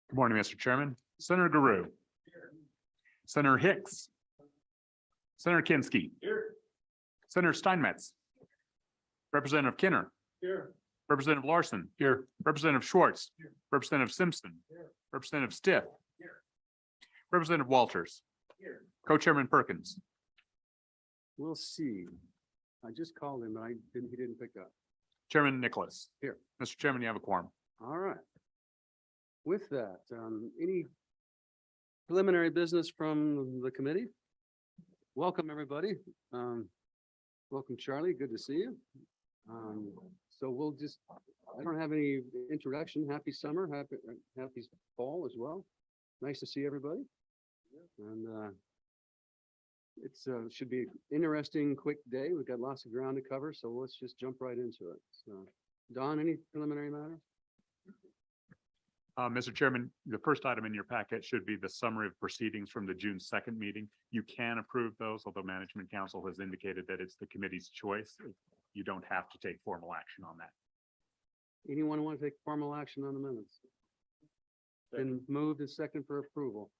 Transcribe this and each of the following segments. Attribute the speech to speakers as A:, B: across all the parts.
A: Good morning, Mr. Chairman. Senator Guru. Senator Hicks. Senator Kinski. Senator Steinmetz. Representative Kinner.
B: Here.
A: Representative Larson. Here. Representative Schwartz. Representative Simpson. Representative Stiff. Representative Walters. Co-Chairman Perkins.
B: We'll see. I just called him, and he didn't pick up.
A: Chairman Nicholas.
B: Here.
A: Mr. Chairman, you have a quorum.
B: All right. With that, any preliminary business from the committee? Welcome, everybody. Welcome, Charlie. Good to see you. So we'll just, I don't have any introduction. Happy summer, happy fall as well. Nice to see everybody. And it's should be an interesting, quick day. We've got lots of ground to cover, so let's just jump right into it. So, Don, any preliminary matters?
A: Mr. Chairman, the first item in your packet should be the summary of proceedings from the June 2nd meeting. You can approve those, although Management Council has indicated that it's the committee's choice. You don't have to take formal action on that.
B: Anyone want to take formal action on the minutes? Been moved and second for approval.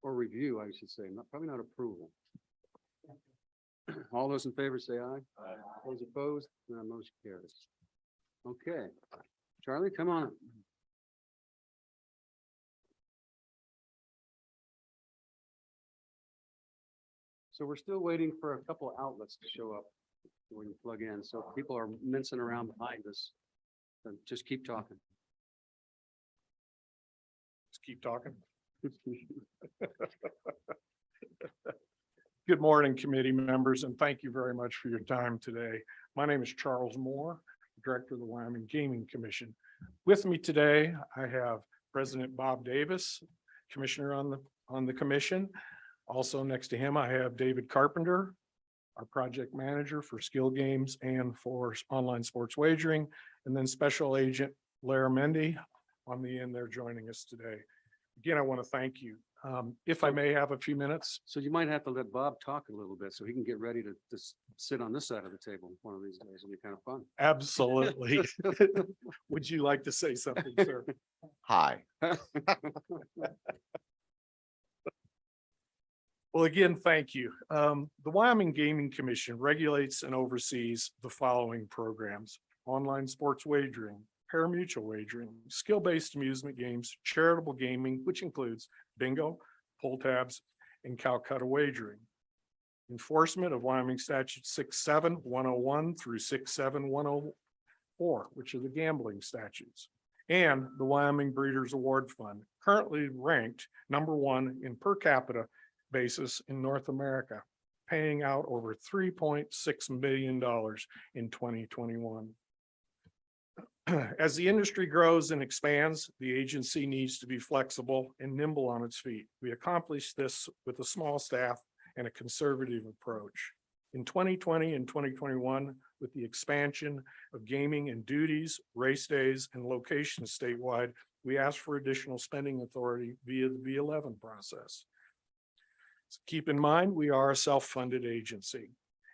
B: Or review, I should say, probably not approval. All those in favor say aye. Aye. Those opposed, motion carries. Okay, Charlie, come on. So we're still waiting for a couple of outlets to show up when you plug in. So people are mincing around behind us. So just keep talking.
C: Just keep talking. Good morning, committee members, and thank you very much for your time today. My name is Charles Moore, Director of the Wyoming Gaming Commission. With me today, I have President Bob Davis, Commissioner on the commission. Also next to him, I have David Carpenter, our project manager for skill games and for online sports wagering, and then Special Agent Lara Mendy on the end there joining us today. Again, I want to thank you. If I may have a few minutes.
B: So you might have to let Bob talk a little bit so he can get ready to sit on this side of the table one of these days. It'll be kind of fun.
C: Absolutely. Would you like to say something, sir?
D: Hi.
C: Well, again, thank you. The Wyoming Gaming Commission regulates and oversees the following programs: online sports wagering, pari-mutuel wagering, skill-based amusement games, charitable gaming, which includes bingo, pull tabs, and Calcutta wagering. Enforcement of Wyoming Statute 67101 through 67104, which are the gambling statutes, and the Wyoming Breeders' Award Fund, currently ranked #1 in per capita basis in North America, paying out over $3.6 million in 2021. As the industry grows and expands, the agency needs to be flexible and nimble on its feet. We accomplish this with a small staff and a conservative approach. In 2020 and 2021, with the expansion of gaming and duties, race days, and locations statewide, we asked for additional spending authority via the V11 process. So keep in mind, we are a self-funded agency.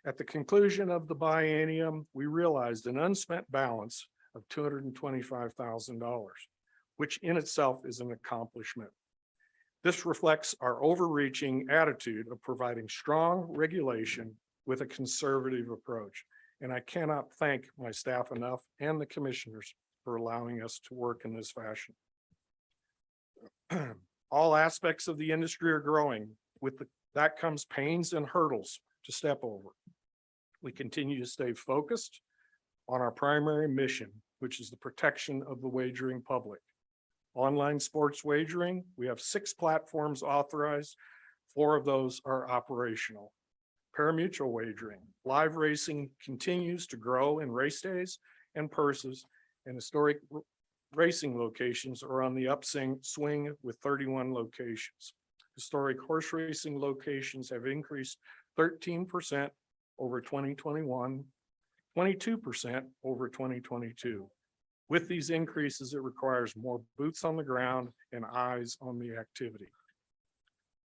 C: At the conclusion of the biennium, we realized an unspent balance of $225,000, which in itself is an accomplishment. This reflects our overreaching attitude of providing strong regulation with a conservative approach. And I cannot thank my staff enough and the commissioners for allowing us to work in this fashion. All aspects of the industry are growing. That comes pains and hurdles to step over. We continue to stay focused on our primary mission, which is the protection of the wagering public. Online sports wagering, we have 6 platforms authorized. 4 of those are operational. Pari-mutuel wagering, live racing continues to grow in race days and purses, and historic racing locations are on the upswing with 31 locations. Historic horse racing locations have increased 13% over 2021. 22% over 2022. With these increases, it requires more boots on the ground and eyes on the activity.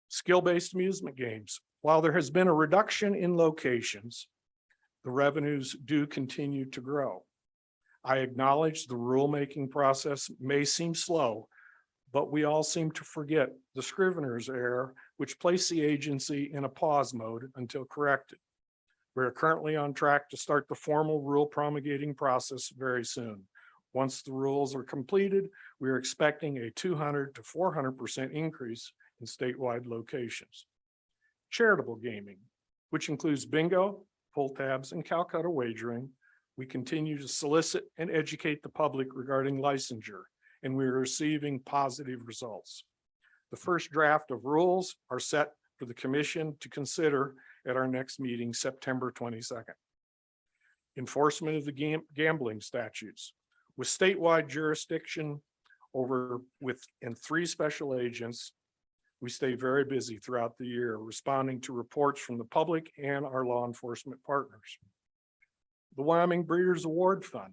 C: Skill-based amusement games. While there has been a reduction in locations, the revenues do continue to grow. I acknowledge the rulemaking process may seem slow, But we all seem to forget the Scrivener's error, which placed the agency in a pause mode until corrected. We are currently on track to start the formal rule promulgating process very soon. Once the rules are completed, we are expecting a 200 to 400% increase in statewide locations. Charitable gaming, which includes bingo, pull tabs, and Calcutta wagering. We continue to solicit and educate the public regarding licensure, and we are receiving positive results. The first draft of rules are set for the commission to consider at our next meeting, September 22nd. Enforcement of the gambling statutes. With statewide jurisdiction and 3 special agents, we stay very busy throughout the year responding to reports from the public and our law enforcement partners. The Wyoming Breeders' Award Fund.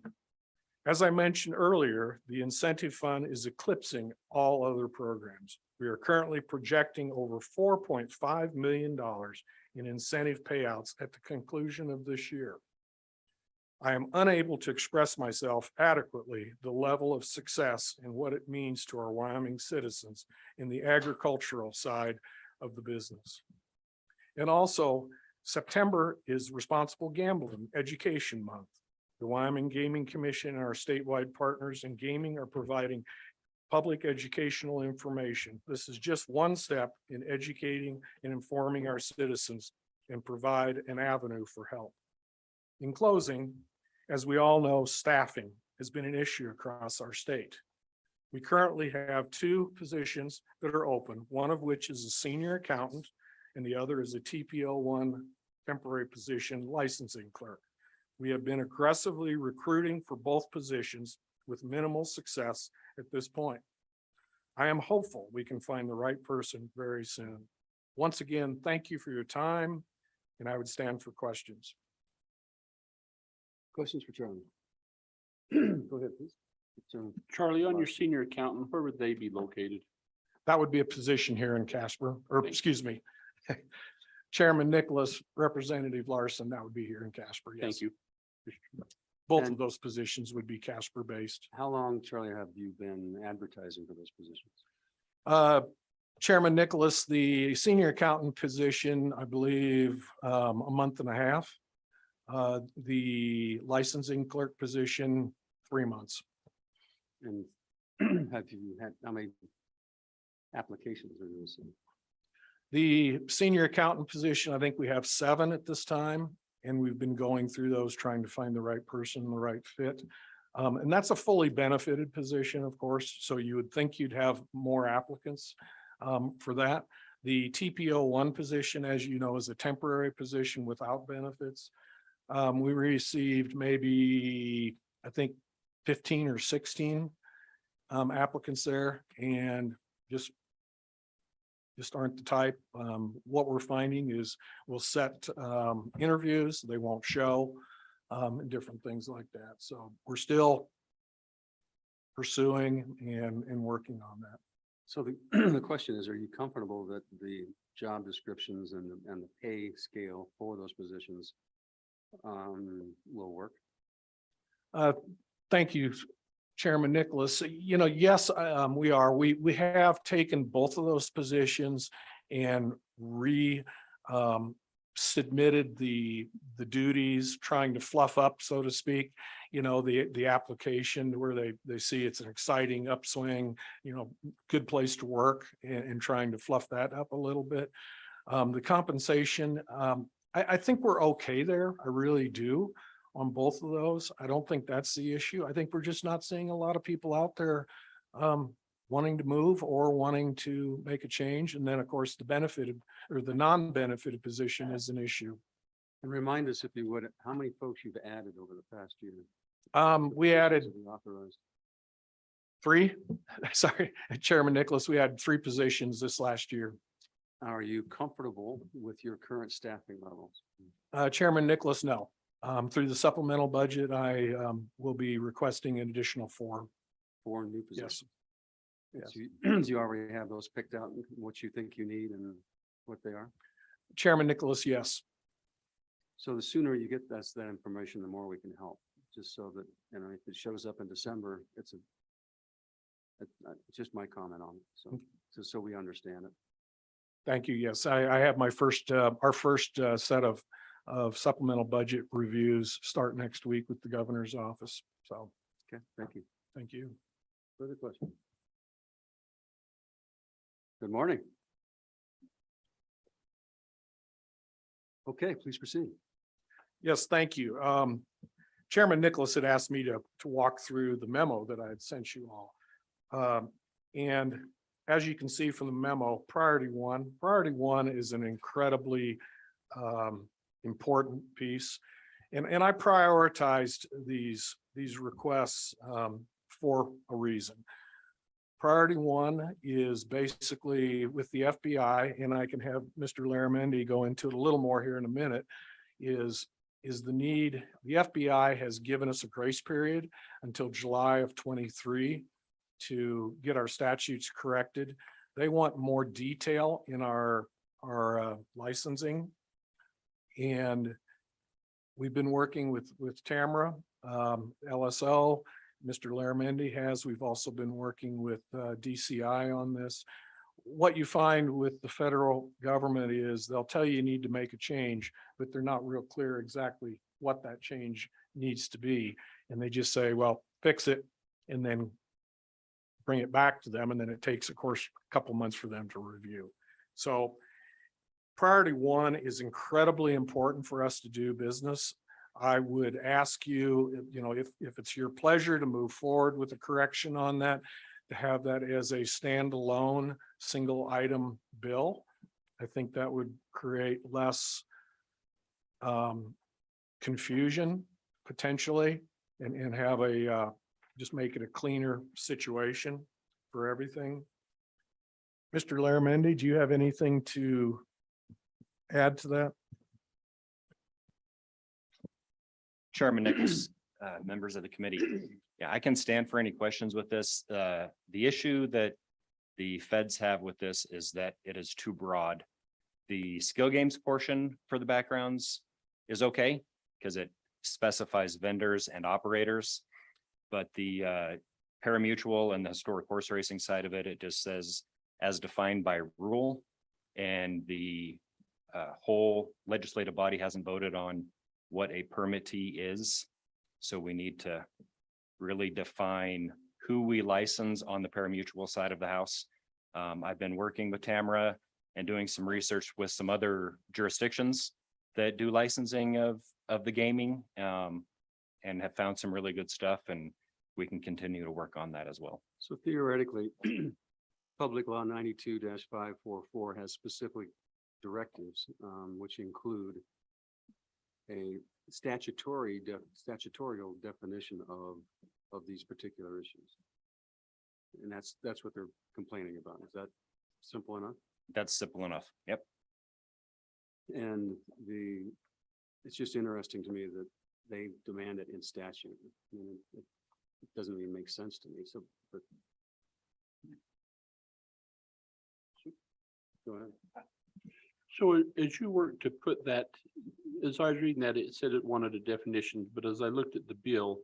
C: As I mentioned earlier, the incentive fund is eclipsing all other programs. We are currently projecting over $4.5 million in incentive payouts at the conclusion of this year. I am unable to express myself adequately the level of success and what it means to our Wyoming citizens in the agricultural side of the business. And also, September is Responsible Gambling Education Month. The Wyoming Gaming Commission and our statewide partners in gaming are providing public educational information. This is just one step in educating and informing our citizens and provide an avenue for help. In closing, as we all know, staffing has been an issue across our state. We currently have 2 positions that are open, one of which is a senior accountant and the other is a TPO1 temporary position licensing clerk. We have been aggressively recruiting for both positions with minimal success at this point. I am hopeful we can find the right person very soon. Once again, thank you for your time, and I would stand for questions.
B: Questions for Charlie? Go ahead, please.
D: Charlie, on your senior accountant, where would they be located?
C: That would be a position here in Casper, or excuse me, Chairman Nicholas, Representative Larson, that would be here in Casper. Yes.
D: Thank you.
C: Both of
B: And-
C: those positions would be Casper based.
B: How long, Charlie, have you been advertising for those positions?
C: Chairman Nicholas, the senior accountant position, I believe, a month and a half. The licensing clerk position, 3 months.
B: And have you had, how many applications are you seeing?
C: The senior accountant position, I think we have 7 at this time, and we've been going through those, trying to find the right person, the right fit. And that's a fully benefited position, of course, so you would think you'd have more applicants for that. The TPO1 position, as you know, is a temporary position without benefits. We received maybe, I think, 15 or 16 applicants there, and just aren't the type. What we're finding is we'll set interviews, they won't show, and different things like that. So we're still pursuing and working on that.
B: So the question is, are you comfortable that the job descriptions and the pay scale for those positions will work?
C: Thank you, Chairman Nicholas. You know, yes, we are. We have taken both of those positions and submitted the duties, trying to fluff up, so to speak, you know, the application where they see it's an exciting upswing, you know, good place to work, and trying to fluff that up a little bit. The compensation, I think we're okay there. I really do. On both of those, I don't think that's the issue. I think we're just not seeing a lot of people out there wanting to move or wanting to make a change. And then, of course, the benefited or the non-benefited position is an issue.
B: And remind us, if you would, how many folks you've added over the past year?
C: We added
B: Positions that we authorized.
C: 3. Sorry, Chairman Nicholas, we had 3 positions this last year.
B: Are you comfortable with your current staffing levels?
C: Chairman Nicholas, no. Through the supplemental budget, I will be requesting an additional 4.
B: 4 new
C: Yes.
B: positions? Do you already have those picked out, what you think you need and what they are?
C: Chairman Nicholas, yes.
B: So the sooner you get us that information, the more we can help, just so that, you know, if it shows up in December, it's It's just my comment on it, so, so we understand it.
C: Thank you. Yes, I have my first, our first set of supplemental budget reviews start next week with the governor's office. So,
B: Okay, thank you.
C: thank you.
B: Further questions? Good morning. Okay, please proceed.
C: Yes, thank you. Chairman Nicholas had asked me to walk through the memo that I had sent you all. And as you can see from the memo, priority one is an incredibly important piece. And I prioritized these requests for a reason. Priority one is basically with the FBI, and I can have Mr. Laramendi go into it a little more here in a minute, is the need. The FBI has given us a grace period until July of 23 to get our statutes corrected. They want more detail in our licensing. And we've been working with Tamara, LSO, Mr. Laramendi has. We've also been working with DCI on this. What you find with the federal government is they'll tell you need to make a change, but they're not real clear exactly what that change needs to be. And they just say, well, fix it and then bring it back to them. And then it takes, of course, a couple months for them to review. So priority one is incredibly important for us to do business. I would ask you, if it's your pleasure to move forward with a correction on that, to have that as a standalone single item bill. I think that would create less confusion potentially and have just make it a cleaner situation for everything. Mr. Laramendi, do you have anything to add to that?
E: Chairman Nichols, members of the committee. Yeah, I can stand for any questions with this. The issue that the feds have with this is that it is too broad. The skill games portion for the backgrounds is okay because it specifies vendors and operators. But the parimutuel and the historic horse racing side of it, it just says as defined by rule. And the whole legislative body hasn't voted on what a permittee is. So we need to really define who we license on the parimutuel side of the house. I've been working with Tamara and doing some research with some other jurisdictions that do licensing of the gaming and have found some really good stuff, and we can continue to work on that as well.
B: So theoretically, Public Law 92-544 has specific directives, which include a statutorial definition of these particular issues. And that's what they're complaining about. Is that simple enough?
E: That's simple enough. Yep.
B: And it's just interesting to me that they demand it in statute. I mean, it doesn't even make sense to me. So, but go ahead.
D: So as you work to put that, as I was reading that, it said it wanted a definition, but as I looked at the bill,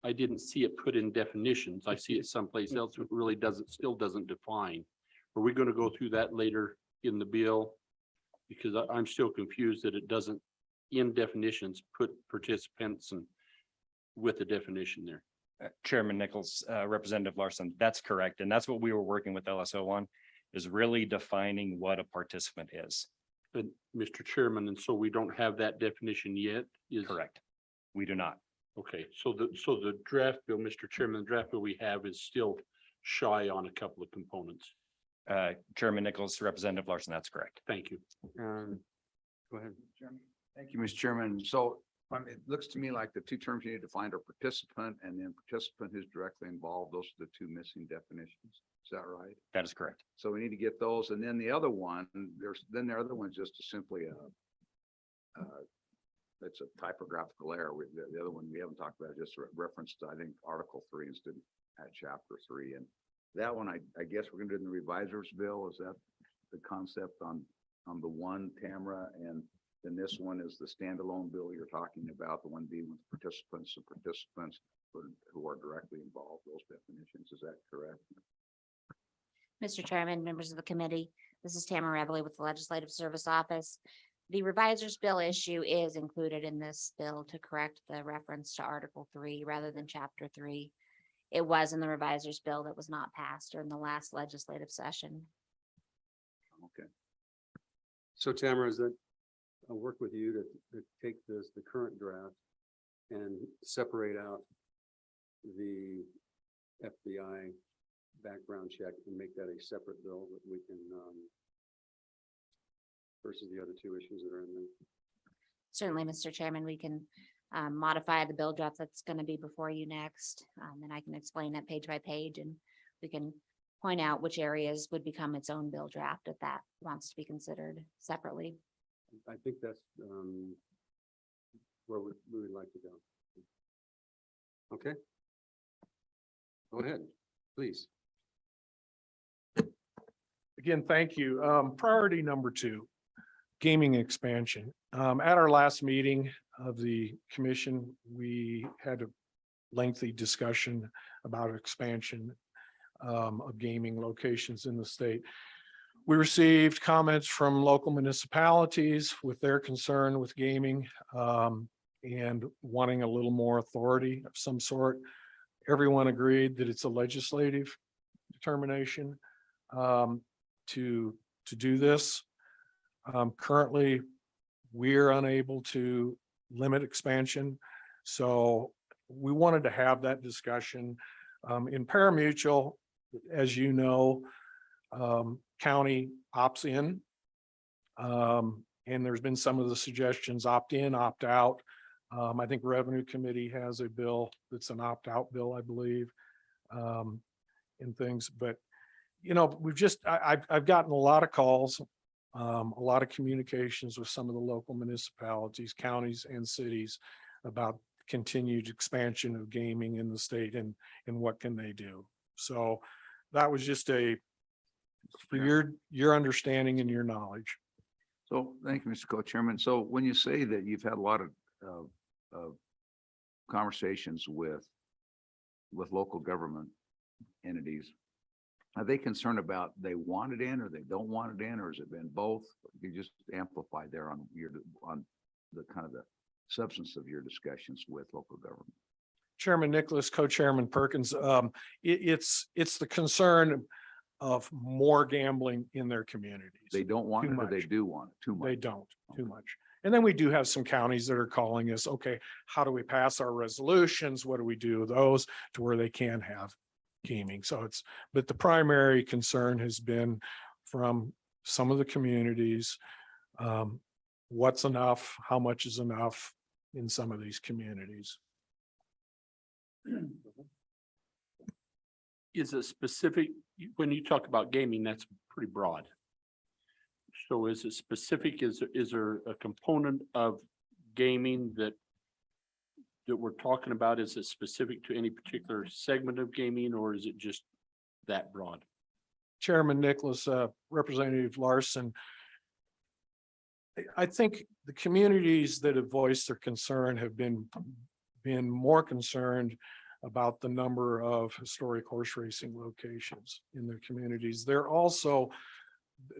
D: I didn't see it put in definitions. I see it someplace else. It really still doesn't define. Are we going to go through that later in the bill? Because I'm still confused that it doesn't, in definitions, put participants and with the definition there.
E: Chairman Nichols, Representative Larson, that's correct. And that's what we were working with LSO on, is really defining what a participant is.
D: But Mr. Chairman, and so we don't have that definition yet? Is
E: Correct. We do not.
D: Okay, so the draft bill, Mr. Chairman, the draft bill we have is still shy on a couple of components.
E: Chairman Nichols, Representative Larson, that's correct.
D: Thank you.
B: Go ahead.
F: Chairman. Thank you, Mr. Chairman. So it looks to me like the two terms you need to find are participant and then participant who's directly involved. Those are the two missing definitions. Is that right?
E: That is correct.
F: So we need to get those. And then the other one, the other one's just simply it's a typographical error. The other one we haven't talked about, just referenced, I think, Article 3 instead of Chapter 3. And that one, I guess we're gonna do in the revisor's bill. Is that the concept on the one, Tamara? And then this one is the standalone bill you're talking about, the one dealing with participants who are directly involved, those definitions. Is that correct?
G: Mr. Chairman, members of the committee, this is Tamara Everly with the Legislative Service Office. The reviser's bill issue is included in this bill to correct the reference to Article 3 rather than Chapter 3. It was in the reviser's bill that was not passed during the last legislative session.
F: Okay.
B: So Tamara, is that, I'll work with you to take this, the current draft and separate out the FBI background check and make that a separate bill that we can, versus the other two issues that are in there.
G: Certainly, Mr. Chairman, we can modify the bill draft that's going to be before you next. And I can explain that page by page, and we can point out which areas would become its own bill draft if that wants to be considered separately.
B: I think that's where we would like to go. Okay. Go ahead, please.
C: Again, thank you. Priority number 2, gaming expansion. At our last meeting of the commission, we had a lengthy discussion about expansion of gaming locations in the state. We received comments from local municipalities with their concern with gaming and wanting a little more authority of some sort. Everyone agreed that it's a legislative determination to do this. Currently, we're unable to limit expansion. So we wanted to have that discussion. In parimutuel, as you know, county opts in. And there's been some of the suggestions opt in, opt out. I think Revenue Committee has a bill that's an opt-out bill, I believe, and things, but you know, I've gotten a lot of calls, a lot of communications with some of the local municipalities, counties and cities about continued expansion of gaming in the state and what can they do. So that was just for your understanding and your knowledge.
F: So thank you, Mr. Co-Chairman. So when you say that you've had a lot of conversations with local government entities, are they concerned about they want it in or they don't want it in, or has it been both? You just amplify there on the kind of the substance of your discussions with local government.
C: Chairman Nicholas, Co-Chairman Perkins, it's the concern of more gambling in their communities.
F: They don't want
C: Too
F: it or they
C: much.
F: do want it? Too much?
C: They don't, too much. And then we do have some counties that are calling us, okay, how do we pass our resolutions? What do we do with those to where they can have gaming? So but the primary concern has been from some of the communities. What's enough? How much is enough in some of these communities?
D: Is it specific, when you talk about gaming, that's pretty broad. So is it specific, is there a component of gaming that we're talking about? Is it specific to any particular segment of gaming, or is it just that broad?
C: Chairman Nicholas, Representative Larson, I think the communities that have voiced their concern have been more concerned about the number of historic horse racing locations in their communities.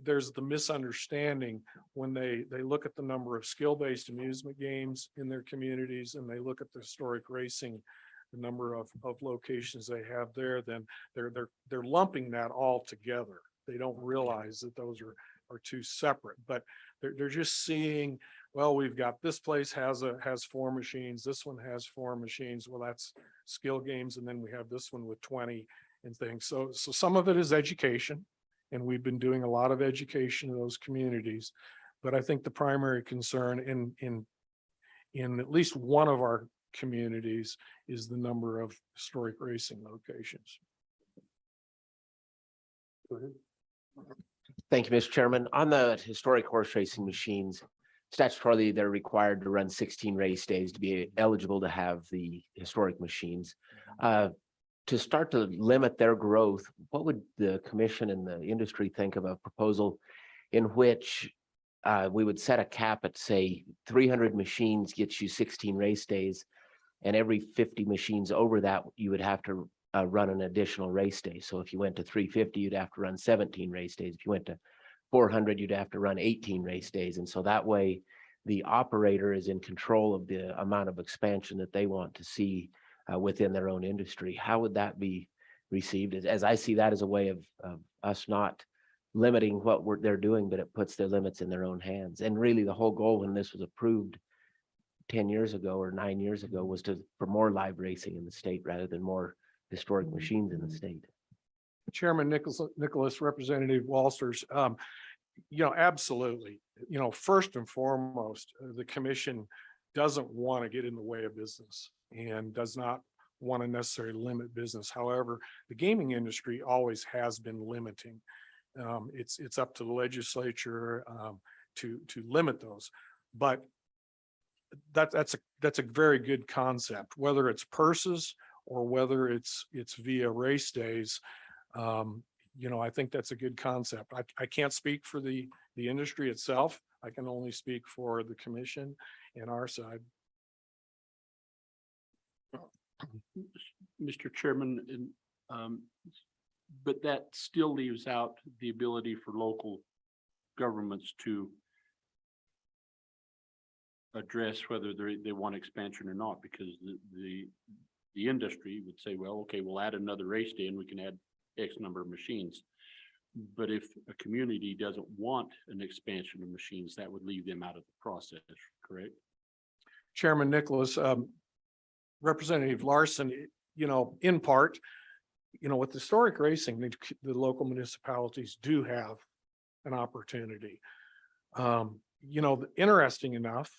C: There's the misunderstanding when they look at the number of skill-based amusement games in their communities and they look at the historic racing, the number of locations they have there, then they're lumping that all together. They don't realize that those are two separate, but they're just seeing, well, we've got this place has 4 machines, this one has 4 machines. Well, that's skill games, and then we have this one with 20 and things. So some of it is education. And we've been doing a lot of education in those communities. But I think the primary concern in at least one of our communities is the number of historic racing locations.
B: Go ahead.
H: Thank you, Mr. Chairman. On the historic horse racing machines, statutorily, they're required to run 16 race days to be eligible to have the historic machines. To start to limit their growth, what would the commission and the industry think of a proposal in which we would set a cap at, say, 300 machines gets you 16 race days, and every 50 machines over that, you would have to run an additional race day. So if you went to 350, you'd have to run 17 race days. If you went to 400, you'd have to run 18 race days. And so that way the operator is in control of the amount of expansion that they want to see within their own industry. How would that be received? As I see that as a way of us not limiting what they're doing, but it puts their limits in their own hands. And really the whole goal when this was approved 10 years ago or 9 years ago was for more live racing in the state rather than more historic machines in the state.
C: Chairman Nicholas, Representative Walters, absolutely. First and foremost, the commission doesn't want to get in the way of business and does not want to necessarily limit business. However, the gaming industry always has been limiting. It's up to the legislature to limit those, but that's a very good concept, whether it's purses or whether it's via race days. I think that's a good concept. I can't speak for the industry itself. I can only speak for the commission and our side.
D: Mr. Chairman, but that still leaves out the ability for local governments to address whether they want expansion or not, because the industry would say, well, okay, we'll add another race day and we can add X number of machines. But if a community doesn't want an expansion of machines, that would leave them out of the process, correct?
C: Chairman Nicholas, Representative Larson, in part, with historic racing, the local municipalities do have an opportunity. Interesting enough,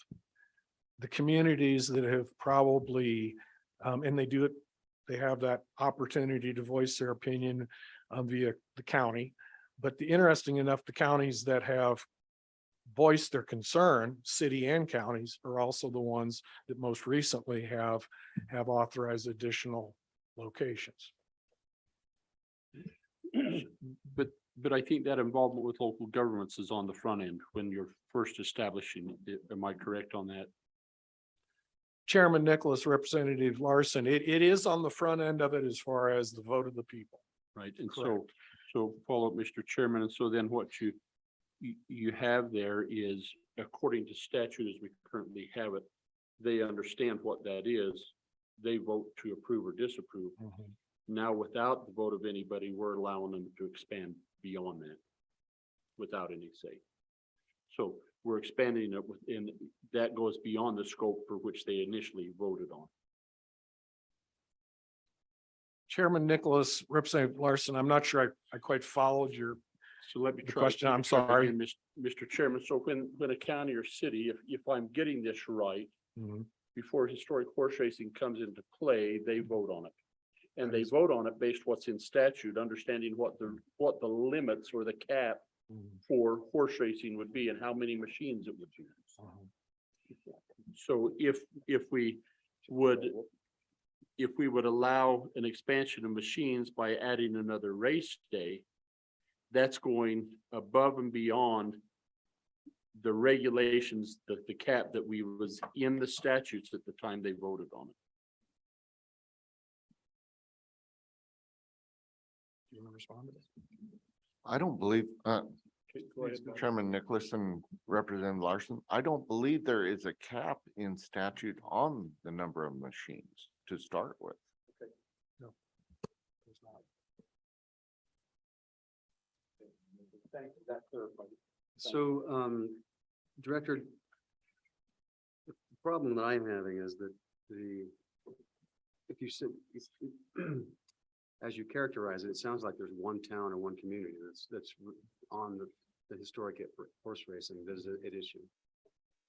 C: the communities that have probably, and they have that opportunity to voice their opinion via the county. But the counties that have voiced their concern, city and counties, are also the ones that most recently have authorized additional locations.
D: But I think that involvement with local governments is on the front end when you're first establishing it. Am I correct on that?
C: Chairman Nicholas, Representative Larson, it is on the front end of it as far as the vote of the people.
D: Right, and
C: Correct.
D: so follow up, Mr. Chairman, and so then what you have there is, according to statute as we currently have it, they understand what that is, they vote to approve or disapprove. Now, without the vote of anybody, we're allowing them to expand beyond that without any say. So we're expanding it within, that goes beyond the scope for which they initially voted on.
C: Chairman Nicholas, Representative Larson, I'm not sure I quite followed your
D: So let me
C: the
D: try.
C: question.
D: let
C: I'm
D: me try
C: sorry.
D: again, Mr. Chairman, so when a county or city, if I'm getting this right, before historic horse racing comes into play, they vote on it. And they vote on it based what's in statute, understanding what the limits or the cap for horse racing would be and how many machines it would be. So if we would allow an expansion of machines by adding another race day, that's going above and beyond the regulations, the cap that was in the statutes at the time they voted on it.
C: Do you want to respond to this?
I: I don't believe,
D: Okay, go ahead, Bob.
I: Chairman Nicholas and Representative Larson, I don't believe there is a cap in statute on the number of machines to start with.
C: There's not.
D: Thank you, that clarified it.
B: So, Director, the problem that I'm having is that if you said, as you characterize it, it sounds like there's one town or one community that's on the historic horse racing that is an issue.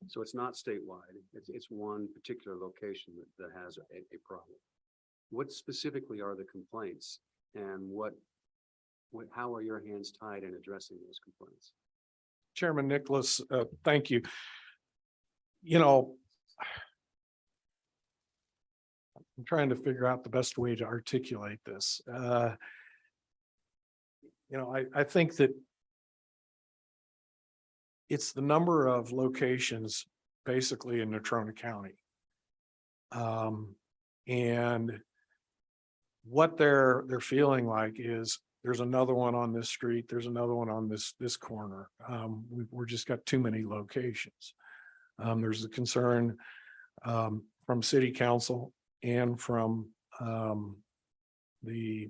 B: So it's not statewide. It's one particular location that has a problem. What specifically are the complaints, and how are your hands tied in addressing those complaints?
C: Chairman Nicholas, thank you. I'm trying to figure out the best way to articulate this. I think that it's the number of locations basically in Natrona County. And what they're feeling like is there's another one on this street, there's another one on this corner. We're just got too many locations. There's a concern from city council and from the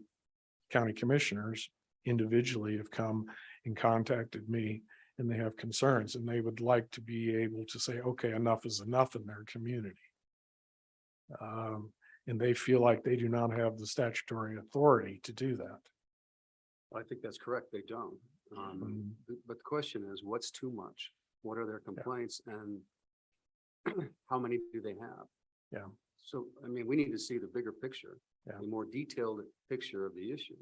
C: county commissioners individually have come and contacted me, and they have concerns, and they would like to be able to say, okay, enough is enough in their community. And they feel like they do not have the statutory authority to do that.
B: I think that's correct. They don't. But the question is, what's too much? What are their complaints and how many do they have?
C: Yeah.
B: So, I mean, we need to see the bigger picture,
C: Yeah.
B: a more detailed picture of the issue.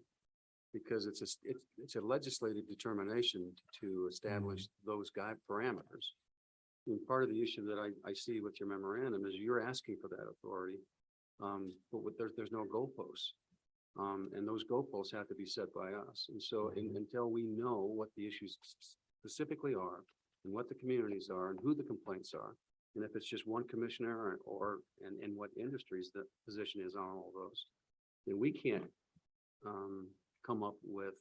B: Because it's a legislative determination to establish those guide parameters. And part of the issue that I see with your memorandum is you're asking for that authority. There's no goalposts. And those goalposts have to be set by us. And so until we know what the issues specifically are and what the communities are and who the complaints are, and if it's just one commissioner and what industries the position is on all those, then we can't come up with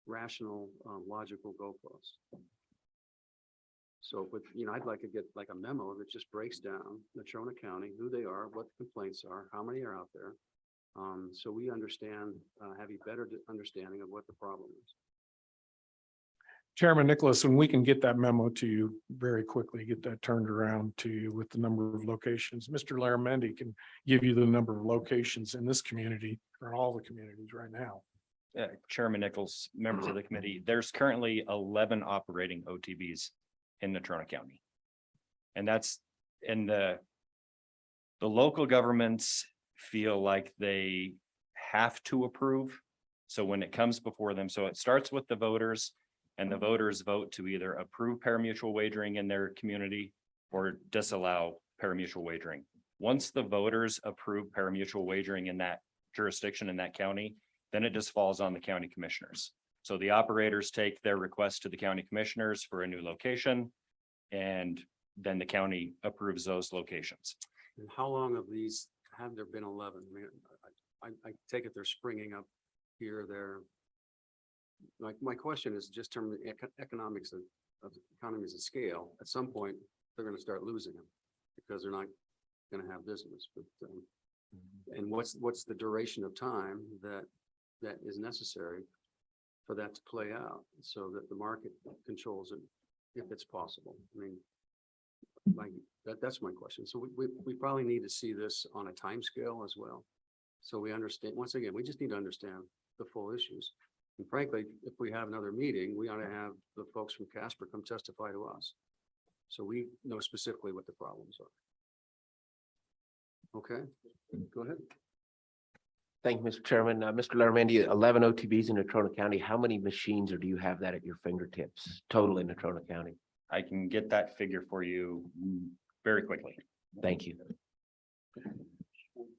B: rational, logical goalposts. So, but, I'd like to get like a memo that just breaks down Natrona County, who they are, what the complaints are, how many are out there. So we understand, have a better understanding of what the problem is.
C: Chairman Nicholas, when we can get that memo to you very quickly, get that turned around to you with the number of locations. Mr. Laramendi can give you the number of locations in this community or all the communities right now.
E: Chairman Nichols, members of the committee, there's currently 11 operating OTBs in Natrona County. And that's in the local governments feel like they have to approve. So when it comes before them, so it starts with the voters, and the voters vote to either approve parimutuel wagering in their community or disallow parimutuel wagering. Once the voters approve parimutuel wagering in that jurisdiction in that county, then it just falls on the county commissioners. So the operators take their request to the county commissioners for a new location, and then the county approves those locations.
B: And how long of these have there been 11? I mean, I take it they're springing up here, there. Like, my question is just term the economics of economies of scale. At some point, they're going to start losing them because they're not going to have business. But and what's the duration of time that is necessary for that to play out so that the market controls it, if it's possible? I mean, that's my question. So we probably need to see this on a time scale as well. So we understand, once again, we just need to understand the full issues. And frankly, if we have another meeting, we ought to have the folks from Casper come testify to us. So we know specifically what the problems are. Okay, go ahead.
H: Thank you, Mr. Chairman. Mr. Laramendi, 11 OTBs in Natrona County. How many machines, or do you have that at your fingertips total in Natrona County?
E: I can get that figure for you very quickly.
H: Thank you.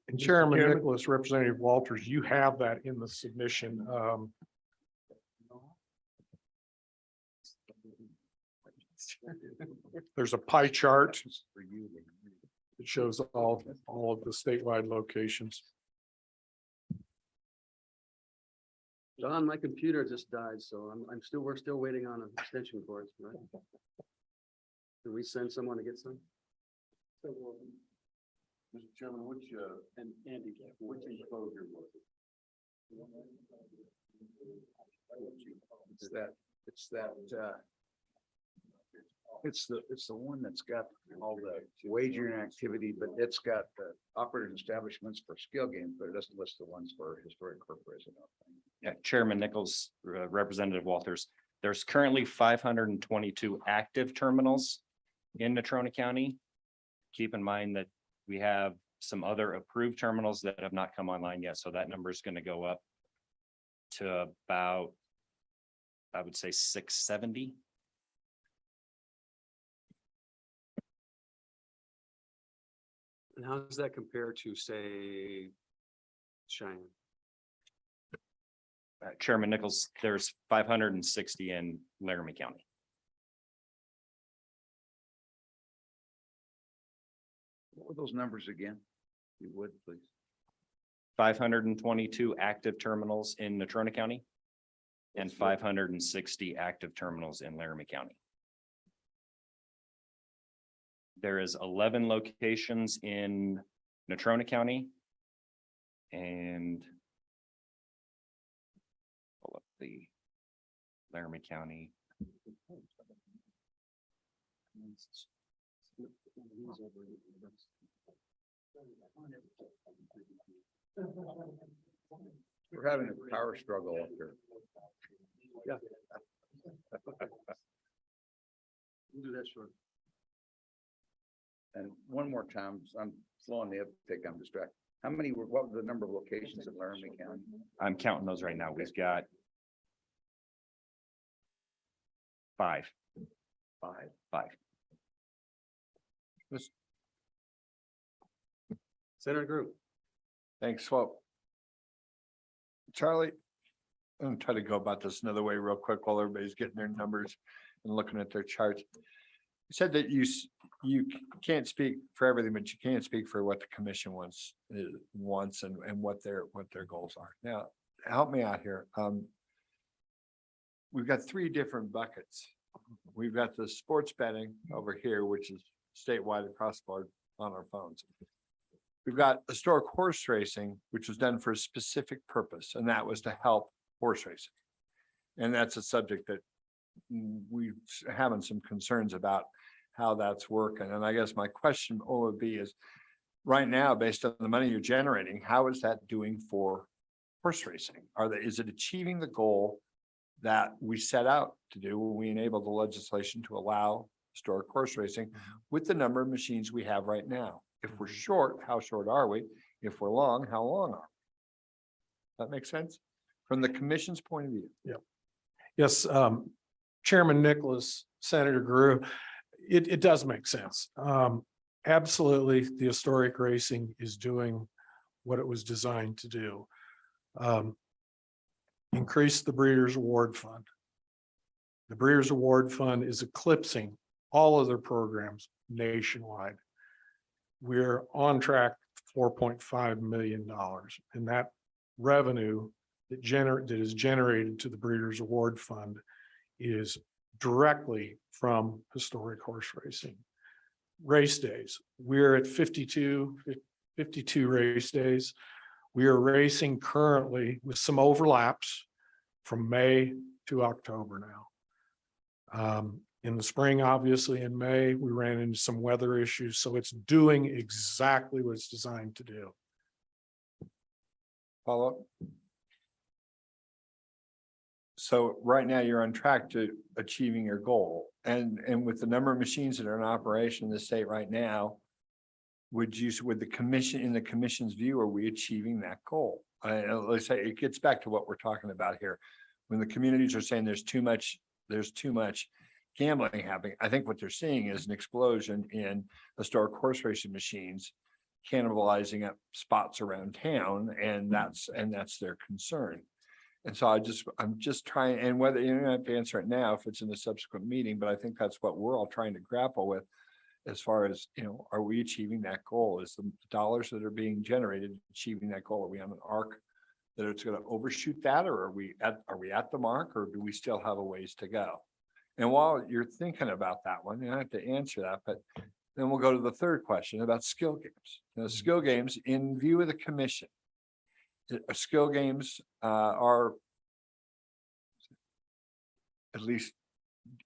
C: And Chairman Nicholas, Representative Walters, you have that in the submission. There's a pie chart. It shows all of the statewide locations.
B: Don, my computer just died, so we're still waiting on an extension cords, right? Can we send someone to get some?
F: Mr. Chairman, which, and Andy, which enclosure was it? It's the one that's got all the wagering activity, but it's got the operating establishments for skill games, but it doesn't list the ones for historic corporation.
E: Yeah, Chairman Nichols, Representative Walters, there's currently 522 active terminals in Natrona County. Keep in mind that we have some other approved terminals that have not come online yet, so that number is going to go up to about, I would say, 670.
B: And how does that compare to, say, Cheyenne?
E: Chairman Nichols, there's 560 in Laramie County.
F: What were those numbers again? You would, please.
E: 522 active terminals in Natrona County and 560 active terminals in Laramie County. There is 11 locations in Natrona County and pull up the Laramie County.
F: We're having a power struggle up here.
B: We'll do that short.
F: And one more time, I'm slowing the uptake, I'm distracted. How many, what was the number of locations in Laramie County?
E: I'm counting those right now. We've got 5. Five.
B: Senator Group.
J: Thanks. Well, Charlie, I'm gonna try to go about this another way real quick while everybody's getting their numbers and looking at their charts. You said that you can't speak for everything, but you can speak for what the commission wants and what their goals are. Now, help me out here. We've got 3 different buckets. We've got the sports betting over here, which is statewide across the board on our phones. We've got historic horse racing, which was done for a specific purpose, and that was to help horse racing. And that's a subject that we're having some concerns about how that's working. And I guess my question would be is, right now, based on the money you're generating, how is that doing for horse racing? Is it achieving the goal that we set out to do when we enabled the legislation to allow historic horse racing with the number of machines we have right now? If we're short, how short are we? If we're long, how long are we? That makes sense? From the commission's point of view.
C: Yes, Chairman Nicholas, Senator Grew, it does make sense. Absolutely, the historic racing is doing what it was designed to do. Increase the Breeders' Award Fund. The Breeders' Award Fund is eclipsing all other programs nationwide. We're on track $4.5 million, and that revenue that is generated to the Breeders' Award Fund is directly from historic horse racing. Race days, we're at 52 race days. We are racing currently with some overlaps from May to October now. In the spring, obviously in May, we ran into some weather issues, so it's doing exactly what it's designed to do.
J: Follow up. So right now you're on track to achieving your goal, and with the number of machines that are in operation in the state right now, would the commission, in the commission's view, are we achieving that goal? Let's say it gets back to what we're talking about here. When the communities are saying there's too much gambling happening, I think what they're seeing is an explosion in historic horse racing machines cannibalizing up spots around town, and that's their concern. And so I'm just trying, and whether you don't have to answer it now if it's in a subsequent meeting, but I think that's what we're all trying to grapple with as far as, are we achieving that goal? Is the dollars that are being generated achieving that goal? Are we on an arc that it's going to overshoot that, or are we at the mark, or do we still have a ways to go? And while you're thinking about that one, you don't have to answer that, but then we'll go to the third question about skill games. Now, skill games, in view of the commission, skill games are, at least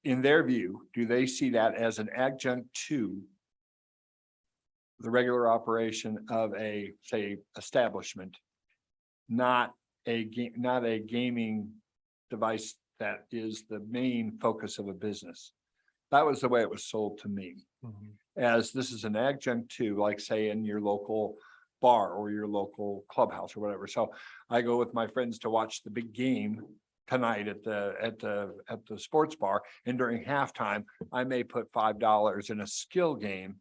J: in their view, do they see that as an adjunct to the regular operation of a, say, establishment, not a gaming device that is the main focus of a business? That was the way it was sold to me, as this is an adjunct to, like, say, in your local bar or your local clubhouse or whatever. So I go with my friends to watch the big game tonight at the sports bar, and during halftime, I may put $5 in a skill game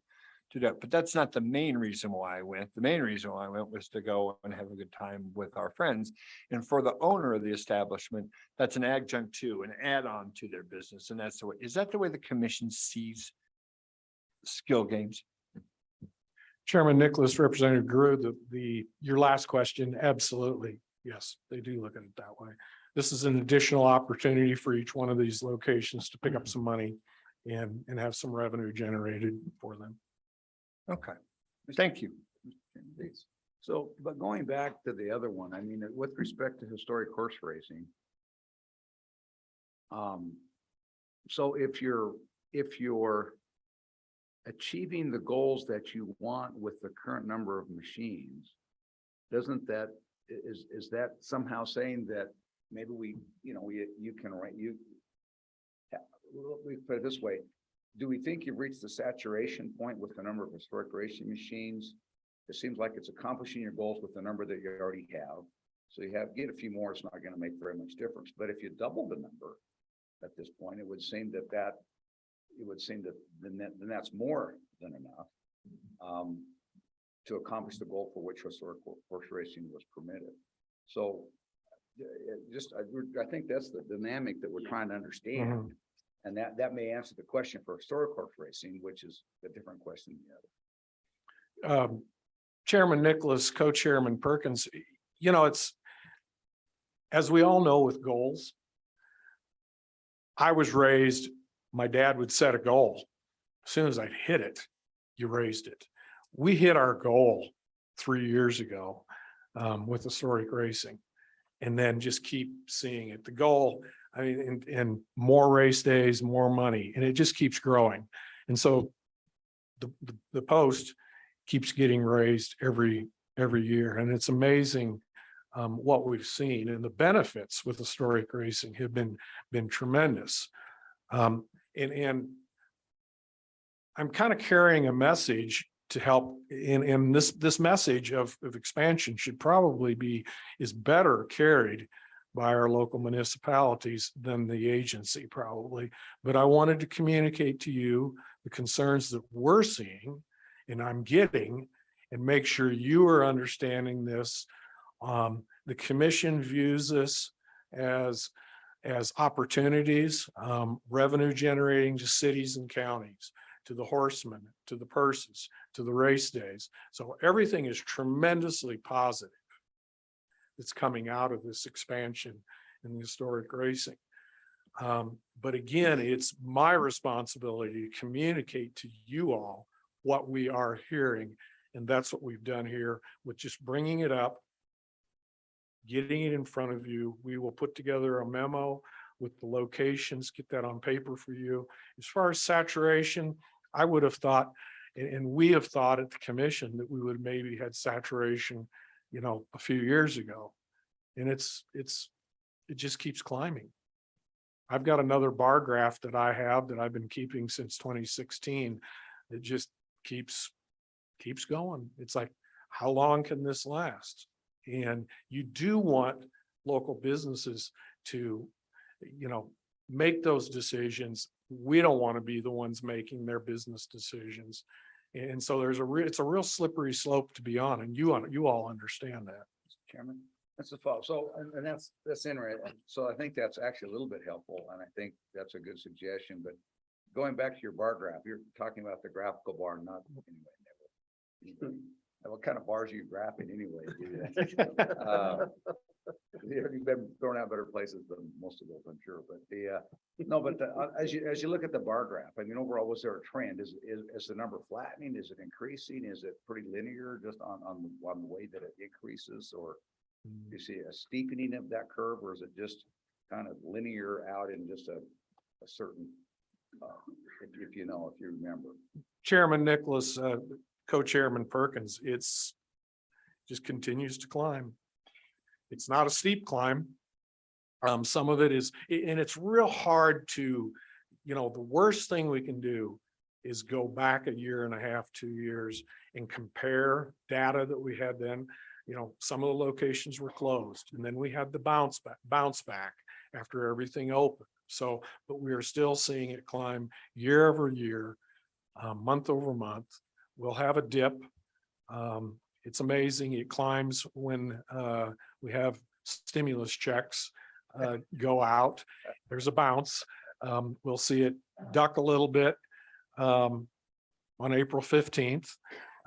J: to do it. But that's not the main reason why I went. The main reason why I went was to go and have a good time with our friends. And for the owner of the establishment, that's an adjunct to, an add-on to their business. And that's the way, is that the way the commission sees skill games?
C: Chairman Nicholas, Representative Drew, your last question, absolutely. Yes, they do look at it that way. This is an additional opportunity for each one of these locations to pick up some money and have some revenue generated for them.
J: Okay, thank you.
F: Please. So, but going back to the other one, I mean, with respect to historic horse racing. So if you're achieving the goals that you want with the current number of machines, doesn't that, is that somehow saying that maybe you can write, we put it this way, do we think you've reached the saturation point with the number of historic racing machines? It seems like it's accomplishing your goals with the number that you already have. So get a few more, it's not going to make very much difference. But if you double the number at this point, it would seem that then that's more than enough to accomplish the goal for which historic horse racing was permitted. So I think that's the dynamic that we're trying to understand.
C: Mhm.
F: And that may answer the question for historic horse racing, which is a different question than the other.
C: Chairman Nicholas, Co-Chairman Perkins, it's, as we all know with goals, I was raised, my dad would set a goal. As soon as I'd hit it, you raised it. We hit our goal 3 years ago with historic racing, and then just keep seeing it. The goal, I mean, and more race days, more money, and it just keeps growing. And so the post keeps getting raised every year, and it's amazing what we've seen, and the benefits with historic racing have been tremendous. And I'm kind of carrying a message to help, and this message of expansion should probably is better carried by our local municipalities than the agency probably. But I wanted to communicate to you the concerns that we're seeing and I'm getting, and make sure you are understanding this. The commission views this as opportunities, revenue generating to cities and counties, to the horsemen, to the purses, to the race days. So everything is tremendously positive that's coming out of this expansion in the historic racing. But again, it's my responsibility to communicate to you all what we are hearing. And that's what we've done here with just bringing it up, getting it in front of you. We will put together a memo with the locations, get that on paper for you. As far as saturation, I would have thought, and we have thought at the commission that we would maybe had saturation, a few years ago. And it just keeps climbing. I've got another bar graph that I've been keeping since 2016. It just keeps going. It's like, how long can this last? And you do want local businesses to, make those decisions. We don't want to be the ones making their business decisions. And so it's a real slippery slope to be on, and you all understand that.
F: Chairman, that's the fault. So, and that's interesting. So I think that's actually a little bit helpful, and I think that's a good suggestion. But going back to your bar graph, you're talking about the graphical bar, not anyway. What kind of bars are you graphing anyway? You've been thrown out better places than most of those, I'm sure. But as you look at the bar graph, I mean, overall, was there a trend? Is the number flattening? Is it increasing? Is it pretty linear just on the way that it increases, or do you see a steepening of that curve, or is it just kind of linear out in just a certain, if you remember?
C: Chairman Nicholas, Co-Chairman Perkins, it's just continues to climb. It's not a steep climb. Some of it is, and it's real hard to, the worst thing we can do is go back a year and a half, 2 years and compare data that we had then. Some of the locations were closed, and then we had the bounce back after everything opened. So, but we are still seeing it climb year over year, month over month. We'll have a dip. It's amazing. It climbs when we have stimulus checks go out. There's a bounce. We'll see it duck a little bit on April 15th.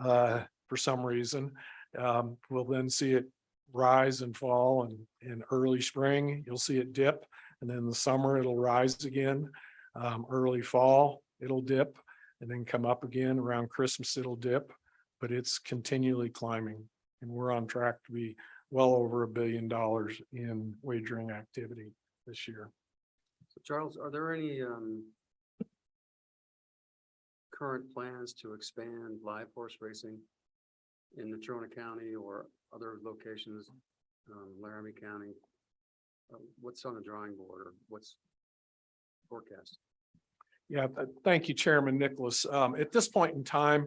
C: for some reason. We'll then see it rise and fall, and in early spring, you'll see it dip. And then in the summer, it'll rise again. Early fall, it'll dip and then come up again. Around Christmas, it'll dip, but it's continually climbing. And we're on track to be well over $1 billion in wagering activity this year.
B: So Charles, are there any current plans to expand live horse racing in Natrona County or other locations, Laramie County? What's on the drawing board, or what's forecast?
C: Yeah, thank you, Chairman Nicholas. At this point in time,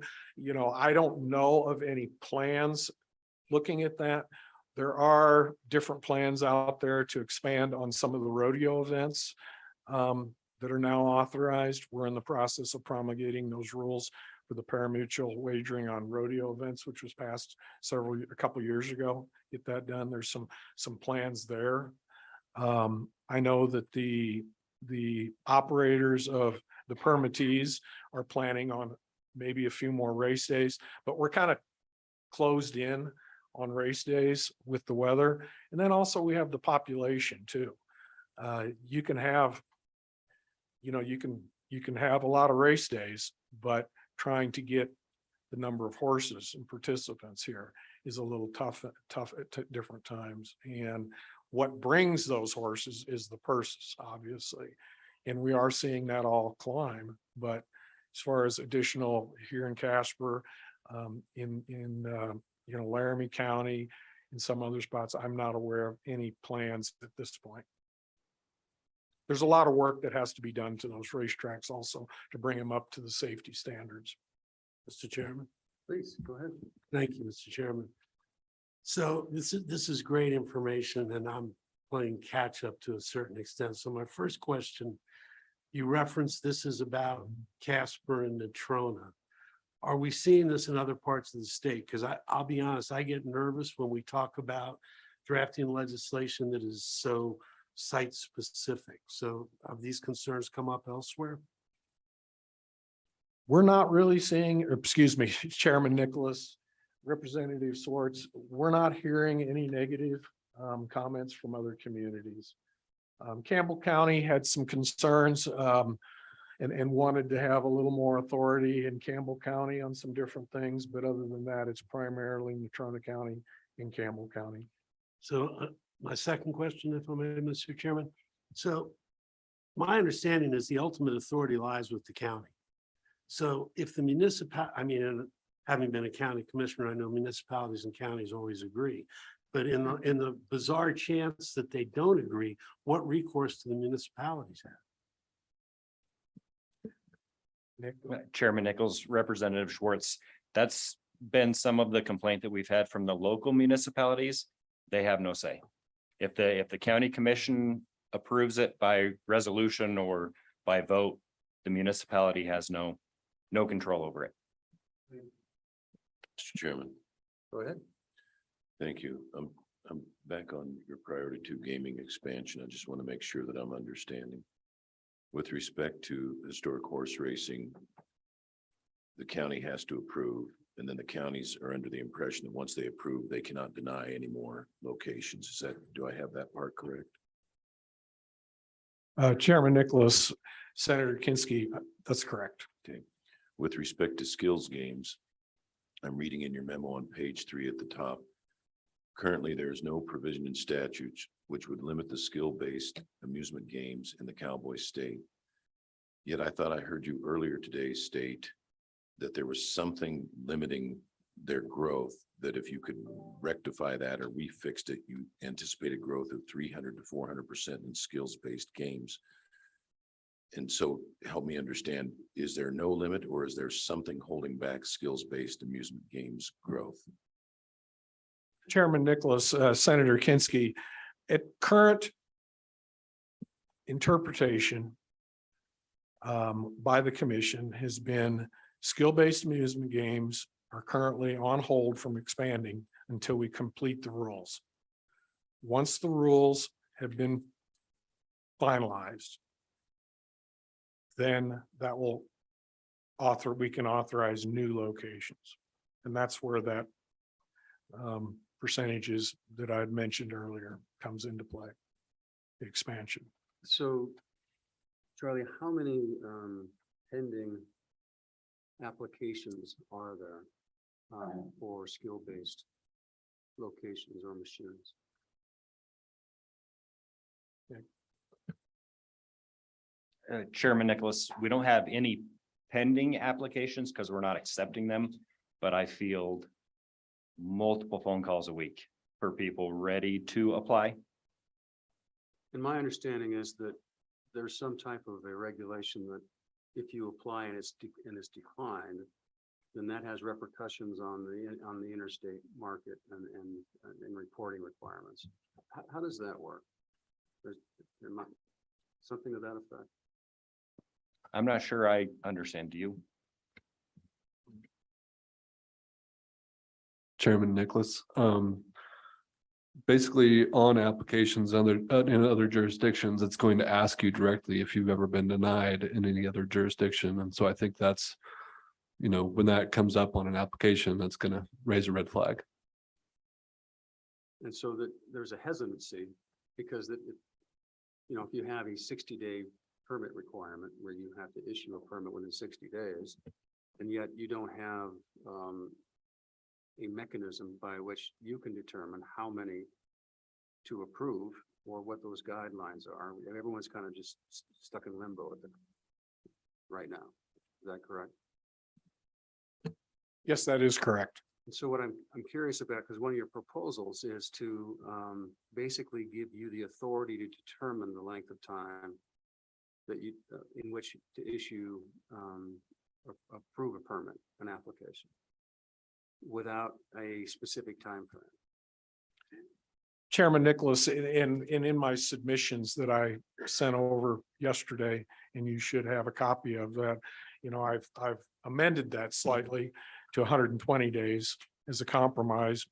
C: I don't know of any plans looking at that. There are different plans out there to expand on some of the rodeo events that are now authorized. We're in the process of promulgating those rules for the parimutuel wagering on rodeo events, which was passed a couple years ago. Get that done. There's some plans there. I know that the operators of the permittees are planning on maybe a few more race days, but we're kind of closed in on race days with the weather. And then also we have the population too. You can have a lot of race days, but trying to get the number of horses and participants here is a little tough at different times. And what brings those horses is the purses, obviously. And we are seeing that all climb. But as far as additional here in Casper, in Laramie County, and some other spots, I'm not aware of any plans at this point. There's a lot of work that has to be done to those racetracks also to bring them up to the safety standards.
K: Mr. Chairman.
B: Please, go ahead.
K: Thank you, Mr. Chairman. So this is great information, and I'm playing catch up to a certain extent. So my first question, you referenced this is about Casper and Natrona. Are we seeing this in other parts of the state? Because I'll be honest, I get nervous when we talk about drafting legislation that is so site specific. So have these concerns come up elsewhere?
C: We're not really seeing, or excuse me, Chairman Nicholas, Representative Swartz, we're not hearing any negative comments from other communities. Campbell County had some concerns and wanted to have a little more authority in Campbell County on some different things. But other than that, it's primarily Natrona County and Campbell County.
K: So my second question, if I may, Mr. Chairman. So my understanding is the ultimate authority lies with the county. So if the and having been a county commissioner, I know municipalities and counties always agree. But in the bizarre chance that they don't agree, what recourse do the municipalities have?
E: Chairman Nichols, Representative Schwartz, that's been some of the complaint that we've had from the local municipalities. They have no say. If the county commission approves it by resolution or by vote, the municipality has no control over it.
L: Mr. Chairman,
B: Go ahead.
L: thank you. I'm back on your priority to gaming expansion. I just want to make sure that I'm understanding. With respect to historic horse racing, the county has to approve, and then the counties are under the impression that once they approve, they cannot deny any more locations. Do I have that part correct?
C: Chairman Nicholas, Senator Kinski, that's correct.
L: Okay. With respect to skills games, I'm reading in your memo on page 3 at the top. Currently, there is no provision in statutes which would limit the skill-based amusement games in the Cowboy state. Yet I thought I heard you earlier today state that there was something limiting their growth, that if you could rectify that or we fixed it, you anticipated growth of 300 to 400% in skills-based games. And so help me understand, is there no limit, or is there something holding back skills-based amusement games growth?
C: Chairman Nicholas, Senator Kinski, at current interpretation by the commission has been skill-based amusement games are currently on hold from expanding until we complete the rules. Once the rules have been finalized, then that will we can authorize new locations. And that's where that percentages that I had mentioned earlier comes into play. The expansion.
B: So, Charlie, how many pending applications are there for skill-based locations or machines?
E: Chairman Nicholas, we don't have any pending applications because we're not accepting them, but I field multiple phone calls a week for people ready to apply.
B: And my understanding is that there's some type of a regulation that if you apply and it's declined, then that has repercussions on the interstate market and reporting requirements. How does that work? There might something to that effect.
E: I'm not sure I understand. Do you?
M: Chairman Nicholas, basically on applications in other jurisdictions, it's going to ask you directly if you've ever been denied in any other jurisdiction. And so I think that's, you know, when that comes up on an application, that's going to raise a red flag.
B: And so that there's a hesitancy because that, you know, if you have a 60-day permit requirement where you have to issue a permit within 60 days, and yet you don't have a mechanism by which you can determine how many to approve or what those guidelines are. Everyone's kind of just stuck in limbo at right now. Is that correct?
C: Yes, that is correct.
B: And so what I'm curious about, because one of your proposals is to basically give you the authority to determine the length of time that you, in which to issue, approve a permit, an application, without a specific time frame.
C: Chairman Nicholas, in my submissions that I sent over yesterday, and you should have a copy of that, you know, I've amended that slightly to 120 days as a compromise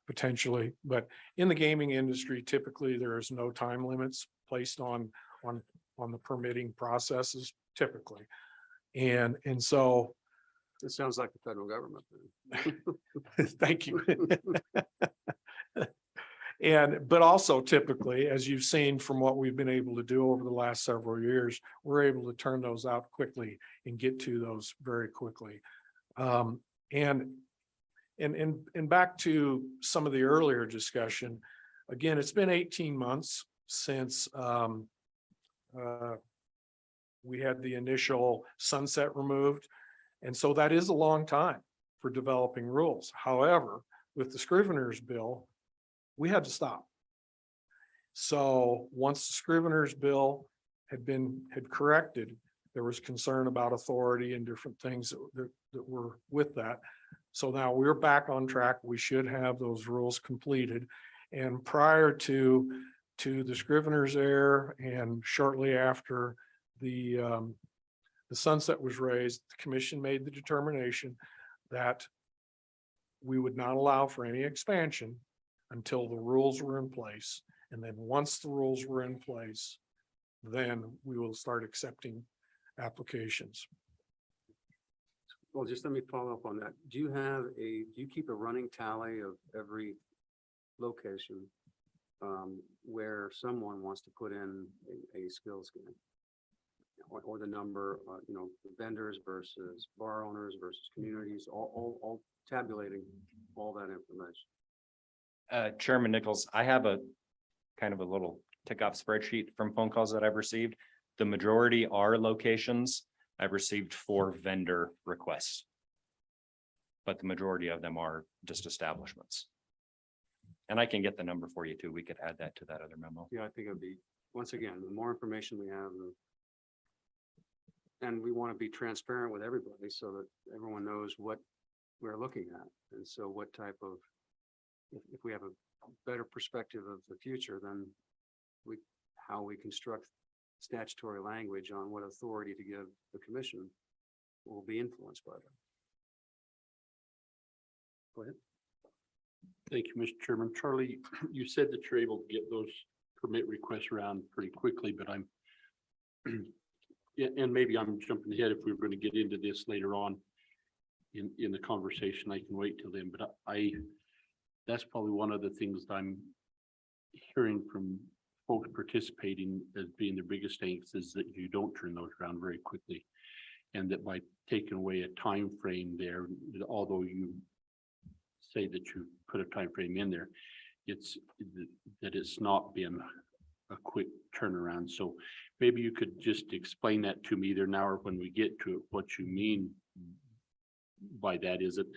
C: potentially, but in the gaming industry, typically there is no time limits placed on the permitting processes typically. And so.
B: It sounds like the federal government.
C: Thank you. But also typically, as you've seen from what we've been able to do over the last several years, we're able to turn those out quickly and get to those very quickly. And back to some of the earlier discussion, again, it's been 18 months since we had the initial sunset removed. And so that is a long time for developing rules. However, with the Scrivener's bill, we had to stop. So once the Scrivener's bill had corrected, there was concern about authority and different things that were with that. So now we're back on track. We should have those rules completed. And prior to the Scrivener's error and shortly after the sunset was raised, the commission made the determination that we would not allow for any expansion until the rules were in place. And then once the rules were in place, then we will start accepting applications.
B: Well, just let me follow up on that. Do you keep a running tally of every location where someone wants to put in a skills game? Or the number, you know, vendors versus bar owners versus communities, all tabulating all that information.
E: Chairman Nichols, I have a kind of a little tick off spreadsheet from phone calls that I've received. The majority are locations. I've received 4 vendor requests, but the majority of them are just establishments. And I can get the number for you too. We could add that to that other memo.
B: Yeah, I think it'd be, once again, the more information we have, and we want to be transparent with everybody so that everyone knows what we're looking at. And so what type of, if we have a better perspective of the future, then how we construct statutory language on what authority to give the commission will be influenced by that. Go ahead.
D: Thank you, Mr. Chairman. Charlie, you said that you're able to get those permit requests around pretty quickly, but I'm yeah, and maybe I'm jumping ahead if we we're going to get into this later on. in the conversation. I can wait till then, but that's probably one of the things that I'm hearing from folks participating as being the biggest angst is that you don't turn those around very quickly. And that by taking away a time frame there, although you say that you put a time frame in there, it's that it's not been a quick turnaround. So maybe you could just explain that to me either now or when we get to it, what you mean by that. Is it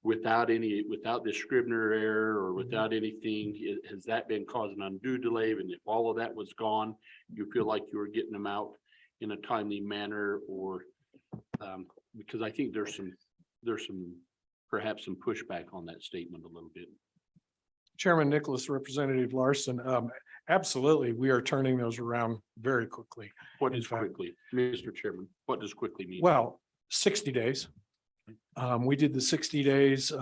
D: without the Scribner error or without anything, has that been causing undue delay? And if all of that was gone, you feel like you were getting them out in a timely manner, or because I think there's perhaps some pushback on that statement a little bit.
C: Chairman Nicholas, Representative Larson, absolutely, we are turning those around very quickly.
D: What
C: In
D: is
C: fact-
D: quickly, Mr. Chairman? What does quickly mean?
C: Well, 60 days. We did the 60 days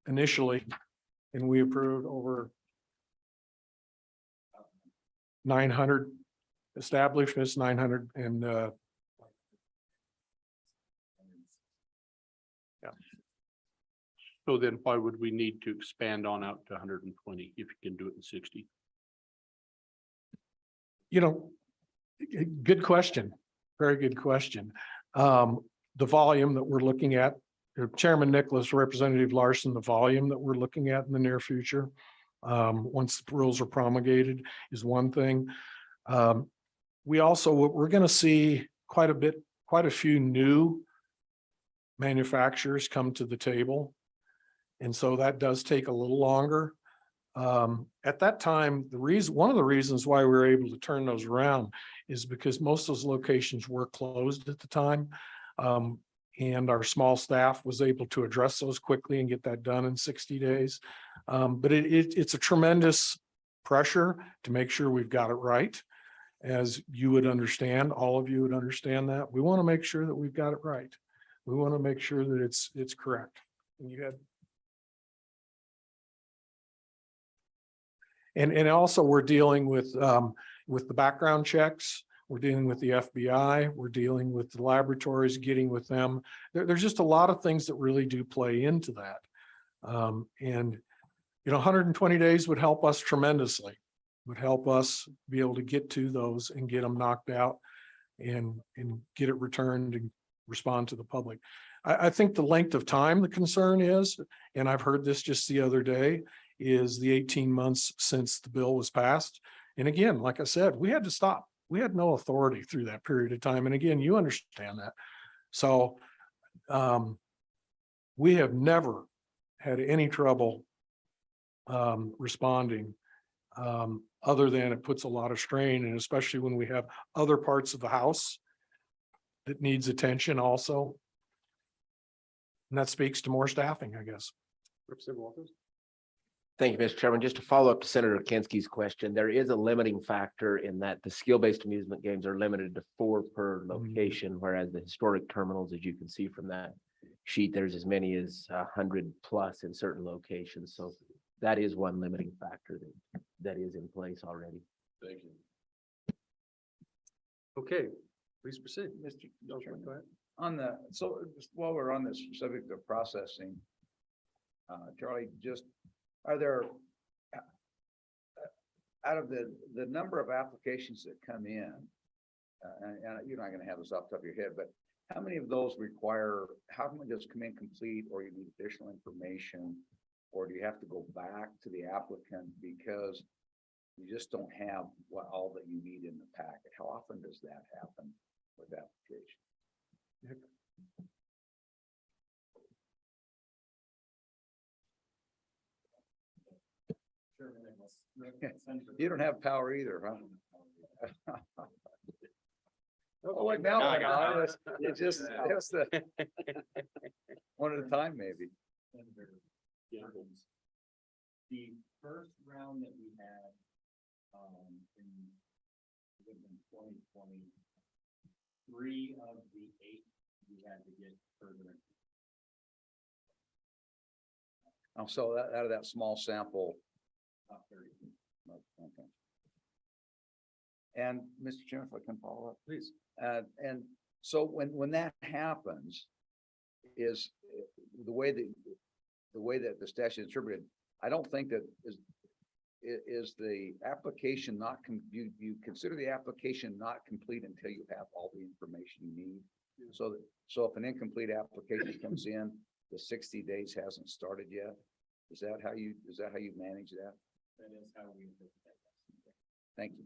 C: initially, and we approved over 900 establishments, 900 and
D: So then why would we need to expand on out to 120 if you can do it in 60?
C: you know, good question. Very good question. The volume that we're looking at, Chairman Nicholas, Representative Larson, the volume that we're looking at in the near future, once the rules are promulgated, is one thing. We're going to see quite a few new manufacturers come to the table. And so that does take a little longer. At that time, one of the reasons why we were able to turn those around is because most of those locations were closed at the time. And our small staff was able to address those quickly and get that done in 60 days. But it's a tremendous pressure to make sure we've got it right. As you would understand, all of you would understand that. We want to make sure that we've got it right. We want to make sure that it's correct. And you had. And also we're dealing with the background checks. We're dealing with the FBI. We're dealing with the laboratories, getting with them. There's just a lot of things that really do play into that. And 120 days would help us tremendously. Would help us be able to get to those and get them knocked out and get it returned and respond to the public. I think the length of time the concern is, and I've heard this just the other day, is the 18 months since the bill was passed. And again, like I said, we had to stop. We had no authority through that period of time. And again, you understand that. So we have never had any trouble responding, other than it puts a lot of strain, and especially when we have other parts of the house that needs attention also. And that speaks to more staffing, I guess.
B: Representative Walters?
H: Thank you, Mr. Chairman. Just to follow up to Senator Kinski's question, there is a limiting factor in that the skill-based amusement games are limited to 4 per location, whereas the historic terminals, as you can see from that sheet, there's as many as 100 plus in certain locations. So that is one limiting factor that is in place already.
L: Thank you.
B: Okay, please proceed.
F: Mr.
B: Okay,
F: Chairman,
B: go ahead.
F: so just while we're on this subject of processing, Charlie, are there, out of the number of applications that come in, and you're not going to have this off the top of your head, but how many of those how many just come in complete, or you need additional information, or do you have to go back to the applicant because you just don't have all that you need in the packet? How often does that happen with applications? You don't have power either, huh? Oh, wait, now I got it. It's just one at a time, maybe.
E: The first round that we had, in 2020, 3 of the 8 we had to get further.
F: Oh, so out of that small sample.
E: About 30.
F: Okay. And Mr. Chairman, if I can follow up, please. And so when that happens, the way that the statute is interpreted, I don't think that is the application not, you consider the application not complete until you have all the information you need. So if an incomplete application comes in, the 60 days hasn't started yet. Is that how you manage that?
E: That is how we.
F: Thank you.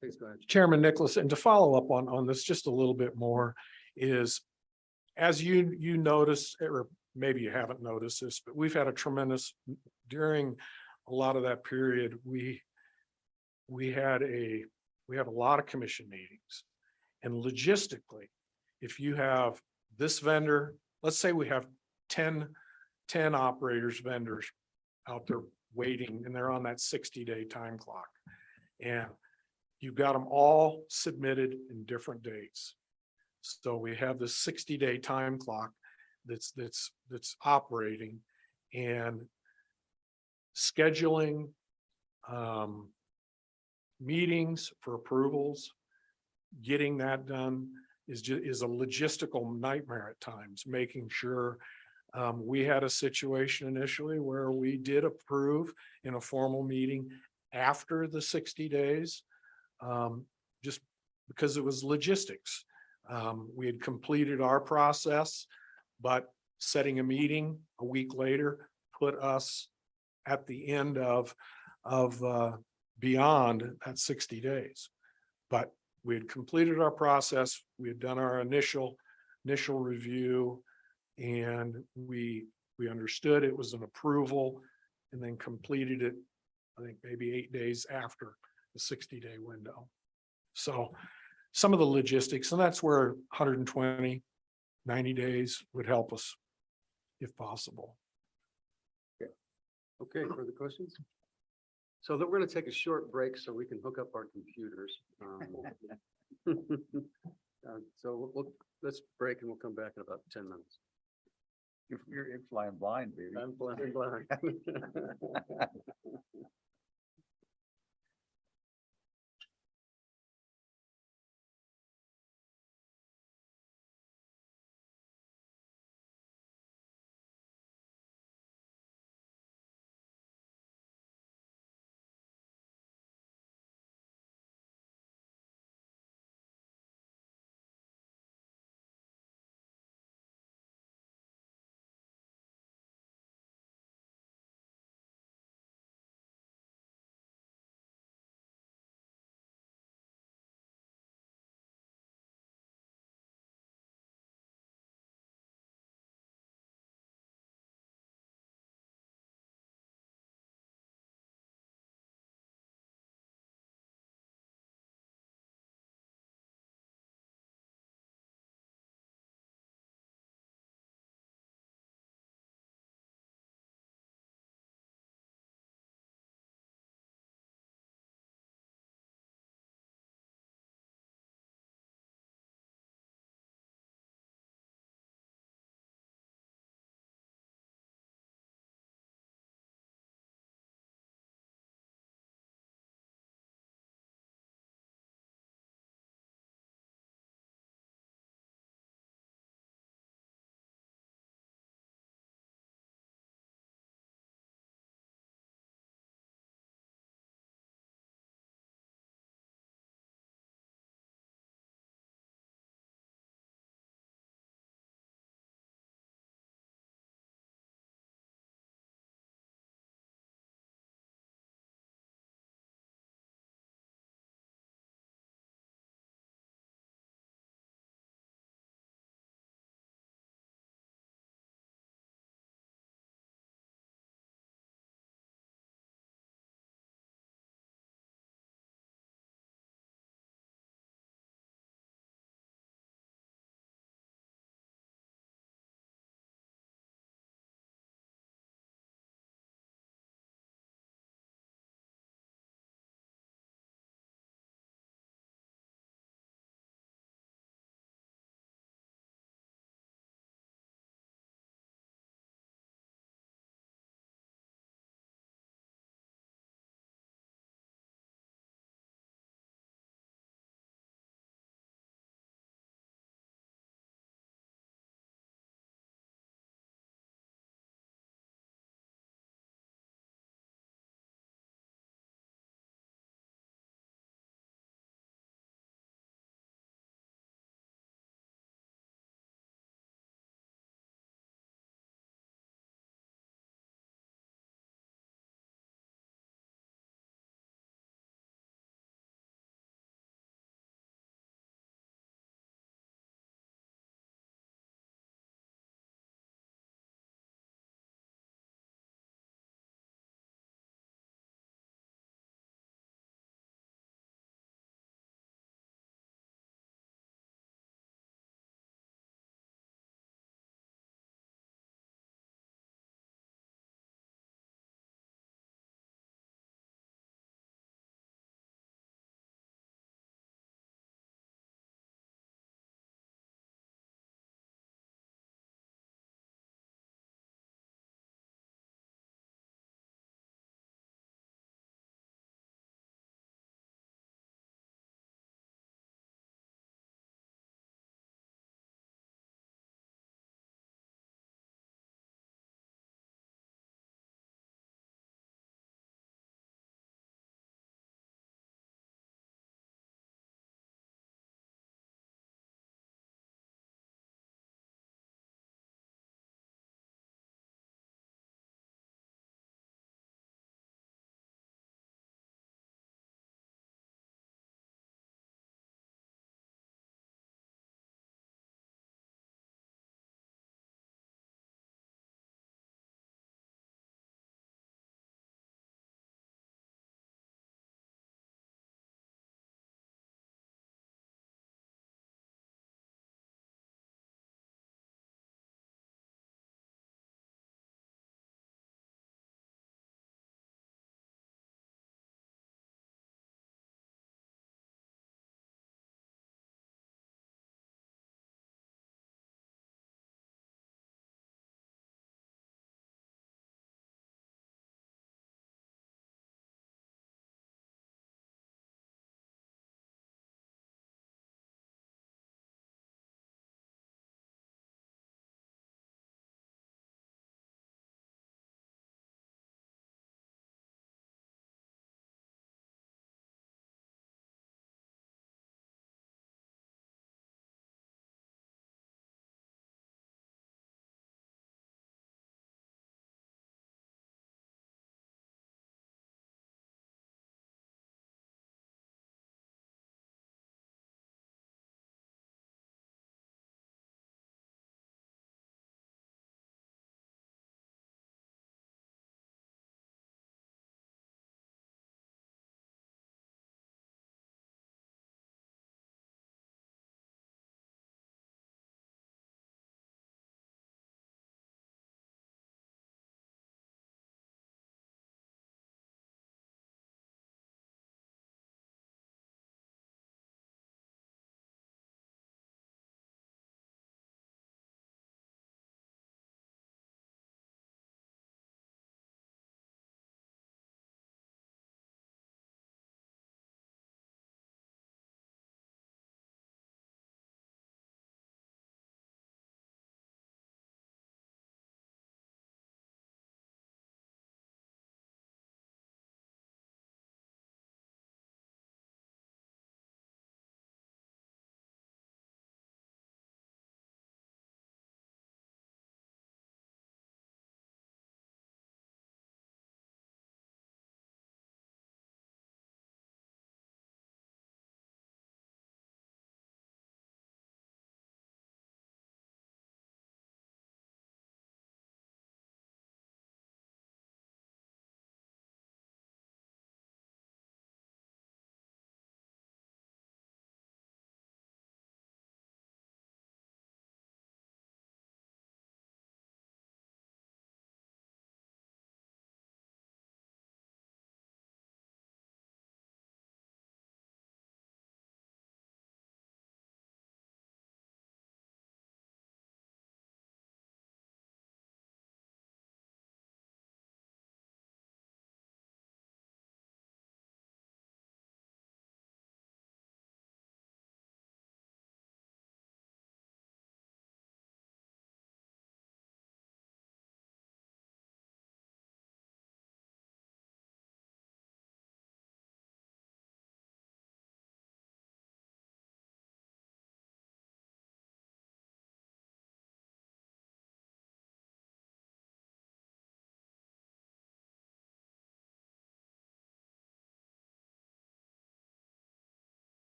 B: Please go ahead.
C: Chairman Nicholas, and to follow up on this just a little bit more is, as you notice, or maybe you haven't noticed this, but we've had a tremendous, during a lot of that period, we have a lot of commission meetings. And logistically, if you have this vendor, let's say we have 10 vendors out there waiting, and they're on that 60-day time clock. And you've got them all submitted in different dates. So we have this 60-day time clock that's operating, and scheduling meetings for approvals, getting that done is a logistical nightmare at times, making sure. We had a situation initially where we did approve in a formal meeting after the 60 days, just because it was logistics. We had completed our process, but setting a meeting a week later put us at the end of beyond that 60 days. But we had completed our process. We had done our initial review, and we understood it was an approval, and then completed it, I think maybe 8 days after the 60-day window. So some of the logistics, and that's where 120, 90 days would help us if possible.
B: Okay, further questions? So that we're gonna take a short break so we can hook up our computers. So let's break and we'll come back in about 10 minutes.
F: You're flying blind, baby.
B: I'm flying blind.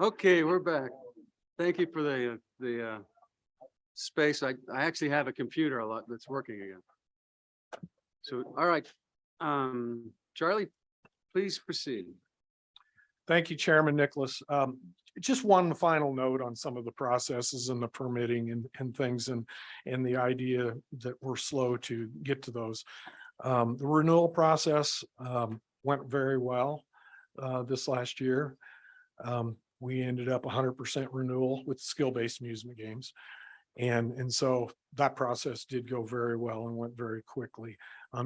B: Okay, we're back. Thank you for the space. I actually have a computer a lot that's working again. So, all right. Charlie, please proceed.
C: Thank you, Chairman Nicholas. Just one final note on some of the processes and the permitting and things and the idea that we're slow to get to those. The renewal process went very well this last year. We ended up 100% renewal with skill-based amusement games. And so that process did go very well and went very quickly.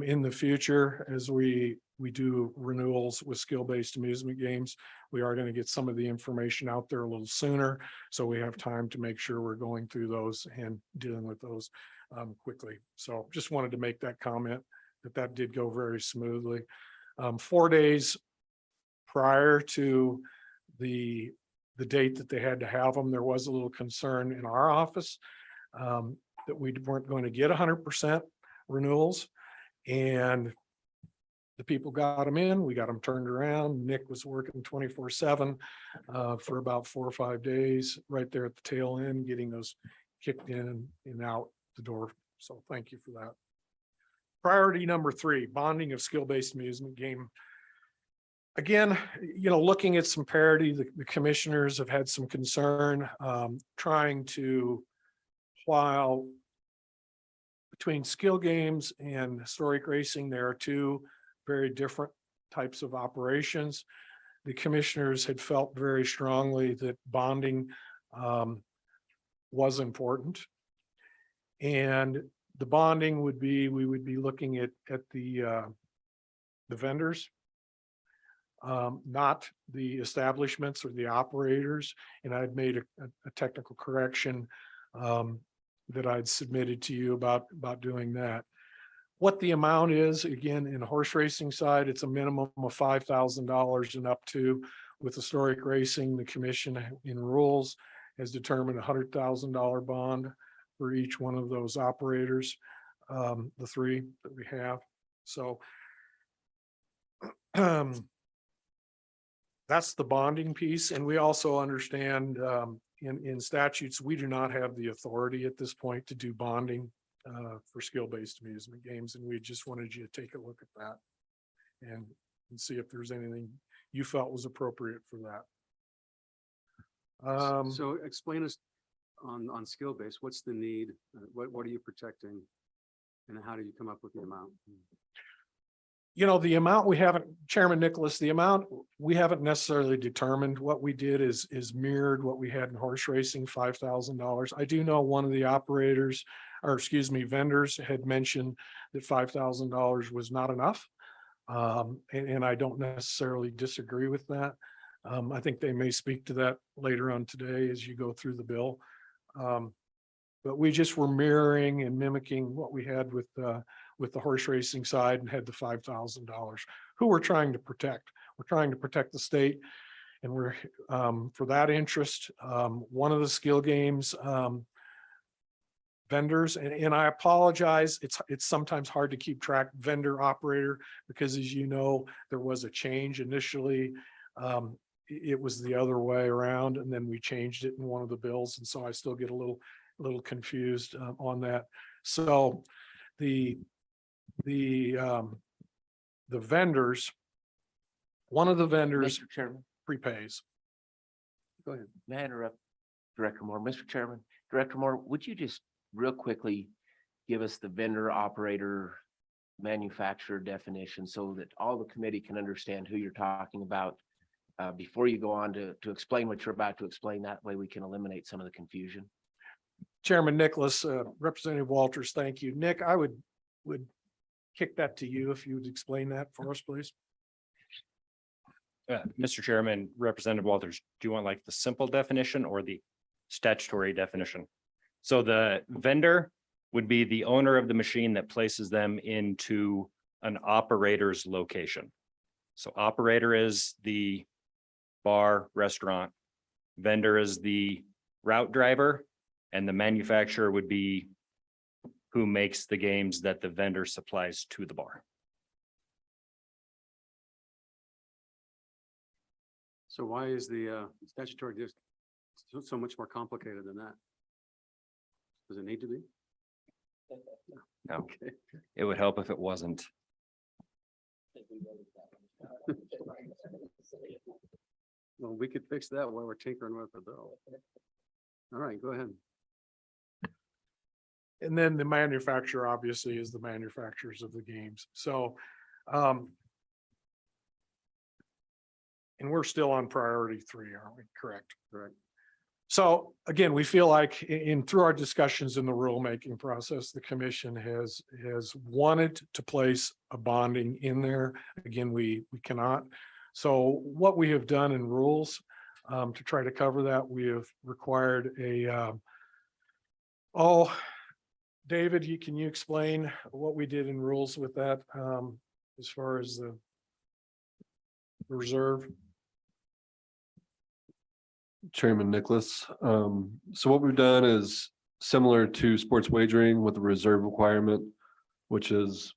C: In the future, as we do renewals with skill-based amusement games, we are going to get some of the information out there a little sooner. So we have time to make sure we're going through those and dealing with those quickly. So just wanted to make that comment that did go very smoothly. 4 days prior to the date that they had to have them, there was a little concern in our office that we weren't going to get 100% renewals. And the people got them in, we got them turned around. Nick was working 24/7 for about 4 or 5 days, right there at the tail end, getting those kicked in and out the door. So thank you for that. Priority number 3, bonding of skill-based amusement game. Again, looking at some parity, the commissioners have had some concern trying to, while between skill games and historic racing, there are 2 very different types of operations. The commissioners had felt very strongly that bonding was important. And the bonding would be, we would be looking at the vendors, not the establishments or the operators. And I'd made a technical correction that I'd submitted to you about doing that. What the amount is, again, in the horse racing side, it's a minimum of $5,000 and up to. With historic racing, the commission in rules has determined $100,000 bond for each one of those operators, the 3 that we have. So that's the bonding piece. And we also understand in statutes, we do not have the authority at this point to do bonding for skill-based amusement games. And we just wanted you to take a look at that and see if there's anything you felt was appropriate for that.
B: So explain us on skill-based, what's the need? What are you protecting? And how do you come up with the amount?
C: The amount we haven't, Chairman Nicholas, the amount we haven't necessarily determined. What we did is mirrored what we had in horse racing, $5,000. I do know one of the operators, or excuse me, vendors had mentioned that $5,000 was not enough. And I don't necessarily disagree with that. I think they may speak to that later on today as you go through the bill. But we just were mirroring and mimicking what we had with the horse racing side and had the $5,000. Who we're trying to protect. We're trying to protect the state. And we're for that interest, one of the skill games vendors, and I apologize, it's sometimes hard to keep track vendor operator, because as you know, there was a change initially. It was the other way around, and then we changed it in one of the bills. And so I still get a little confused on that. So the vendors, one of the vendors
H: Mr. Chairman,
C: prepays.
B: Go ahead.
H: may I interrupt Director Moore? Mr. Chairman, Director Moore, would you just real quickly give us the vendor operator manufacturer definition so that all the committee can understand who you're talking about before you go on to explain what you're about to explain? That way we can eliminate some of the confusion.
C: Chairman Nicholas, Representative Walters, thank you. Nick, I would kick that to you if you would explain that for us, please.
E: Mr. Chairman, Representative Walters, do you want like the simple definition or the statutory definition? So the vendor would be the owner of the machine that places them into an operator's location. So operator is the bar, restaurant. Vendor is the route driver, and the manufacturer would be who makes the games that the vendor supplies to the bar.
B: So why is the statutory just so much more complicated than that? Does it need to be?
E: No,
B: Okay.
E: it would help if it wasn't.
B: Well, we could fix that while we're tinkering with the bill. All right, go ahead.
C: And then the manufacturer obviously is the manufacturers of the games. So, and we're still on priority 3, aren't we? Correct.
B: Correct.
C: So again, we feel like through our discussions in the rulemaking process, the commission has wanted to place a bonding in there. Again, we cannot. So what we have done in rules to try to cover that, we have required David, can you explain what we did in rules with that as far as the reserve?
M: Chairman Nicholas. So what we've done is similar to sports wagering with the reserve requirement, which is,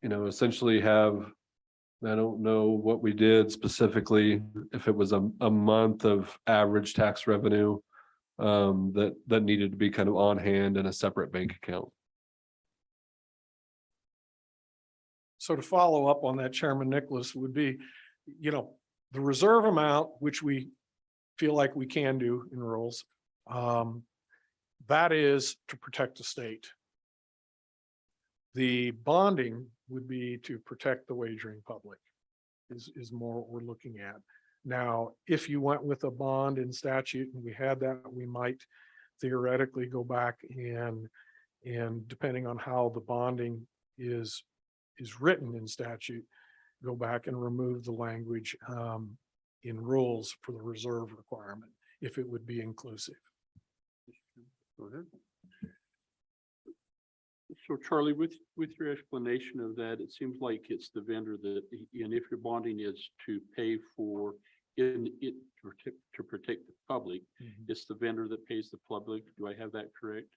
M: essentially have, I don't know what we did specifically, if it was a month of average tax revenue that needed to be kind of on hand in a separate bank account.
C: So to follow up on that, Chairman Nicholas, would be, the reserve amount, which we feel like we can do in rules, that is to protect the state. The bonding would be to protect the wagering public is more what we're looking at. Now, if you went with a bond in statute and we had that, we might theoretically go back and depending on how the bonding is written in statute, go back and remove the language in rules for the reserve requirement, if it would be inclusive.
B: Go ahead.
D: So Charlie, with your explanation of that, it seems like it's the vendor that, and if your bonding is to pay for to protect the public, it's the vendor that pays the public. Do I have that correct?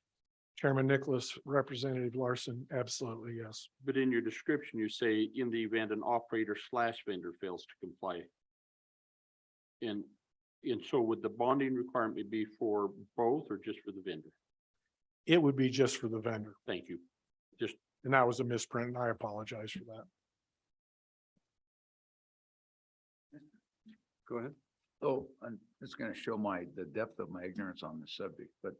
C: Chairman Nicholas, Representative Larson, absolutely, yes.
D: But in your description, you say in the event an operator/vendor fails to comply. And so would the bonding requirement be for both or just for the vendor?
C: It would be just for the vendor.
D: Thank you.
C: And that was a misprint, and I apologize for that.
B: Go ahead.
F: So I'm just gonna show the depth of my ignorance on this subject, but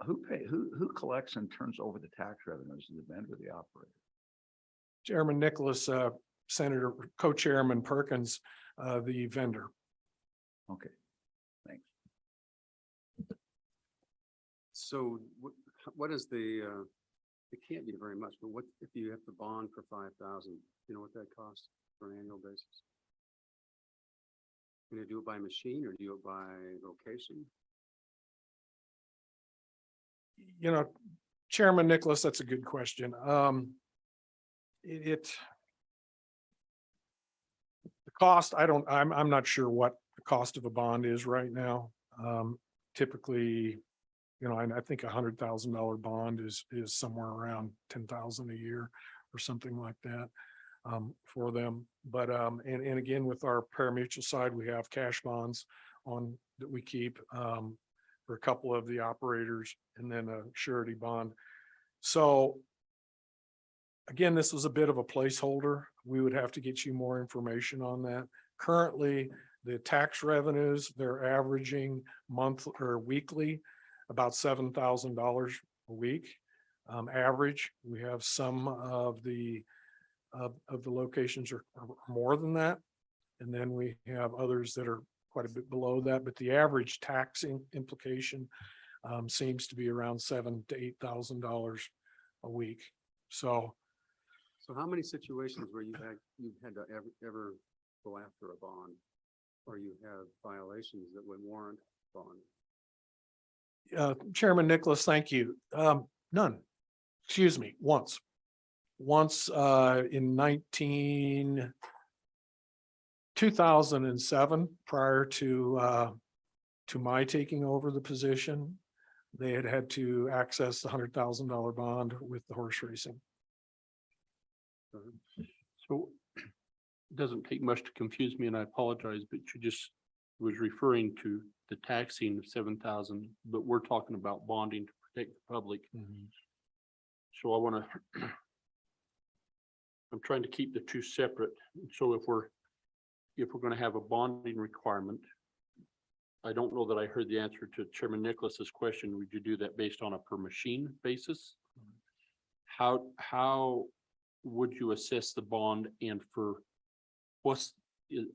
F: who collects and turns over the tax revenues, the vendor or the operator?
C: Chairman Nicholas, Senator Co-Chairman Perkins, the vendor.
F: Okay, thanks.
B: So what is it can't be very much, but what if you have to bond for 5,000? You know what that costs for an annual basis? Can you do it by machine or do it by location?
C: Chairman Nicholas, that's a good question. The cost, I'm not sure what the cost of a bond is right now. Typically, I think $100,000 bond is somewhere around 10,000 a year or something like that for them. But and again, with our pari-mutuel side, we have cash bonds that we keep for a couple of the operators, and then a surety bond. So again, this was a bit of a placeholder. We would have to get you more information on that. Currently, the tax revenues, they're averaging monthly or weekly about $7,000 a week. Average. We have some of the locations are more than that, and then we have others that are quite a bit below that. But the average tax implication seems to be around $7,000 to $8,000 a week. So
B: how many situations where you've had to ever go after a bond, or you have violations that would warrant bond?
C: Chairman Nicholas, thank you. None. Excuse me, once. Once in 2007, prior to my taking over the position, they had to access the $100,000 bond with the horse racing.
D: So doesn't take much to confuse me, and I apologize, but you just was referring to the taxing of 7,000, but we're talking about bonding to protect the public. So I want to, I'm trying to keep the two separate. So if we're going to have a bonding requirement, I don't know that I heard the answer to Chairman Nicholas's question. Would you do that based on a per machine basis? How would you assess the bond, and for what's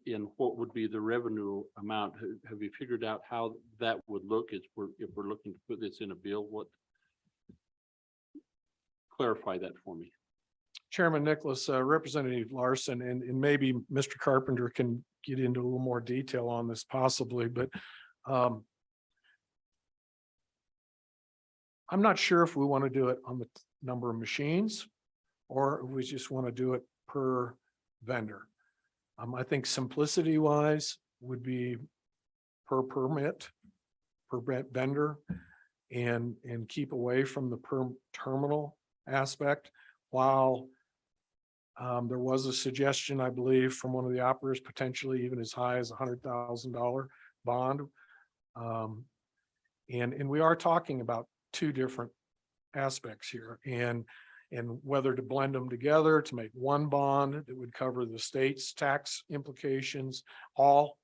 D: in what would be the revenue amount? Have you figured out how that would look if we're looking to put this in a bill? What? Clarify that for me.
C: Chairman Nicholas, Representative Larson, and maybe Mr. Carpenter can get into a little more detail on this possibly, but I'm not sure if we want to do it on the number of machines or if we just want to do it per vendor. I think simplicity wise would be per permit, per vendor, and keep away from the per terminal aspect. While there was a suggestion, I believe, from one of the operators, potentially even as high as $100,000 bond. And we are talking about two different aspects here, and whether to blend them together to make one bond that would cover the state's tax implications, all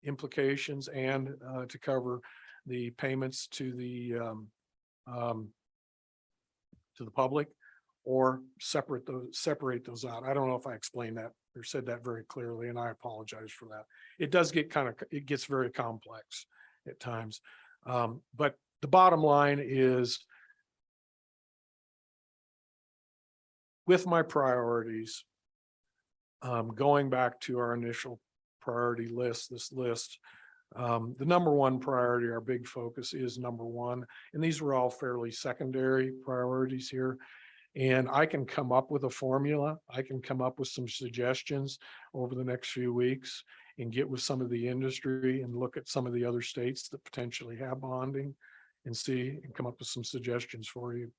C: implications, and to cover the payments to the public, or separate those out. I don't know if I explained that or said that very clearly, and I apologize for that. It does get it gets very complex at times. But the bottom line is, with my priorities, going back to our initial priority list, the number one priority, our big focus is number one. And these were all fairly secondary priorities here. And I can come up with a formula. I can come up with some suggestions over the next few weeks and get with some of the industry and look at some of the other states that potentially have bonding and see and come up with some suggestions for you.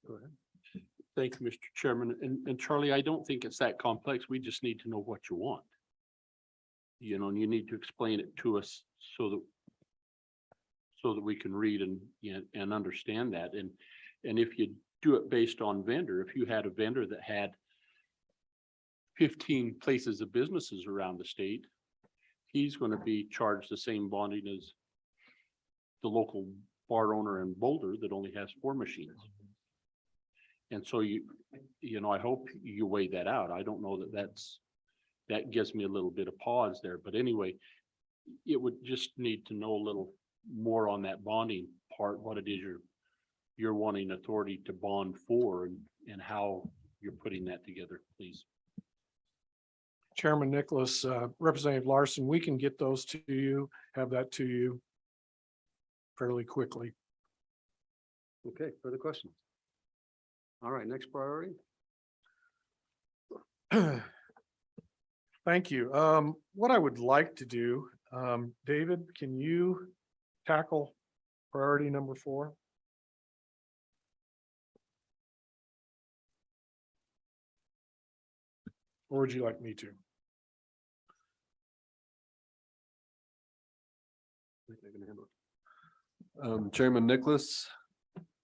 C: Go ahead.
D: Thank you, Mr. Chairman. And Charlie, I don't think it's that complex. We just need to know what you want. You know, and you need to explain it to us so that we can read and understand that. And if you do it based on vendor, if you had a vendor that had 15 places of businesses around the state, he's going to be charged the same bonding as the local bar owner in Boulder that only has 4 machines. And so you know, I hope you weigh that out. I don't know that gives me a little bit of pause there, but anyway, it would just need to know a little more on that bonding part, what it is you're wanting authority to bond for, and how you're putting that together, please.
C: Chairman Nicholas, Representative Larson, we can get those to you, have that to you fairly quickly.
B: Okay, further questions? All right, next priority.
C: Thank you. What I would like to do, David, can you tackle priority number 4? Or would you like me to?
M: Chairman Nicholas,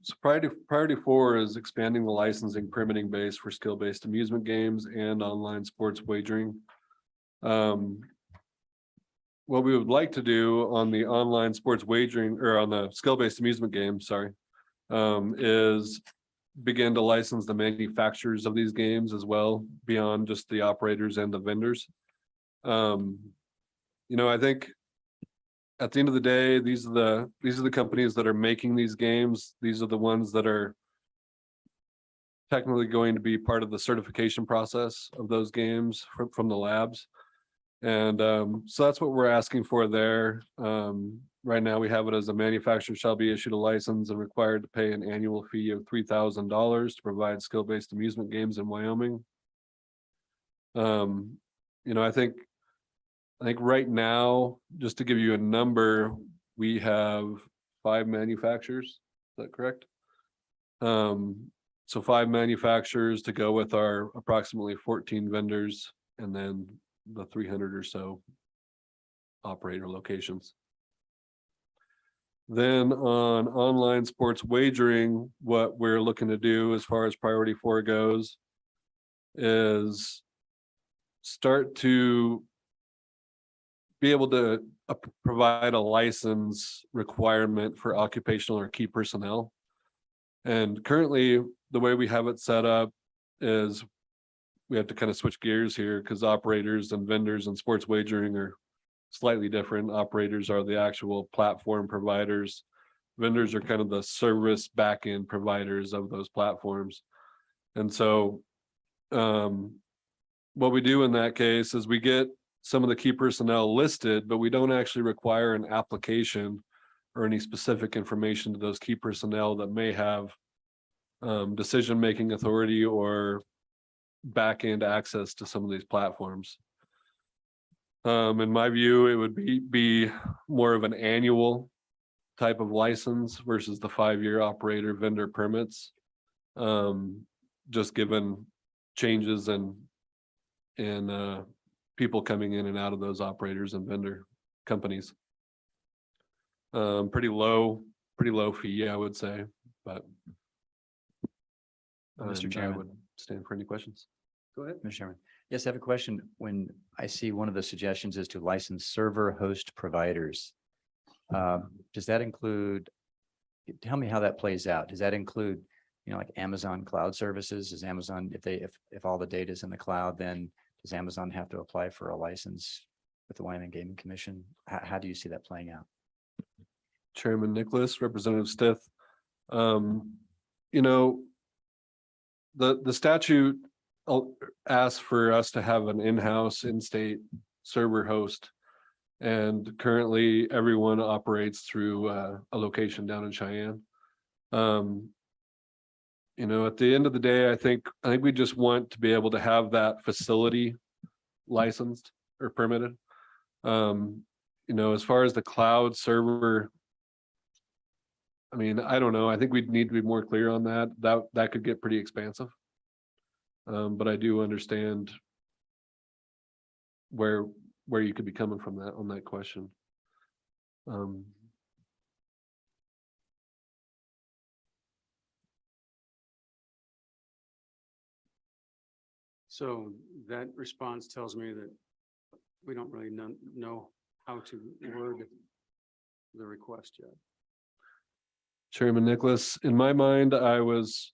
M: so priority 4 is expanding the licensing permitting base for skill-based amusement games and online sports wagering. What we would like to do on the online sports wagering, or on the skill-based amusement games, is begin to license the manufacturers of these games as well, beyond just the operators and the vendors. You know, I think at the end of the day, these are the companies that are making these games. These are the ones that are technically going to be part of the certification process of those games from the labs. And so that's what we're asking for there. Right now, we have it as a manufacturer shall be issued a license and required to pay an annual fee of $3,000 to provide skill-based amusement games in Wyoming. You know, I think right now, just to give you a number, we have 5 manufacturers. Is that correct? So 5 manufacturers to go with our approximately 14 vendors and then the 300 or so operator locations. Then on online sports wagering, what we're looking to do as far as priority 4 goes is start to be able to provide a license requirement for occupational or key personnel. And currently, the way we have it set up is we have to kind of switch gears here because operators and vendors and sports wagering are slightly different. Operators are the actual platform providers. Vendors are kind of the service backend providers of those platforms. And so what we do in that case is we get some of the key personnel listed, but we don't actually require an application or any specific information to those key personnel that may have decision-making authority or back-end access to some of these platforms. In my view, it would be more of an annual type of license versus the 5-year operator vendor permits. Just given changes and people coming in and out of those operators and vendor companies. Pretty low fee, I would say, but
N: Mr.
M: I
N: Chairman.
M: would stand for any questions.
B: Go ahead.
N: Mr. Chairman. Yes, I have a question. When I see one of the suggestions is to license server host providers. Does that include, tell me how that plays out. Does that include, like Amazon cloud services? Is Amazon, if all the data is in the cloud, then does Amazon have to apply for a license with the Wyoming Gaming Commission? How do you see that playing out?
M: Chairman Nicholas, Representative Stith. The statute asks for us to have an in-house, in-state server host. And currently everyone operates through a location down in Cheyenne. At the end of the day, I think we just want to be able to have that facility licensed or permitted. As far as the cloud server, I don't know. I think we'd need to be more clear on that. That could get pretty expansive. But I do understand where you could be coming from on that question.
B: So that response tells me that we don't really know how to word the request yet.
M: Chairman Nicholas, in my mind, I was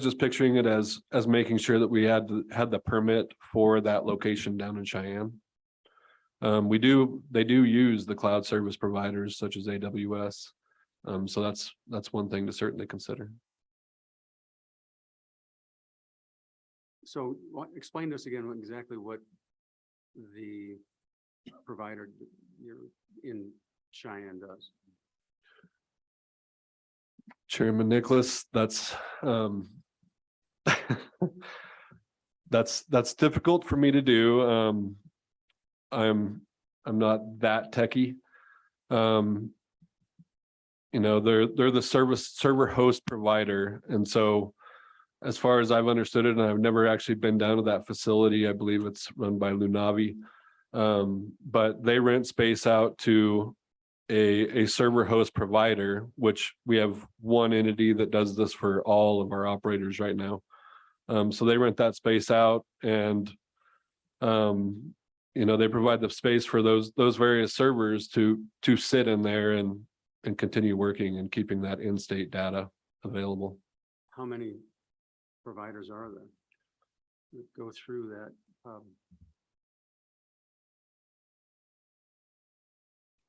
M: just picturing it as making sure that we had the permit for that location down in Cheyenne. They do use the cloud service providers such as AWS. So that's one thing to certainly consider.
B: So explain to us again exactly what the provider in Cheyenne does.
M: Chairman Nicholas, that's difficult for me to do. I'm not that techie. They're the server host provider, and so as far as I've understood it, and I've never actually been down to that facility. I believe it's run by Lunavi, but they rent space out to a server host provider, which we have one entity that does this for all of our operators right now. So they rent that space out, and they provide the space for those various servers to sit in there and continue working and keeping that in-state data available.
B: How many providers are there that go through that?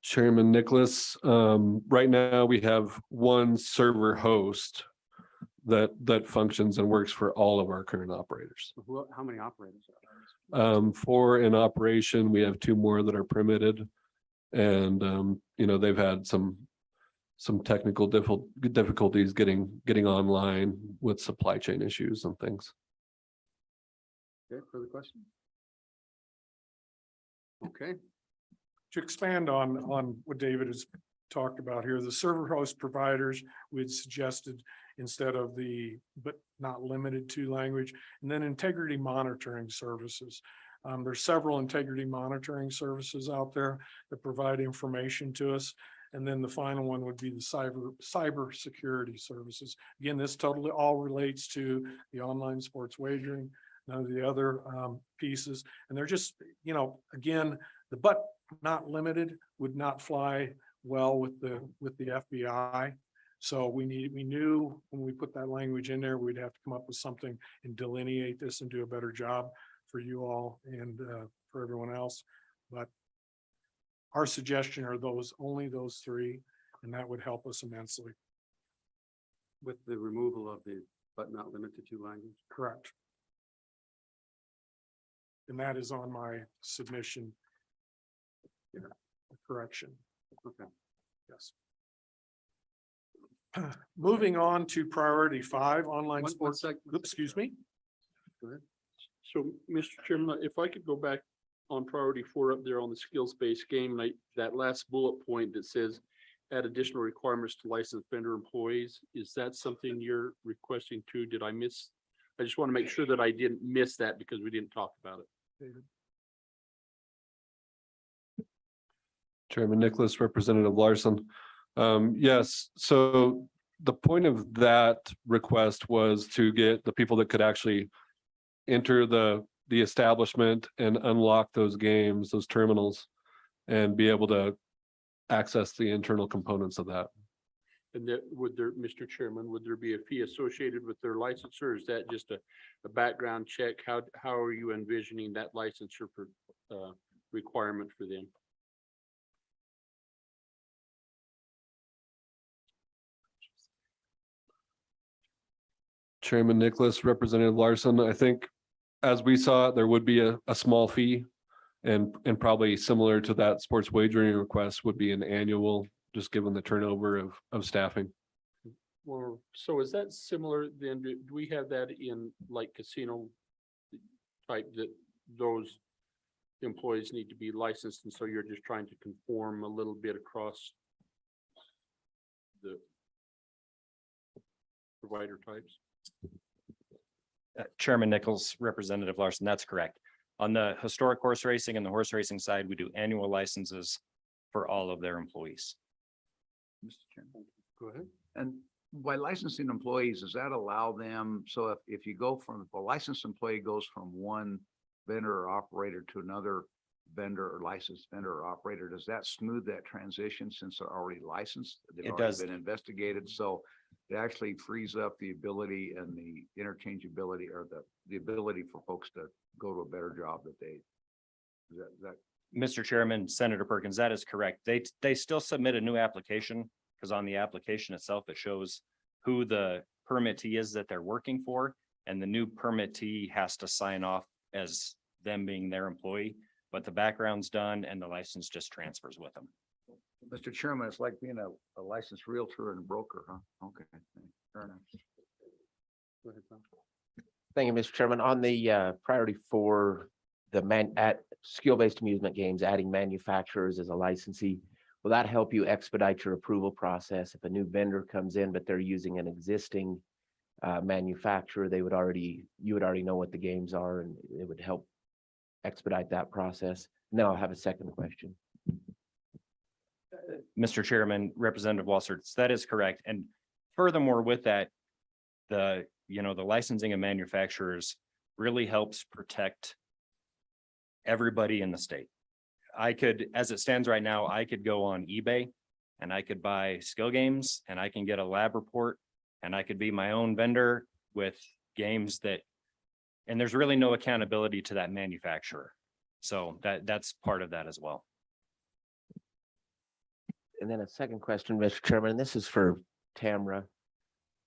M: Chairman Nicholas, right now we have one server host that functions and works for all of our current operators.
B: How many operators are there?
M: For an operation, we have 2 more that are permitted, and they've had some technical difficulties getting online with supply chain issues and things.
B: Okay, further questions? Okay.
C: To expand on what David has talked about here, the server host providers, we had suggested instead of the, but not limited to language, and then integrity monitoring services. There's several integrity monitoring services out there that provide information to us. And then the final one would be the cyber security services. Again, this totally all relates to the online sports wagering, none of the other pieces. And they're just, again, the but not limited would not fly well with the FBI. So we knew when we put that language in there, we'd have to come up with something and delineate this and do a better job for you all and for everyone else. But our suggestion are only those three, and that would help us immensely.
B: With the removal of the but not limited to language.
C: Correct. And that is on my submission. Correction.
B: Okay.
C: Yes. Moving on to priority 5, online
B: One
C: sports.
B: sec.
C: Oops, excuse me.
B: Go ahead.
D: So, Mr. Chairman, if I could go back on priority 4 up there on the skills-based game, that last bullet point that says add additional requirements to licensed vendor employees, is that something you're requesting too? Did I miss? I just want to make sure that I didn't miss that because we didn't talk about it.
C: David.
M: Chairman Nicholas, Representative Larson. Yes, so the point of that request was to get the people that could actually enter the establishment and unlock those games, those terminals, and be able to access the internal components of that.
D: And that Mr. Chairman, would there be a fee associated with their licensure? Or is that just a background check? How are you envisioning that licensure for requirement for them?
M: Chairman Nicholas, Representative Larson, I think as we saw it, there would be a small fee and probably similar to that sports wagering request would be an annual, just given the turnover of staffing.
D: Well, so is that similar then? Do we have that in like casino type that those employees need to be licensed? And so you're just trying to conform a little bit across the provider types?
E: Chairman Nichols, Representative Larson, that's correct. On the historic horse racing and the horse racing side, we do annual licenses for all of their employees.
F: Mr. Chairman.
B: Go ahead.
F: And by licensing employees, does that allow them, so if you go from, if a licensed employee goes from one vendor or operator to another vendor or licensed vendor or operator, does that smooth that transition since they're already licensed? They've
E: It
F: already
E: does.
F: been investigated, so it actually frees up the ability and the interchangeability or the ability for folks to go to a better job that they, is that
E: Mr. Chairman, Senator Perkins, that is correct. They still submit a new application because on the application itself, it shows who the permittee is that they're working for. And the new permittee has to sign off as them being their employee, but the background's done and the license just transfers with them.
F: Mr. Chairman, it's like being a licensed realtor and a broker, huh? Okay. Fair enough.
B: Go ahead, Tom.
H: Thank you, Mr. Chairman. On the priority for the skill-based amusement games, adding manufacturers as a licensee, will that help you expedite your approval process? If a new vendor comes in, but they're using an existing manufacturer, you would already know what the games are, and it would help expedite that process. And then I'll have a second question.
E: Mr. Chairman, Representative Walters, that is correct. And furthermore, with that, the licensing of manufacturers really helps protect everybody in the state. I could, as it stands right now, I could go on eBay and I could buy skill games and I can get a lab report and I could be my own vendor with games and there's really no accountability to that manufacturer. So that's part of that as well.
H: And then a second question, Mr. Chairman, and this is for Tamara.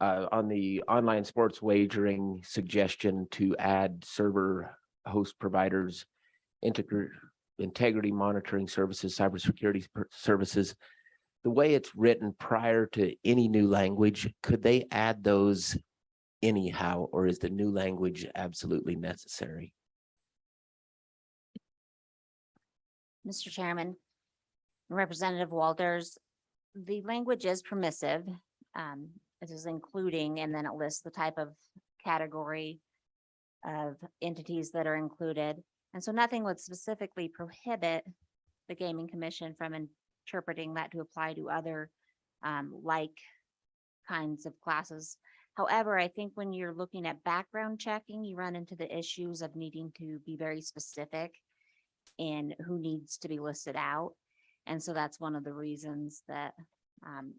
H: On the online sports wagering suggestion to add server host providers, integrity monitoring services, cybersecurity services, the way it's written prior to any new language, could they add those anyhow, or is the new language absolutely necessary?
G: Mr. Chairman, Representative Walters, the language is permissive. It is including, and then it lists the type of category of entities that are included. And so nothing would specifically prohibit the gaming commission from interpreting that to apply to other like kinds of classes. However, I think when you're looking at background checking, you run into the issues of needing to be very specific in who needs to be listed out. And so that's one of the reasons that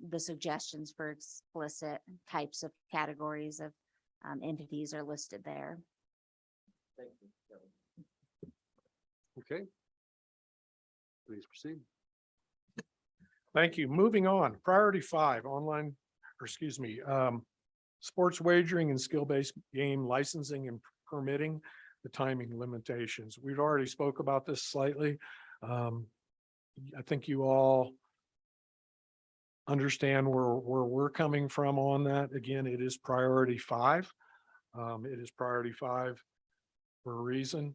G: the suggestions for explicit types of categories of entities are listed there.
B: Okay. Please proceed.
C: Thank you. Moving on, priority 5, online, or excuse me, sports wagering and skill-based game licensing and permitting, the timing limitations. We've already spoke about this slightly. I think you all understand where we're coming from on that. Again, it is priority 5. It is priority 5 for a reason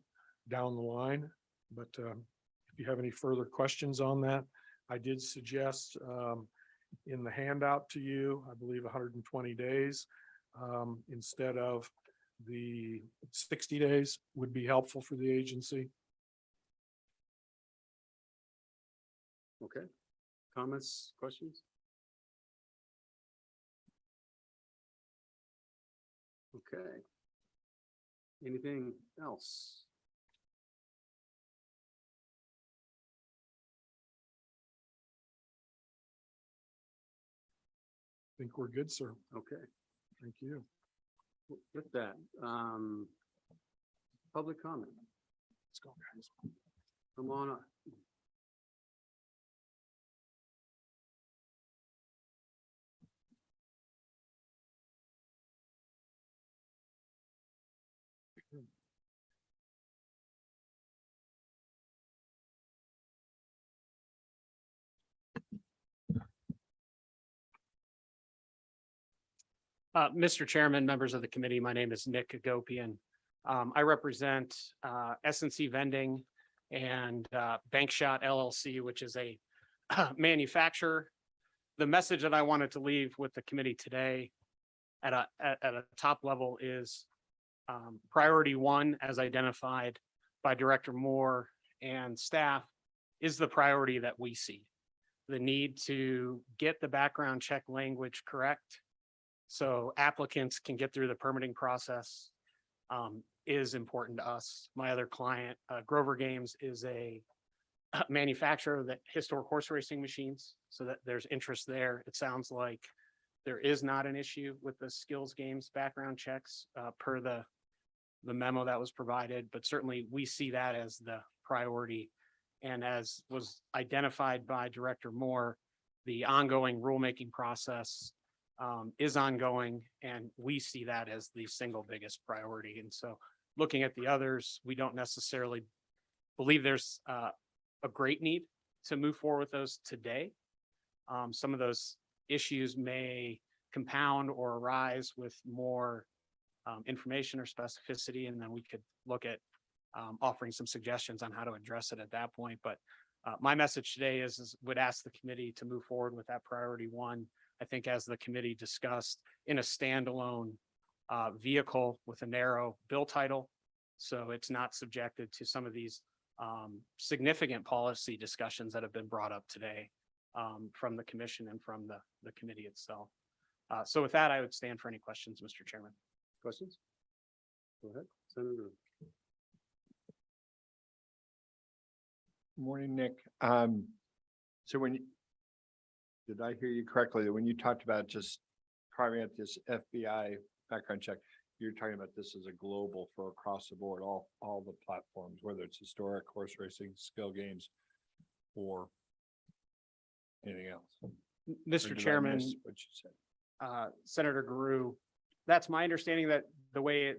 C: down the line. But if you have any further questions on that, I did suggest in the handout to you, I believe 120 days instead of the 60 days would be helpful for the agency.
B: Okay. Comments, questions? Okay. Anything else?
C: I think we're good, sir.
B: Okay.
C: Thank you.
B: With that, public comment.
C: Let's go, guys.
B: Come on up.
O: Mr. Chairman, members of the committee, my name is Nick Agopian. I represent S&C Vending and Bank Shot LLC, which is a manufacturer. The message that I wanted to leave with the committee today at a top level is priority 1, as identified by Director Moore and staff, is the priority that we see. The need to get the background check language correct so applicants can get through the permitting process is important to us. My other client, Grover Games, is a manufacturer of the historic horse racing machines, so that there's interest there. It sounds like there is not an issue with the skills games background checks per the memo that was provided, but certainly we see that as the priority. And as was identified by Director Moore, the ongoing rulemaking process is ongoing, and we see that as the single biggest priority. And so looking at the others, we don't necessarily believe there's a great need to move forward with those today. Some of those issues may compound or arise with more information or specificity, and then we could look at offering some suggestions on how to address it at that point. But my message today is would ask the committee to move forward with that priority 1. I think as the committee discussed, in a standalone vehicle with a narrow bill title. So it's not subjected to some of these significant policy discussions that have been brought up today from the commission and from the committee itself. So with that, I would stand for any questions, Mr. Chairman.
B: Questions? Go ahead, Senator.
J: Morning, Nick. So did I hear you correctly, that when you talked about just carving out this FBI background check, you're talking about this as a global for across the board, all the platforms, whether it's historic, horse racing, skill games, or anything else? Or
O: Mr.
J: did I
O: Chairman,
J: miss what you said?
O: Senator Guru, that's my understanding that the way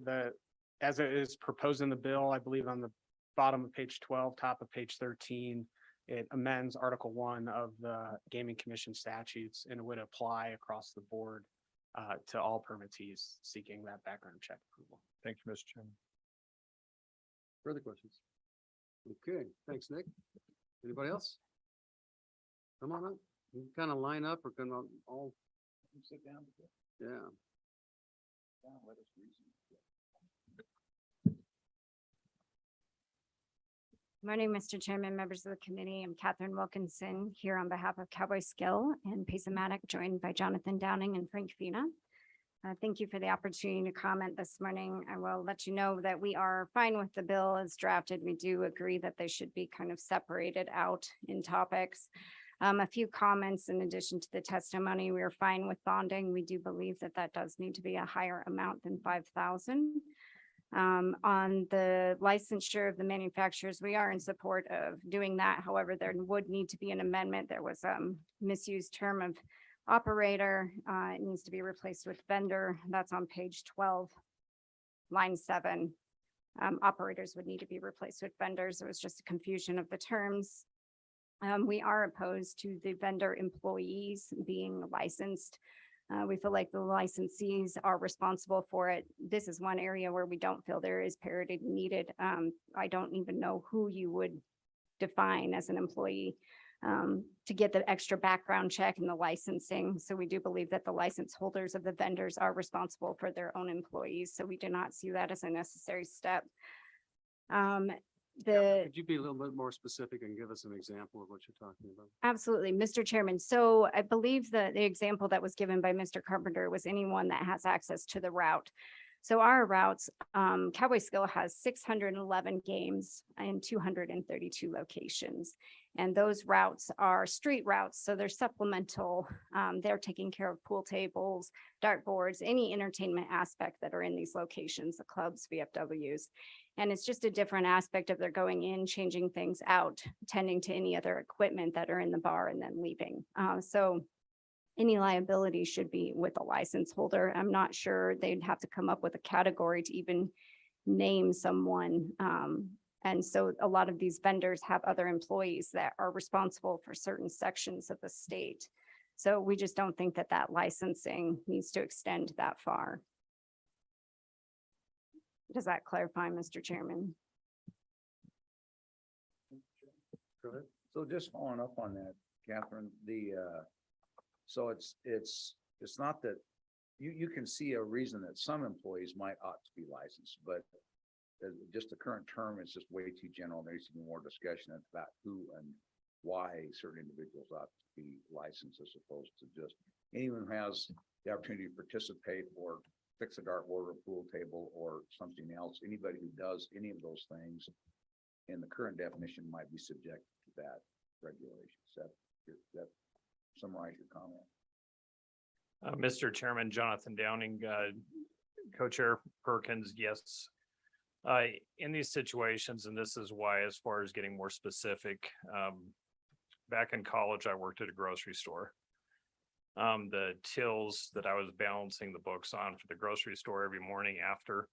O: as it is proposed in the bill, I believe on the bottom of page 12, top of page 13, it amends Article 1 of the Gaming Commission statutes, and it would apply across the board to all permittees seeking that background check approval.
J: Thank you, Mr. Chairman.
B: Further questions? Okay, thanks, Nick. Anybody else? Come on up. You can kind of line up or kind of all. Sit down. Yeah.
P: Morning, Mr. Chairman, members of the committee. I'm Catherine Wilkinson here on behalf of Cowboy Skill and Pace-O-Matic, joined by Jonathan Downing and Frank Fina. Thank you for the opportunity to comment this morning. I will let you know that we are fine with the bill as drafted. We do agree that they should be kind of separated out in topics. A few comments in addition to the testimony. We are fine with bonding. We do believe that that does need to be a higher amount than 5,000. On the licensure of the manufacturers, we are in support of doing that. However, there would need to be an amendment. There was misused term of operator. It needs to be replaced with vendor. That's on page 12, line 7. Operators would need to be replaced with vendors. It was just a confusion of the terms. We are opposed to the vendor employees being licensed. We feel like the licensees are responsible for it. This is one area where we don't feel there is parity needed. I don't even know who you would define as an employee to get the extra background check and the licensing. So we do believe that the license holders of the vendors are responsible for their own employees. So we do not see that as a necessary step.
B: Could you be a little bit more specific and give us an example of what you're talking about?
P: Absolutely, Mr. Chairman. So I believe that the example that was given by Mr. Carpenter was anyone that has access to the route. So our routes, Cowboy Skill has 611 games in 232 locations. And those routes are street routes, so they're supplemental. They're taking care of pool tables, dartboards, any entertainment aspect that are in these locations, the clubs, VFWs. And it's just a different aspect of their going in, changing things out, tending to any other equipment that are in the bar and then leaving. So any liability should be with the license holder. I'm not sure they'd have to come up with a category to even name someone. And so a lot of these vendors have other employees that are responsible for certain sections of the state. So we just don't think that that licensing needs to extend that far. Does that clarify, Mr. Chairman?
B: Go ahead.
F: So just following up on that, Catherine, so it's not that you can see a reason that some employees might ought to be licensed, but just the current term is just way too general. There needs to be more discussion about who and why certain individuals ought to be licensed as opposed to just anyone who has the opportunity to participate or fix a dartboard or pool table or something else. Anybody who does any of those things in the current definition might be subject to that regulation. That summarize your comment.
C: Mr. Chairman, Jonathan Downing, Co-Chair Perkins, yes. In these situations, and this is why, as far as getting more specific, back in college, I worked at a grocery store. The tills that I was balancing the books on for the grocery store every morning after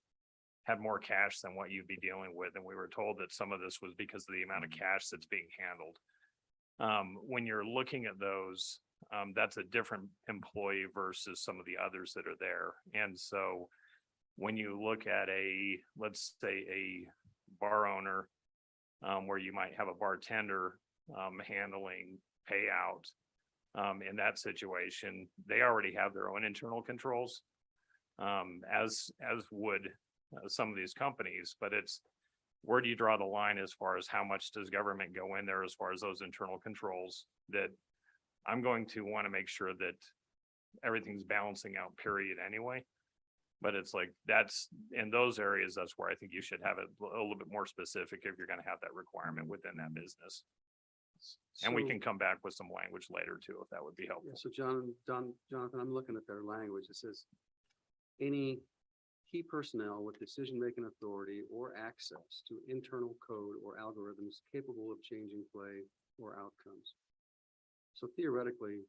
C: had more cash than what you'd be dealing with. And we were told that some of this was because of the amount of cash that's being handled. When you're looking at those, that's a different employee versus some of the others that are there. And so when you look at let's say a bar owner, where you might have a bartender handling payout, in that situation, they already have their own internal controls, as would some of these companies, but it's where do you draw the line as far as how much does government go in there as far as those internal controls that I'm going to want to make sure that everything's balancing out, period, anyway. But it's like, that's in those areas, that's where I think you should have it a little bit more specific if you're going to have that requirement within that business. And we
B: So-
C: can come back with some language later too, if that would be helpful.
B: Yeah, so Jonathan, I'm looking at their language. It says any key personnel with decision-making authority or access to internal code or algorithms capable of changing play or outcomes. So theoretically,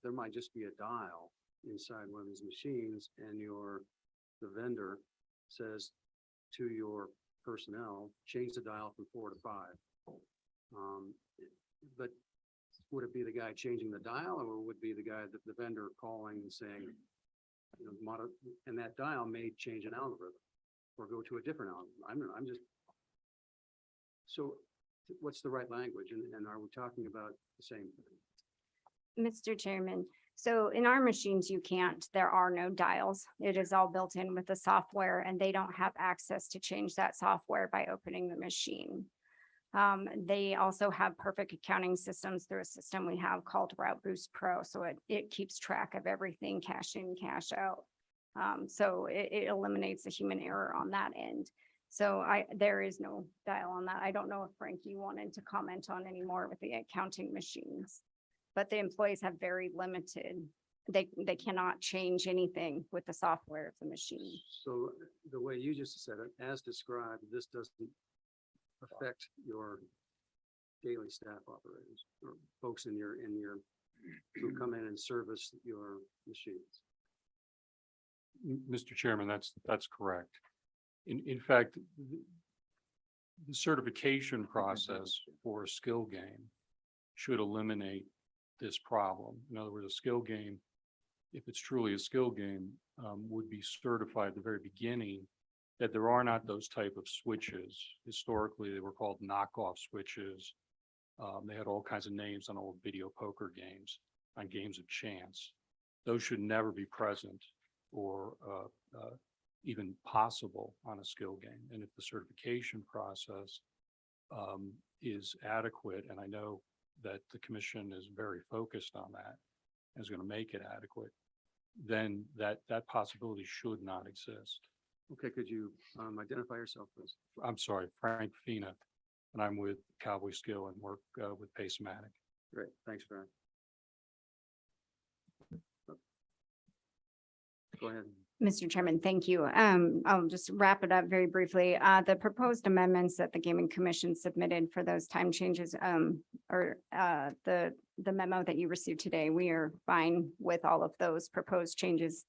B: there might just be a dial inside one of these machines and the vendor says to your personnel, change the dial from 4 to 5. But would it be the guy changing the dial, or would it be the guy that the vendor calling and saying, and that dial may change an algorithm or go to a different algorithm? I'm just, so what's the right language? And are we talking about the same thing?
P: Mr. Chairman, so in our machines, there are no dials. It is all built in with the software and they don't have access to change that software by opening the machine. They also have perfect accounting systems through a system we have called Route Boost Pro. So it keeps track of everything, cash in, cash out. So it eliminates the human error on that end. So there is no dial on that. I don't know if Frank, you wanted to comment on any more with the accounting machines. But the employees have very limited, they cannot change anything with the software of the machine.
B: So the way you just said it, as described, this doesn't affect your daily staff operators or folks in your, who come in and service your machines.
D: Mr. Chairman, that's correct. In fact, the certification process for a skill game should eliminate this problem. In other words, a skill game, if it's truly a skill game, would be certified at the very beginning that there are not those type of switches. Historically, they were called knockoff switches. They had all kinds of names on old video poker games, on games of chance. Those should never be present or even possible on a skill game. And if the certification process is adequate, and I know that the commission is very focused on that, and is going to make it adequate, then that possibility should not exist.
B: Okay, could you identify yourself, please?
D: I'm sorry, Frank Fina, and I'm with Cowboy Skill and work with Pacematic.
B: Great, thanks, Frank. Go ahead.
P: Mr. Chairman, thank you. I'll just wrap it up very briefly. The proposed amendments that the Gaming Commission submitted for those time changes, or the memo that you received today, we are fine with all of those proposed changes.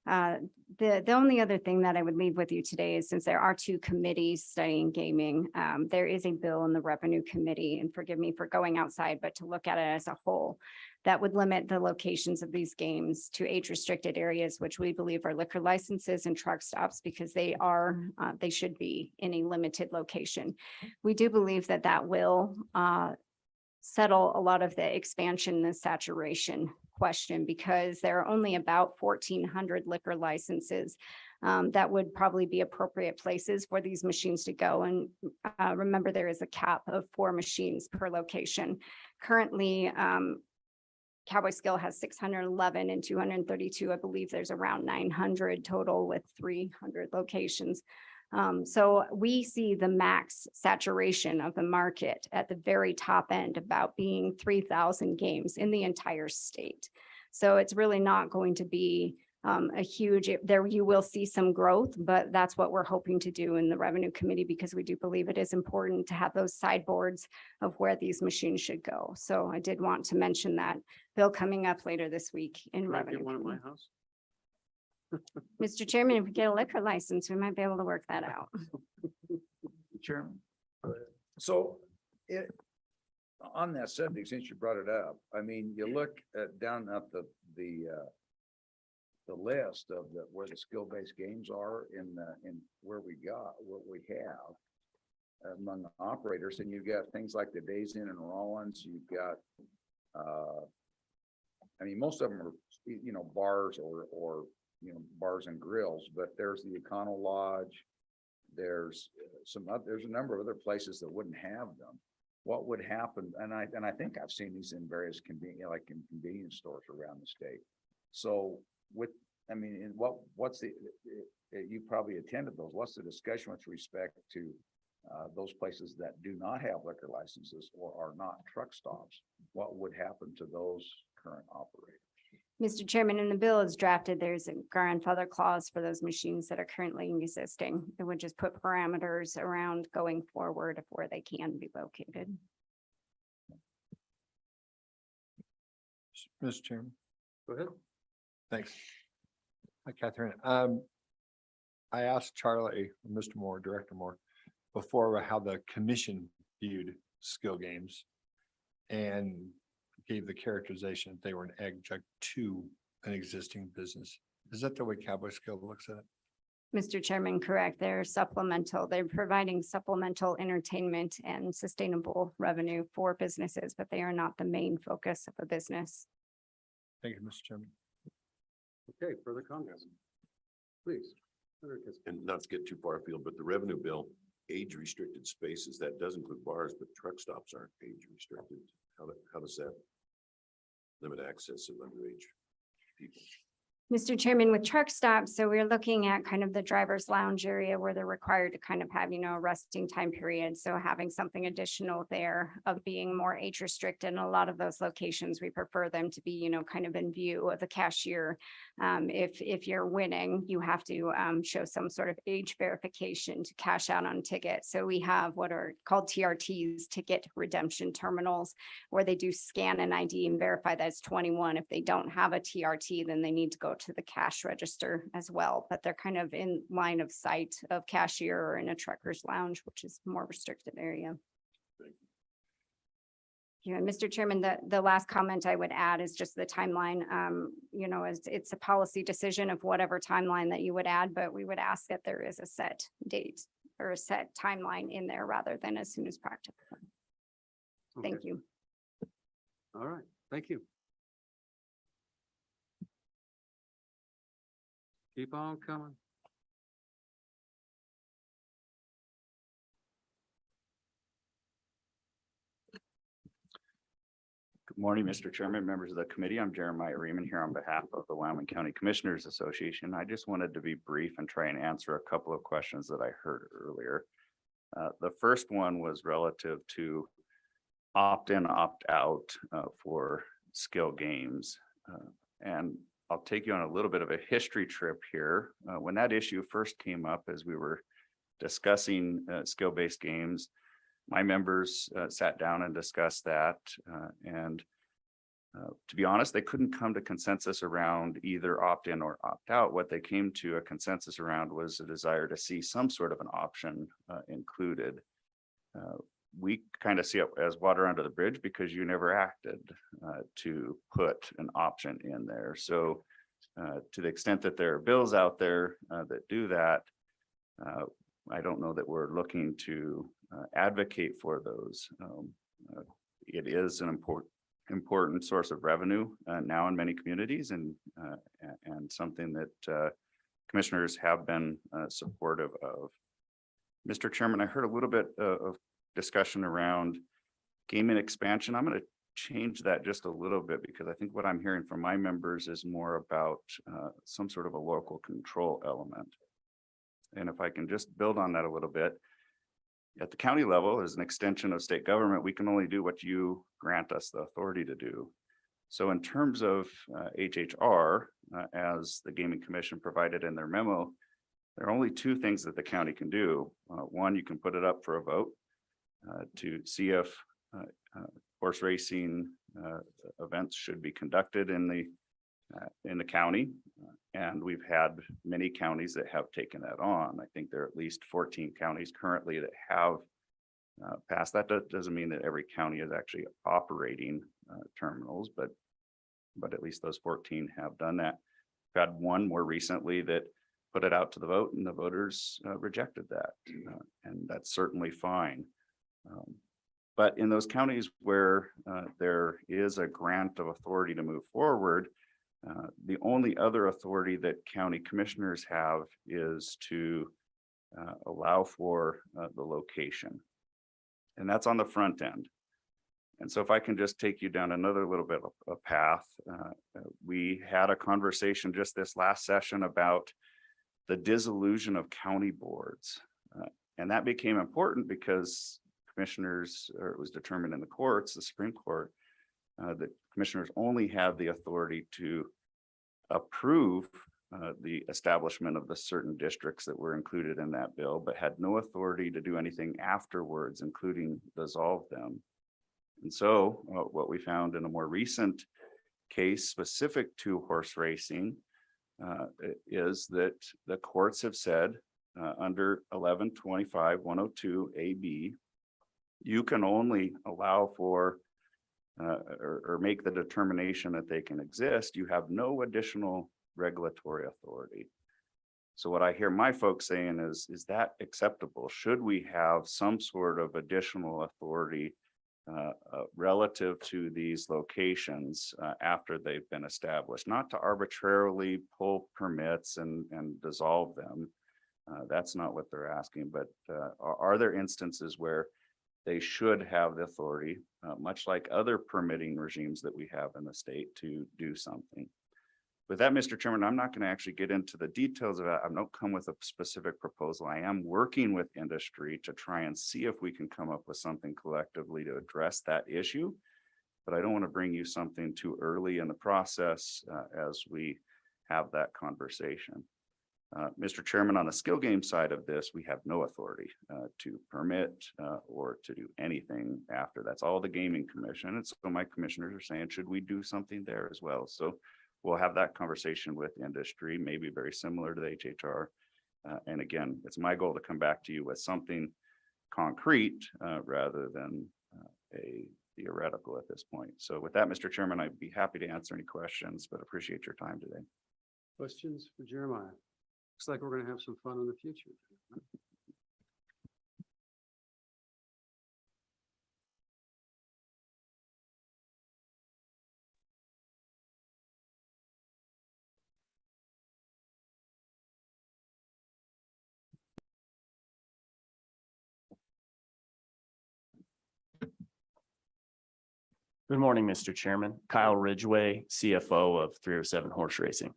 P: The only other thing that I would leave with you today is, since there are two committees studying gaming, there is a bill in the Revenue Committee, and forgive me for going outside, but to look at it as a whole, that would limit the locations of these games to age-restricted areas, which we believe are liquor licenses and truck stops, because they should be in a limited location. We do believe that that will settle a lot of the expansion and saturation question, because there are only about 1,400 liquor licenses that would probably be appropriate places for these machines to go. And remember, there is a cap of 4 machines per location. Currently, Cowboy Skill has 611 and 232. I believe there's around 900 total with 300 locations. So we see the max saturation of the market at the very top end about being 3,000 games in the entire state. So it's really not going to be a huge, there you will see some growth, but that's what we're hoping to do in the Revenue Committee, because we do believe it is important to have those sideboards of where these machines should go. So I did want to mention that bill coming up later this week in
B: Can I get
P: Revenue.
B: one at my
P: Committee.
B: house?
P: Mr. Chairman, if we get a liquor license, we might be able to work that out.
F: Chairman. So on that subject, since you brought it up, I mean, you look at down up the list of where the skill-based games are in where we have among the operators, and you've got things like the Days Inn and Rollins, you've got, I mean, most of them are, bars or bars and grills, but there's the Econo Lodge. There's there's a number of other places that wouldn't have them. What would happen? And I think I've seen these in various convenience stores around the state. So what's you probably attended those. What's the discussion with respect to those places that do not have liquor licenses or are not truck stops? What would happen to those current operators?
P: Mr. Chairman, in the bill is drafted, there's a grandfather clause for those machines that are currently existing. It would just put parameters around going forward of where they can be located.
J: Mr. Chairman.
B: Go ahead.
J: Thanks. Hi, Catherine. I asked Charlie, Mr. Moore, Director Moore, before how the commission viewed skill games and gave the characterization that they were an adjunct to an existing business. Is that the way Cowboy Skill looks at it?
P: Mr. Chairman, correct. They're supplemental. They're providing supplemental entertainment and sustainable revenue for businesses, but they are not the main focus of a business.
J: Thank you, Mr. Chairman.
B: Okay, further comments? Please.
L: And not to get too far afield, but the revenue bill age restricted spaces, that does include bars, but truck stops aren't age restricted. How does that limit access of underage people?
P: Mr. Chairman, with truck stops, so we're looking at kind of the driver's lounge area where they're required to kind of have, a resting time period. So having something additional there of being more age restricted. In a lot of those locations, we prefer them to be, kind of in view of the cashier. If you're winning, you have to show some sort of age verification to cash out on tickets. So we have what are called TRTs, ticket redemption terminals, where they do scan an ID and verify that it's 21. If they don't have a TRT, then they need to go to the cash register as well, but they're kind of in line of sight of cashier or in a trucker's lounge, which is more restricted area. Yeah, Mr. Chairman, the last comment I would add is just the timeline. It's a policy decision of whatever timeline that you would add, but we would ask that there is a set date or a set timeline in there rather than as soon as practical. Thank
B: Okay.
P: you.
B: All right, thank you. Keep on coming.
Q: Good morning, Mr. Chairman, members of the committee. I'm Jeremiah Reeman here on behalf of the Wyoming County Commissioners Association. I just wanted to be brief and try and answer a couple of questions that I heard earlier. The first one was relative to opt-in, opt-out for skill games. And I'll take you on a little bit of a history trip here. When that issue first came up as we were discussing skill-based games, my members sat down and discussed that. And to be honest, they couldn't come to consensus around either opt-in or opt-out. What they came to a consensus around was a desire to see some sort of an option included. We kind of see it as water under the bridge because you never acted to put an option in there. So to the extent that there are bills out there that do that, I don't know that we're looking to advocate for those. It is an important source of revenue now in many communities and something that commissioners have been supportive of. Mr. Chairman, I heard a little bit of discussion around gaming expansion. I'm going to change that just a little bit because I think what I'm hearing from my members is more about some sort of a local control element. And if I can just build on that a little bit, at the county level, as an extension of state government, we can only do what you grant us the authority to do. So in terms of HHR, as the Gaming Commission provided in their memo, there are only two things that the county can do. One, you can put it up for a vote to see if horse racing events should be conducted in the county. And we've had many counties that have taken that on. I think there are at least 14 counties currently that have passed. That doesn't mean that every county is actually operating terminals, but at least those 14 have done that. We've had one more recently that put it out to the vote and the voters rejected that. And that's certainly fine. But in those counties where there is a grant of authority to move forward, the only other authority that county commissioners have is to allow for the location. And that's on the front end. And so if I can just take you down another little bit of a path, we had a conversation just this last session about the dissolution of county boards. And that became important because commissioners, or it was determined in the courts, the Supreme Court, that commissioners only had the authority to approve the establishment of the certain districts that were included in that bill, but had no authority to do anything afterwards, including dissolve them. And so what we found in a more recent case specific to horse racing is that the courts have said under 1125-102 AB, you can only allow for or make the determination that they can exist. You have no additional regulatory authority. So what I hear my folks saying is that acceptable? Should we have some sort of additional authority relative to these locations after they've been established, not to arbitrarily pull permits and dissolve them, That's not what they're asking, but are there instances where they should have the authority, much like other permitting regimes that we have in the state, to do something? With that, Mr. Chairman, I'm not going to actually get into the details of it. I'm not come with a specific proposal. I am working with industry to try and see if we can come up with something collectively to address that issue. But I don't want to bring you something too early in the process as we have that conversation. Mr. Chairman, on the skill game side of this, we have no authority to permit or to do anything after. That's all the gaming commission. And so my commissioners are saying, should we do something there as well? So we'll have that conversation with industry, maybe very similar to the HHR. And again, it's my goal to come back to you with something concrete rather than a theoretical at this point. So with that, Mr. Chairman, I'd be happy to answer any questions, but appreciate your time today.
B: Questions for Jeremiah? Looks like we're going to have some fun in the future.
R: Good morning, Mr. Chairman. Kyle Ridgway, CFO of 307 Horse Racing.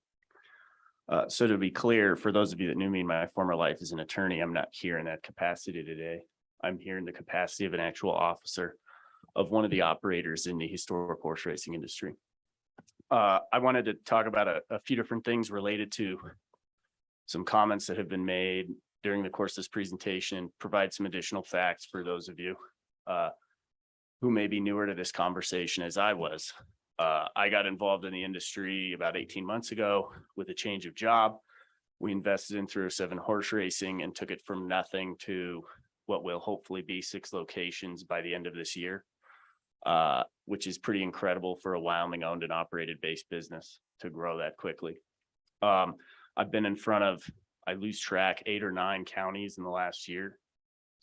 R: So to be clear, for those of you that knew me in my former life as an attorney, I'm not here in that capacity today. I'm here in the capacity of an actual officer of one of the operators in the historic horse racing industry. I wanted to talk about a few different things related to some comments that have been made during the course of this presentation, provide some additional facts for those of you who may be newer to this conversation as I was. I got involved in the industry about 18 months ago with a change of job. We invested in 307 Horse Racing and took it from nothing to what will hopefully be 6 locations by the end of this year, which is pretty incredible for a Wyoming owned and operated based business to grow that quickly. I've been in front of, I lose track, 8 or 9 counties in the last year.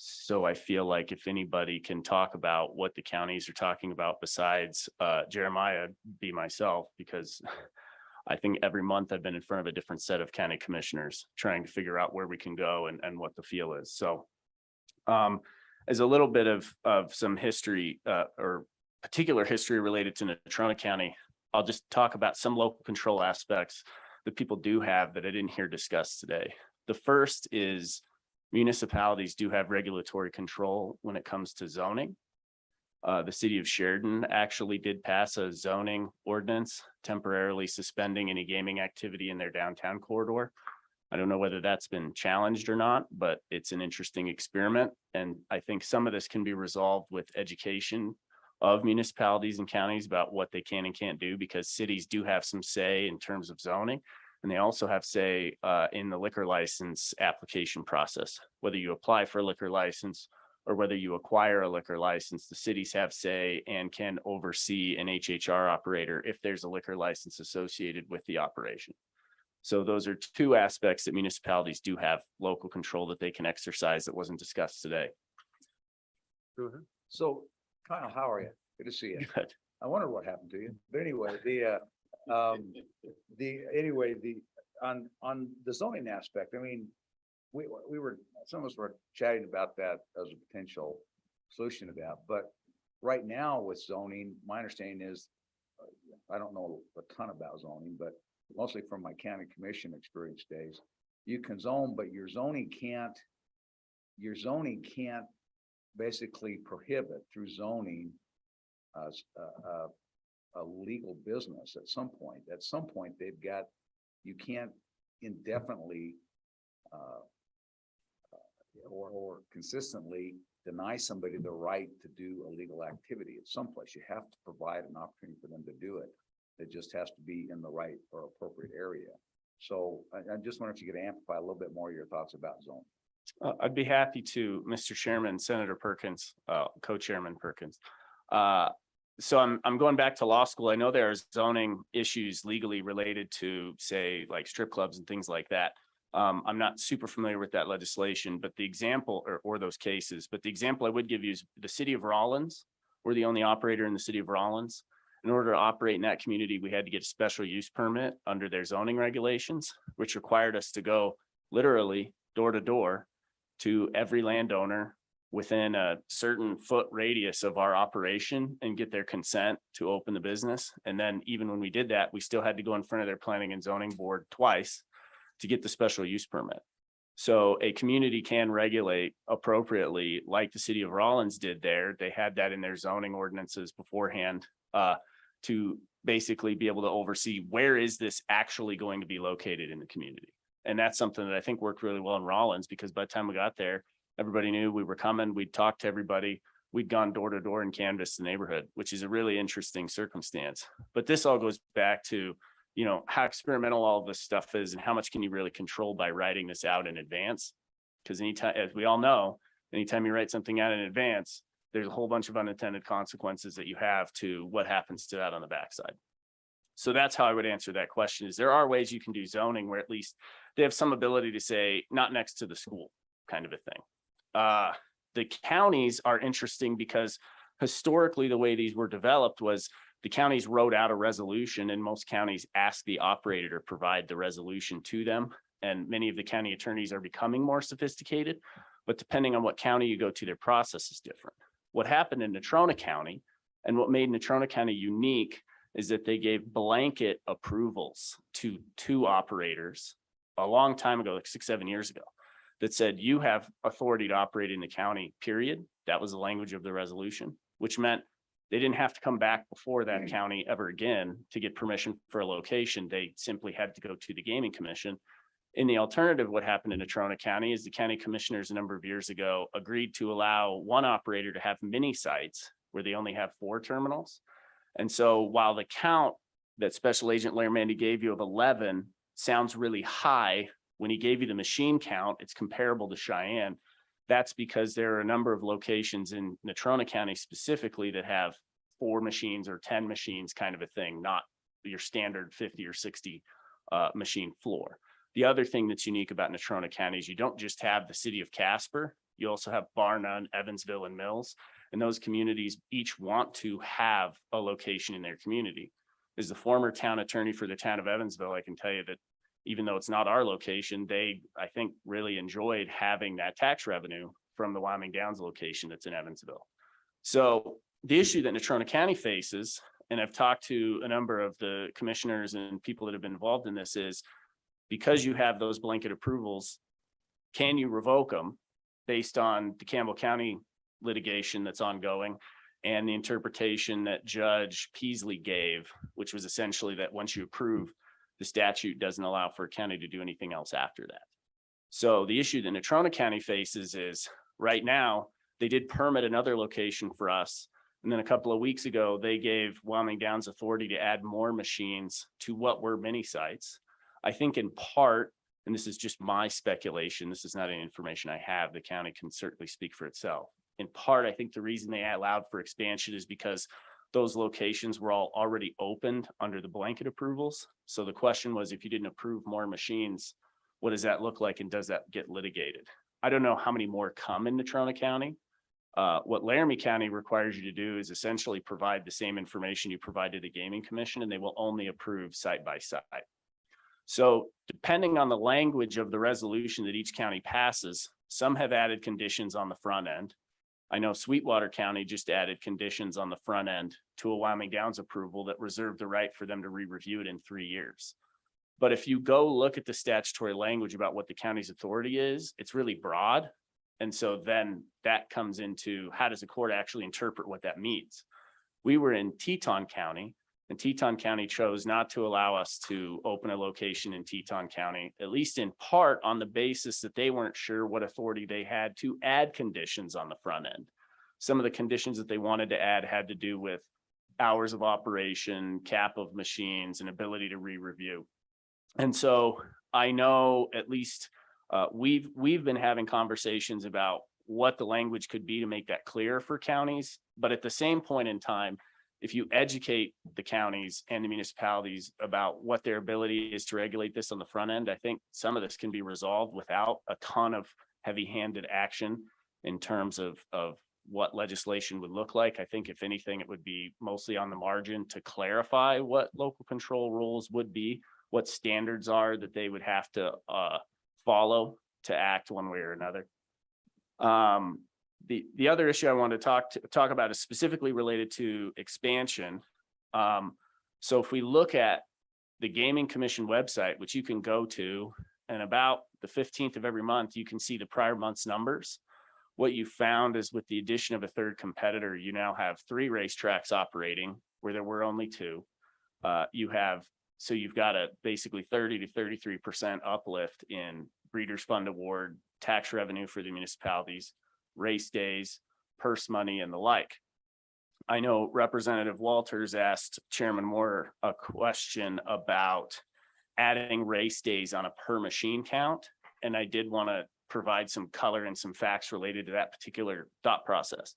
R: So I feel like if anybody can talk about what the counties are talking about besides Jeremiah, be myself, because I think every month I've been in front of a different set of county commissioners trying to figure out where we can go and what the feel is. So as a little bit of some history or particular history related to Natrona County, I'll just talk about some local control aspects that people do have that I didn't hear discussed today. The first is municipalities do have regulatory control when it comes to zoning. The city of Sheridan actually did pass a zoning ordinance temporarily suspending any gaming activity in their downtown corridor. I don't know whether that's been challenged or not, but it's an interesting experiment. And I think some of this can be resolved with education of municipalities and counties about what they can and can't do, because cities do have some say in terms of zoning. And they also have say in the liquor license application process, whether you apply for a liquor license or whether you acquire a liquor license, the cities have say and can oversee an HHR operator if there's a liquor license associated with the operation. So those are 2 aspects that municipalities do have local control that they can exercise that wasn't discussed today.
B: Go ahead.
F: So Kyle, how are you? Good to see you.
R: Good.
F: I wonder what happened to you. But anyway, on the zoning aspect, I mean, we were, some of us were chatting about that as a potential solution to that, but right now with zoning, my understanding is, I don't know a ton about zoning, but mostly from my county commission experience days, you can zone, but your zoning can't basically prohibit through zoning a legal business at some point. At some point, you can't indefinitely or consistently deny somebody the right to do a legal activity at some place. You have to provide an opportunity for them to do it. It just has to be in the right or appropriate area. So I just wonder if you could amplify a little bit more of your thoughts about zoning.
R: I'd be happy to, Mr. Chairman, Senator Perkins, Co-Chairman Perkins. So I'm going back to law school. I know there are zoning issues legally related to, say, like strip clubs and things like that. I'm not super familiar with that legislation, but the example or those cases, but the example I would give you is the city of Rollins. We're the only operator in the city of Rollins. In order to operate in that community, we had to get a special use permit under their zoning regulations, which required us to go literally door to door to every landowner within a certain foot radius of our operation and get their consent to open the business. And then even when we did that, we still had to go in front of their planning and zoning board twice to get the special use permit. So a community can regulate appropriately, like the city of Rollins did there. They had that in their zoning ordinances beforehand to basically be able to oversee where is this actually going to be located in the community. And that's something that I think worked really well in Rollins, because by the time we got there, everybody knew we were coming. We'd talked to everybody. We'd gone door to door and canvassed the neighborhood, which is a really interesting circumstance. But this all goes back to, you know, how experimental all of this stuff is and how much can you really control by writing this out in advance? Because anytime, as we all know, anytime you write something out in advance, there's a whole bunch of unintended consequences that you have to what happens to that on the backside. So that's how I would answer that question. Is there are ways you can do zoning where at least they have some ability to say not next to the school kind of a thing. The counties are interesting because historically the way these were developed was the counties wrote out a resolution, and most counties ask the operator to provide the resolution to them. And many of the county attorneys are becoming more sophisticated, but depending on what county you go to, their process is different. What happened in Natrona County and what made Natrona County unique is that they gave blanket approvals to 2 operators a long time ago, like 6-7 years ago, that said you have authority to operate in the county, period. That was the language of the resolution, which meant they didn't have to come back before that county ever again to get permission for a location. They simply had to go to the gaming commission. In the alternative, what happened in Natrona County is the county commissioners a number of years ago agreed to allow one operator to have mini sites where they only have 4 terminals. And so while the count that Special Agent Larry Mandy gave you of 11 sounds really high, when he gave you the machine count, it's comparable to Cheyenne. That's because there are a number of locations in Natrona County specifically that have 4 machines or 10 machines kind of a thing, not your standard 50 or 60 machine floor. The other thing that's unique about Natrona County is you don't just have the city of Casper, you also have Bar None, Evansville, and Mills. And those communities each want to have a location in their community. As the former town attorney for the town of Evansville, I can tell you that even though it's not our location, they, I think, really enjoyed having that tax revenue from the Wyoming Downs location that's in Evansville. So the issue that Natrona County faces, and I've talked to a number of the commissioners and people that have been involved in this, is because you have those blanket approvals, can you revoke them based on the Campbell County litigation that's ongoing and the interpretation that Judge Peasley gave, which was essentially that once you approve, the statute doesn't allow for a county to do anything else after that. So the issue that Natrona County faces is right now, they did permit another location for us. And then a couple of weeks ago, they gave Wyoming Downs authority to add more machines to what were mini sites. I think in part, and this is just my speculation, this is not any information I have, the county can certainly speak for itself. In part, I think the reason they allowed for expansion is because those locations were all already opened under the blanket approvals. So the question was, if you didn't approve more machines, what does that look like and does that get litigated? I don't know how many more come in Natrona County. What Laramie County requires you to do is essentially provide the same information you provide to the Gaming Commission, and they will only approve site by site. So depending on the language of the resolution that each county passes, some have added conditions on the front end. I know Sweetwater County just added conditions on the front end to a Wyoming Downs approval that reserved the right for them to re-review it in 3 years. But if you go look at the statutory language about what the county's authority is, it's really broad. And so then that comes into how does the court actually interpret what that means? We were in Teton County, and Teton County chose not to allow us to open a location in Teton County, at least in part on the basis that they weren't sure what authority they had to add conditions on the front end. Some of the conditions that they wanted to add had to do with hours of operation, cap of machines, and ability to re-review. And so I know at least we've been having conversations about what the language could be to make that clear for counties. But at the same point in time, if you educate the counties and the municipalities about what their ability is to regulate this on the front end, I think some of this can be resolved without a ton of heavy-handed action in terms of what legislation would look like. I think if anything, it would be mostly on the margin to clarify what local control rules would be, what standards are that they would have to follow to act one way or another. The other issue I want to talk about is specifically related to expansion. So if we look at the Gaming Commission website, which you can go to, and about the 15th of every month, you can see the prior month's numbers. What you found is with the addition of a third competitor, you now have 3 racetracks operating where there were only 2. So you've got a basically 30 to 33% uplift in Breeders' Fund Award, tax revenue for the municipalities, race days, purse money, and the like. I know Representative Walters asked Chairman Moore a question about adding race days on a per machine count. And I did want to provide some color and some facts related to that particular thought process.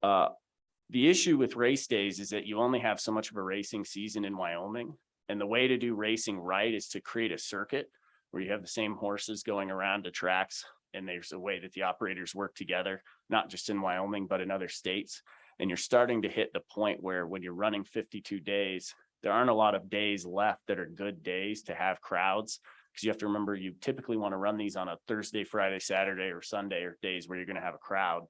R: The issue with race days is that you only have so much of a racing season in Wyoming. And the way to do racing right is to create a circuit where you have the same horses going around to tracks. And there's a way that the operators work together, not just in Wyoming, but in other states. And you're starting to hit the point where when you're running 52 days, there aren't a lot of days left that are good days to have crowds. Because you have to remember, you typically want to run these on a Thursday, Friday, Saturday, or Sunday, or days where you're going to have a crowd.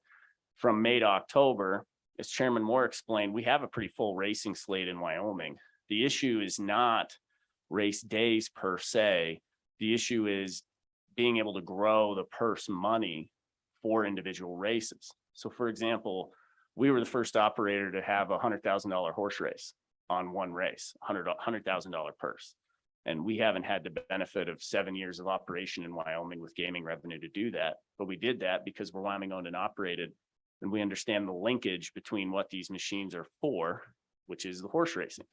R: From May to October, as Chairman Moore explained, we have a pretty full racing slate in Wyoming. The issue is not race days per se. The issue is being able to grow the purse money for individual races. So for example, we were the first operator to have a $100,000 horse race on one race, $100,000 purse. And we haven't had the benefit of 7 years of operation in Wyoming with gaming revenue to do that. But we did that because we're Wyoming owned and operated. And we understand the linkage between what these machines are for, which is the horse racing.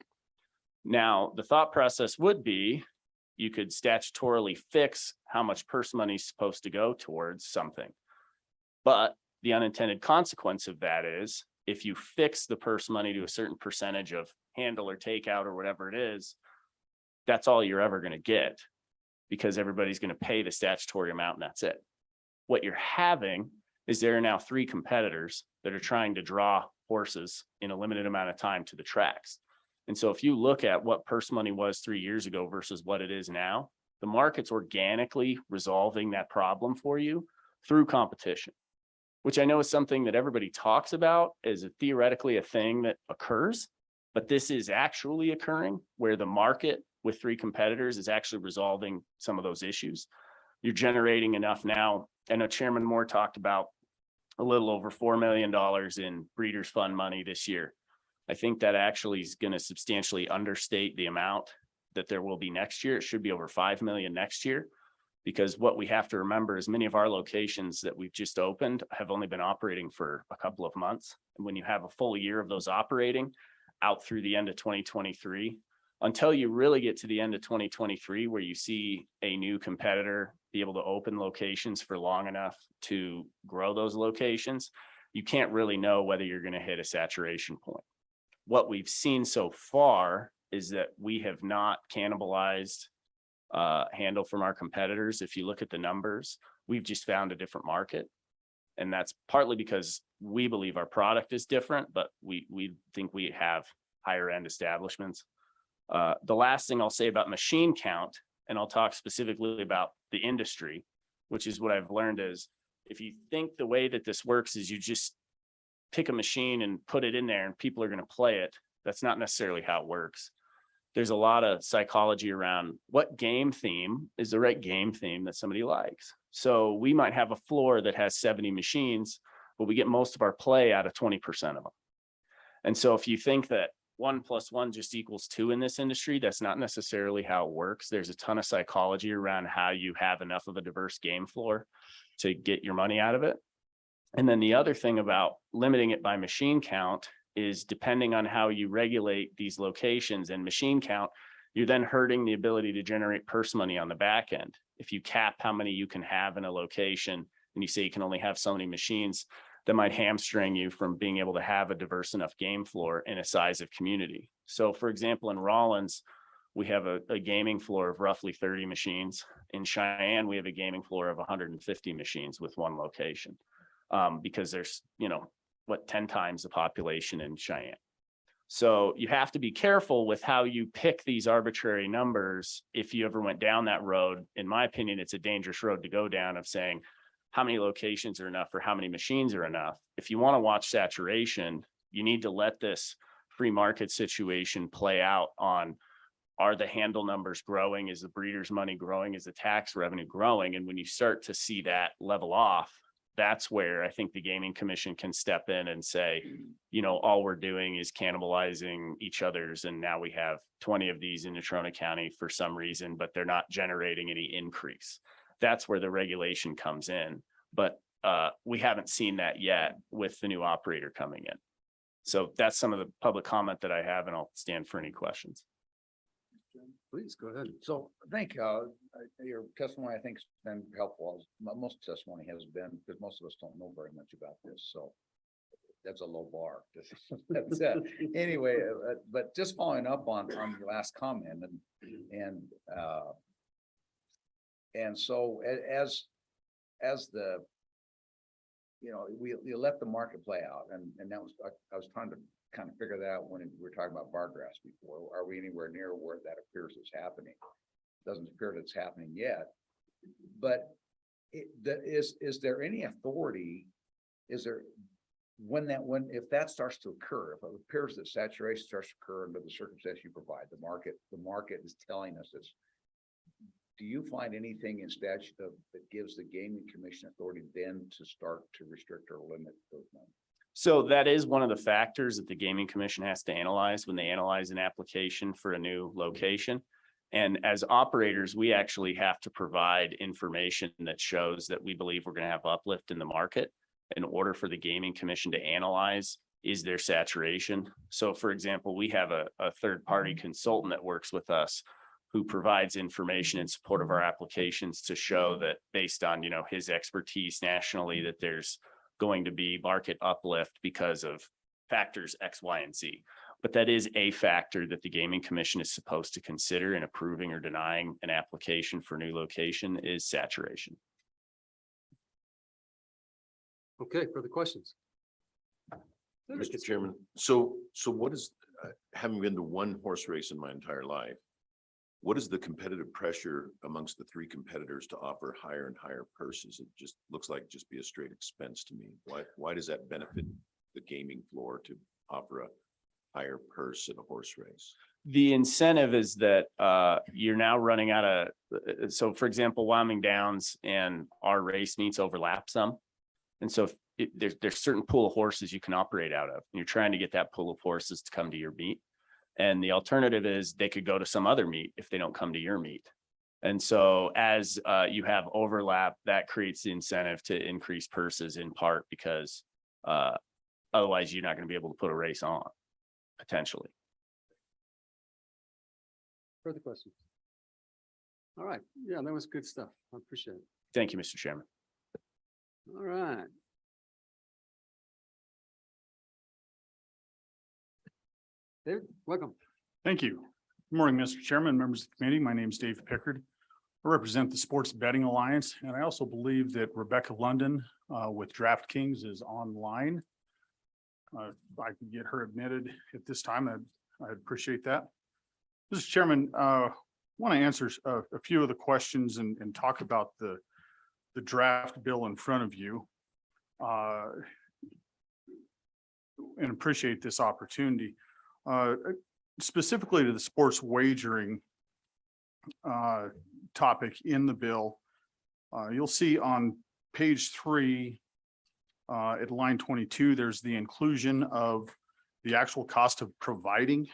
R: Now, the thought process would be you could statutorily fix how much purse money is supposed to go towards something. But the unintended consequence of that is if you fix the purse money to a certain percentage of handle or takeout or whatever it is, that's all you're ever going to get because everybody's going to pay the statutory amount and that's it. What you're having is there are now 3 competitors that are trying to draw horses in a limited amount of time to the tracks. And so if you look at what purse money was 3 years ago versus what it is now, the market's organically resolving that problem for you through competition, which I know is something that everybody talks about as theoretically a thing that occurs, but this is actually occurring where the market with 3 competitors is actually resolving some of those issues. You're generating enough now. I know Chairman Moore talked about a little over $4 million in Breeders' Fund money this year. I think that actually is going to substantially understate the amount that there will be next year. It should be over 5 million next year, because what we have to remember is many of our locations that we've just opened have only been operating for a couple of months. And when you have a full year of those operating out through the end of 2023, until you really get to the end of 2023, where you see a new competitor be able to open locations for long enough to grow those locations, you can't really know whether you're going to hit a saturation point. What we've seen so far is that we have not cannibalized handle from our competitors. If you look at the numbers, we've just found a different market. And that's partly because we believe our product is different, but we think we have higher end establishments. The last thing I'll say about machine count, and I'll talk specifically about the industry, which is what I've learned is if you think the way that this works is you just pick a machine and put it in there and people are going to play it, that's not necessarily how it works. There's a lot of psychology around what game theme is the right game theme that somebody likes. So we might have a floor that has 70 machines, but we get most of our play out of 20% of them. And so if you think that 1 + 1 just equals 2 in this industry, that's not necessarily how it works. There's a ton of psychology around how you have enough of a diverse game floor to get your money out of it. And then the other thing about limiting it by machine count is depending on how you regulate these locations and machine count, you're then hurting the ability to generate purse money on the back end. If you cap how many you can have in a location and you say you can only have so many machines, that might hamstring you from being able to have a diverse enough game floor in a size of community. So for example, in Rawlins, we have a gaming floor of roughly 30 machines. In Cheyenne, we have a gaming floor of 150 machines with one location. Because there's, 10 times the population in Cheyenne. So you have to be careful with how you pick these arbitrary numbers. If you ever went down that road, in my opinion, it's a dangerous road to go down of saying how many locations are enough or how many machines are enough. If you want to watch saturation, you need to let this free market situation play out on, are the handle numbers growing? Is the breeder's money growing? Is the tax revenue growing? And when you start to see that level off, that's where I think the Gaming Commission can step in and say, you know, all we're doing is cannibalizing each other's. And now we have 20 of these in Natrona County for some reason, but they're not generating any increase. That's where the regulation comes in. But we haven't seen that yet with the new operator coming in. So that's some of the public comment that I have, and I'll stand for any questions.
B: Please go ahead.
F: So thank you. Your testimony, I think, has been helpful. Most testimony has been, because most of us don't know very much about this, so that's a low bar. That's it. Anyway, but just following up on your last comment, and so as the, you know, you let the market play out, and that was, I was trying to kind of figure that out when we were talking about bar grass before. Are we anywhere near where that appears it's happening? Doesn't appear that it's happening yet. But is there any authority? Is there if that starts to occur, if it appears that saturation starts to occur under the circumstance you provide, the market is telling us this. Do you find anything in statute that gives the Gaming Commission authority then to start to restrict or limit those numbers?
R: So that is one of the factors that the Gaming Commission has to analyze when they analyze an application for a new location. And as operators, we actually have to provide information that shows that we believe we're going to have uplift in the market in order for the Gaming Commission to analyze, is there saturation? So for example, we have a third-party consultant that works with us who provides information in support of our applications to show that based on, you know, his expertise nationally, that there's going to be market uplift because of factors X, Y, and Z. But that is a factor that the Gaming Commission is supposed to consider in approving or denying an application for new location is saturation.
B: Okay, further questions?
L: Mr. Chairman, so what is, having been to one horse race in my entire life, what is the competitive pressure amongst the three competitors to offer higher and higher purses? It just looks like just be a straight expense to me. Why does that benefit the gaming floor to offer a higher purse at a horse race?
R: The incentive is that you're now running out of, so for example, Wyoming Downs and our race meets overlap some. And so there's certain pool of horses you can operate out of, and you're trying to get that pool of horses to come to your meet. And the alternative is they could go to some other meet if they don't come to your meet. And so as you have overlap, that creates the incentive to increase purses in part because otherwise you're not going to be able to put a race on potentially.
B: Further questions? All right. Yeah, that was good stuff. I appreciate it.
R: Thank you, Mr. Chairman.
B: All right. David, welcome.
S: Thank you. Good morning, Mr. Chairman, members of the committee. My name is Dave Pickard. I represent the Sports Betting Alliance, and I also believe that Rebecca London with DraftKings is online. If I could get her admitted at this time, I'd appreciate that. Mr. Chairman, I want to answer a few of the questions and talk about the draft bill in front of you. And appreciate this opportunity. Specifically to the sports wagering topic in the bill, you'll see on page 3 at line 22, there's the inclusion of the actual cost of providing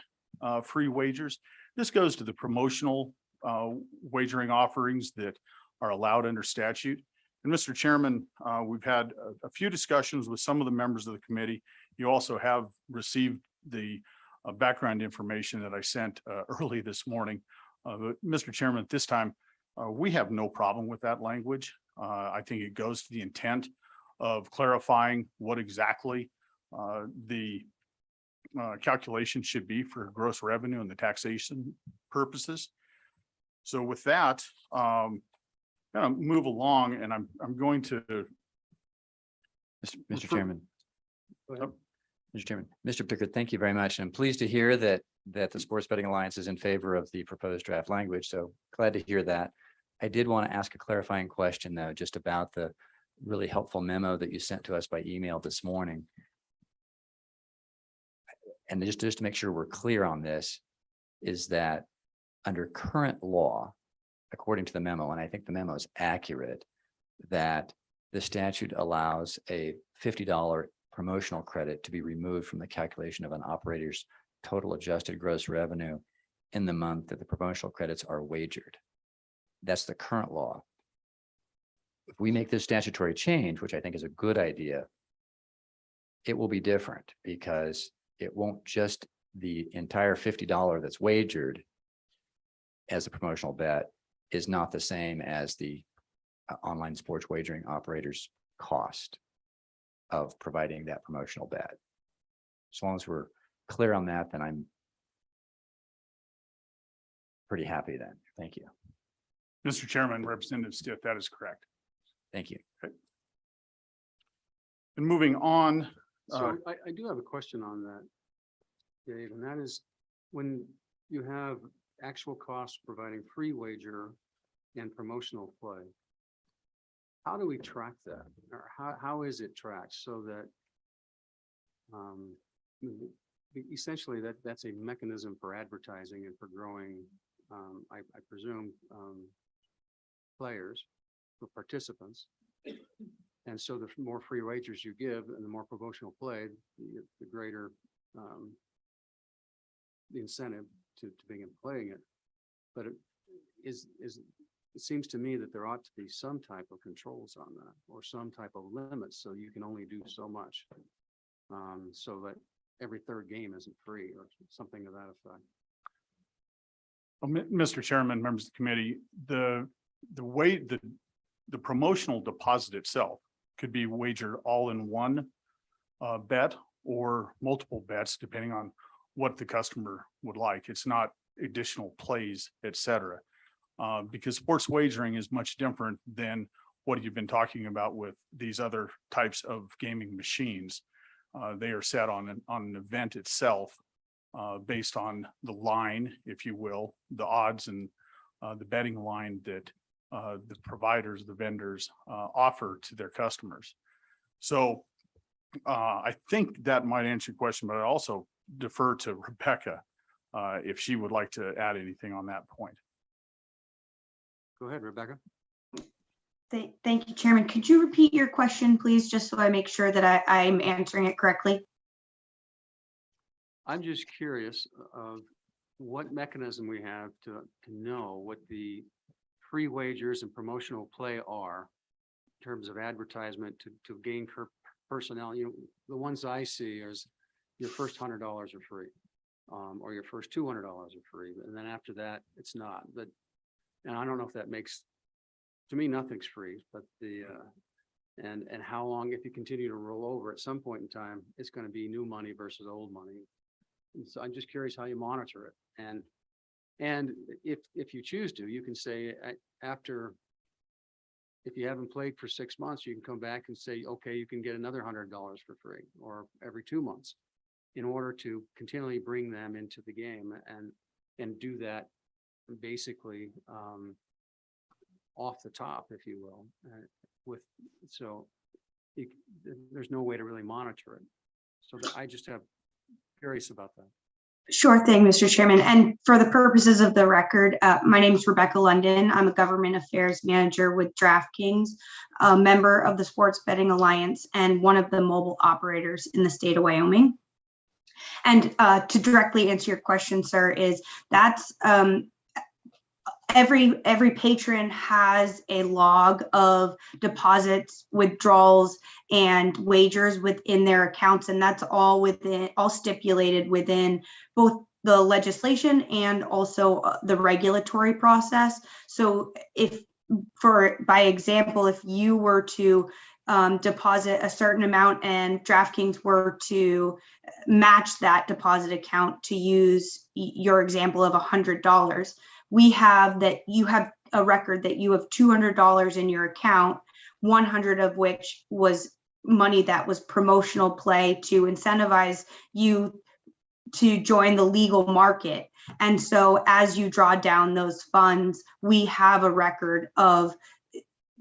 S: free wagers. This goes to the promotional wagering offerings that are allowed under statute. And Mr. Chairman, we've had a few discussions with some of the members of the committee. You also have received the background information that I sent early this morning. But Mr. Chairman, at this time, we have no problem with that language. I think it goes to the intent of clarifying what exactly the calculation should be for gross revenue and the taxation purposes. So with that, kind of move along, and I'm going to.
N: Mr. Chairman. Mr. Chairman, Mr. Pickard, thank you very much. I'm pleased to hear that the Sports Betting Alliance is in favor of the proposed draft language. So glad to hear that. I did want to ask a clarifying question, though, just about the really helpful memo that you sent to us by email this morning. And just to make sure we're clear on this, is that under current law, according to the memo, and I think the memo is accurate, that the statute allows a $50 promotional credit to be removed from the calculation of an operator's total adjusted gross revenue in the month that the promotional credits are wagered. That's the current law. If we make this statutory change, which I think is a good idea, it will be different because it won't just the entire $50 that's wagered as a promotional bet is not the same as the online sports wagering operators cost of providing that promotional bet. As long as we're clear on that, then I'm pretty happy then. Thank you.
S: Mr. Chairman, Representative Stiff, that is correct.
N: Thank you.
S: And moving on,
B: So I do have a question on that, Dave, and that is when you have actual costs providing free wager and promotional play, how do we track that? Or how is it tracked so that essentially that's a mechanism for advertising and for growing, I presume, players or participants. And so the more free wagers you give and the more promotional play, the greater the incentive to begin playing it. But it seems to me that there ought to be some type of controls on that or some type of limits so you can only do so much. So that every third game isn't free or something to that effect.
S: Well, Mr. Chairman, members of the committee, the way the promotional deposit itself could be wagered all in one bet or multiple bets, depending on what the customer would like. It's not additional plays, et cetera. Because sports wagering is much different than what you've been talking about with these other types of gaming machines. They are set on an event itself based on the line, if you will, the odds and the betting line that the providers, the vendors offer to their customers. So I think that might answer your question, but I also defer to Rebecca if she would like to add anything on that point.
B: Go ahead, Rebecca.
T: Thank you, Chairman. Could you repeat your question, please, just so I make sure that I'm answering it correctly?
B: I'm just curious of what mechanism we have to know what the free wagers and promotional play are in terms of advertisement to gain personnel. You know, the ones I see is your first $100 are free, or your first $200 are free, and then after that it's not. But and I don't know if that makes, to me, nothing's free. But and how long, if you continue to roll over, at some point in time, it's going to be new money versus old money. And so I'm just curious how you monitor it. And if you choose to, you can say after, if you haven't played for 6 months, you can come back and say, okay, you can get another $100 for free, or every 2 months, in order to continually bring them into the game and do that basically off the top, if you will, there's no way to really monitor it. So I just have curious about that.
T: Sure thing, Mr. Chairman. And for the purposes of the record, my name is Rebecca London. I'm a government affairs manager with DraftKings, a member of the Sports Betting Alliance, and one of the mobile operators in the state of Wyoming. And to directly answer your question, sir, is that's every patron has a log of deposits, withdrawals, and wagers within their accounts, and that's all stipulated within both the legislation and also the regulatory process. So by example, if you were to deposit a certain amount and DraftKings were to match that deposit account, to use your example of $100, we have that you have a record that you have $200 in your account, 100 of which was money that was promotional play to incentivize you to join the legal market. And so as you draw down those funds, we have a record of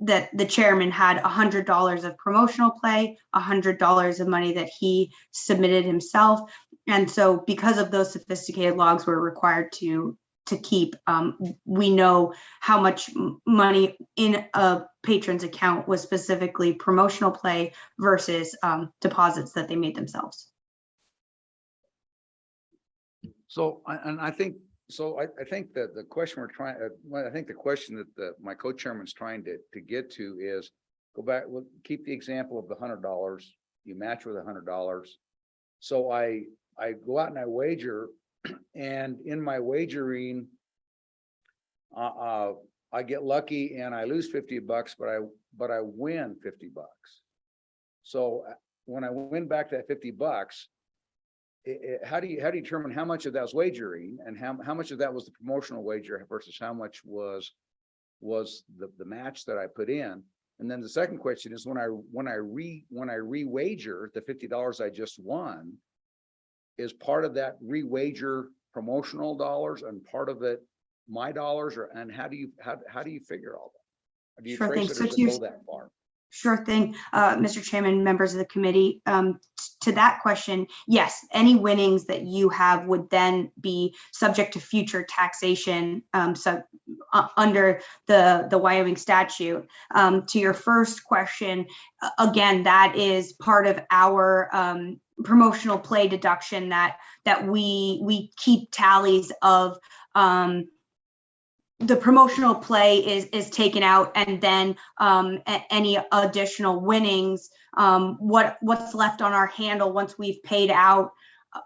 T: that the chairman had $100 of promotional play, $100 of money that he submitted himself. And so because of those sophisticated logs we're required to keep, we know how much money in a patron's account was specifically promotional play versus deposits that they made themselves.
F: So, I think that the question we're trying, I think the question that my co-chairman's trying to get to is, go back, we'll keep the example of the $100, you match with $100. So I go out and I wager, and in my wagering, I get lucky and I lose $50, but I win $50. So when I win back that $50, how do you determine how much of that was wagering and how much of that was the promotional wager versus how much was the match that I put in? And then the second question is, when I re-wager the $50 I just won, is part of that re-wager promotional dollars and part of it my dollars, and how do you figure all that? Do you trace it or does it go that far?
T: Sure thing, Mr. Chairman, members of the committee. To that question, yes, any winnings that you have would then be subject to future taxation under the Wyoming statute. To your first question, again, that is part of our promotional play deduction that we keep tallies of. The promotional play is taken out, and then any additional winnings, what's left on our handle once we've paid out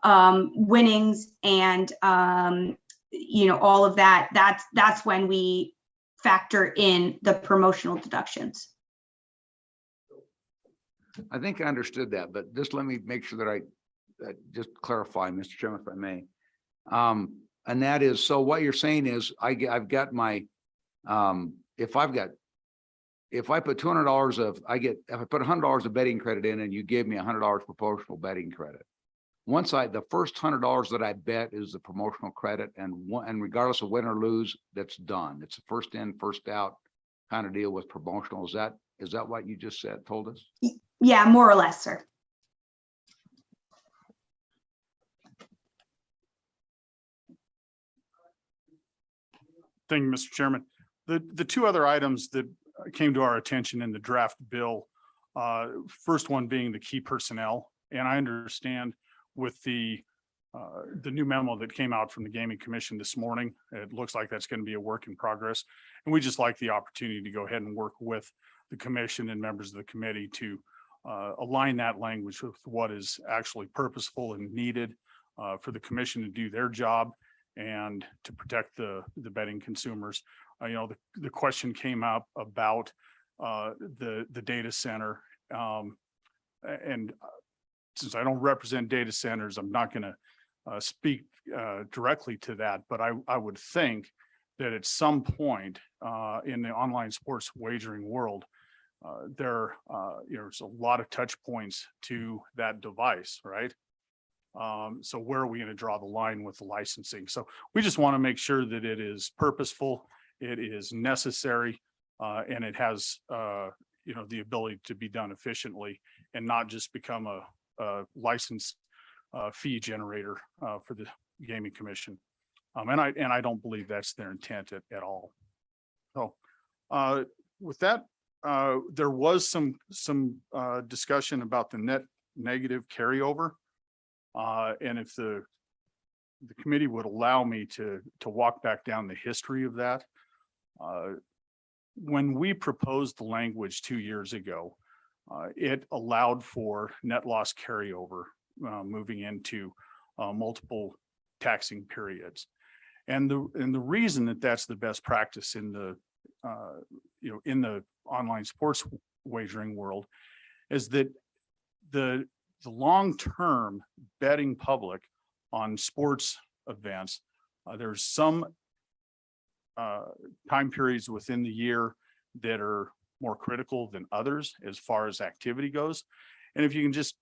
T: winnings and all of that, that's when we factor in the promotional deductions.
F: I think I understood that, but just let me make sure that I just clarify, Mr. Chairman, if I may. And that is, so what you're saying is I've got my, if I put $200 if I put $100 of betting credit in and you give me $100 promotional betting credit. The first $100 that I bet is the promotional credit, and regardless of win or lose, that's done. It's a first in, first out kind of deal with promotional. Is that what you just told us?
T: Yeah, more or less, sir.
S: Thank you, Mr. Chairman. The two other items that came to our attention in the draft bill, first one being the key personnel. And I understand with the new memo that came out from the Gaming Commission this morning, it looks like that's going to be a work in progress. And we just like the opportunity to go ahead and work with the commission and members of the committee to align that language with what is actually purposeful and needed for the commission to do their job and to protect the betting consumers. The question came up about the data center. And since I don't represent data centers, I'm not going to speak directly to that, but I would think that at some point in the online sports wagering world, there's a lot of touch points to that device, right? So where are we going to draw the line with the licensing? So we just want to make sure that it is purposeful, it is necessary, and it has the ability to be done efficiently and not just become a license fee generator for the Gaming Commission. And I don't believe that's their intent at all. So with that, there was some discussion about the net negative carryover. And if the committee would allow me to walk back down the history of that. When we proposed the language 2 years ago, it allowed for net loss carryover moving into multiple taxing periods. And the reason that that's the best practice in the online sports wagering world is that the long-term betting public on sports events, there's some time periods within the year that are more critical than others as far as activity goes. And if you can just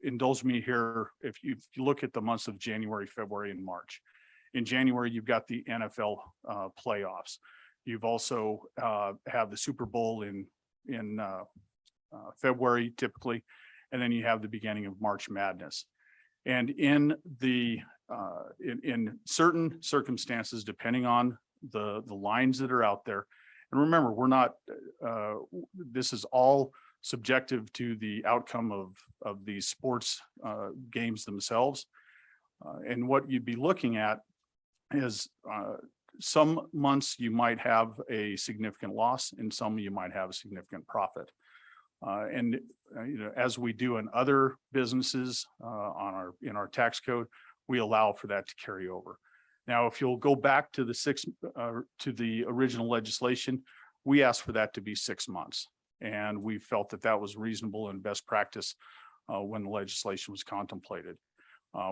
S: indulge me here, if you look at the months of January, February, and March. In January, you've got the NFL playoffs. You've also have the Super Bowl in February typically, and then you have the beginning of March Madness. And in certain circumstances, depending on the lines that are out there, and remember, we're not, this is all subjective to the outcome of these sports games themselves. And what you'd be looking at is some months you might have a significant loss, and some you might have a significant profit. And as we do in other businesses in our tax code, we allow for that to carry over. Now, if you'll go back to the original legislation, we asked for that to be 6 months. And we felt that that was reasonable and best practice when the legislation was contemplated.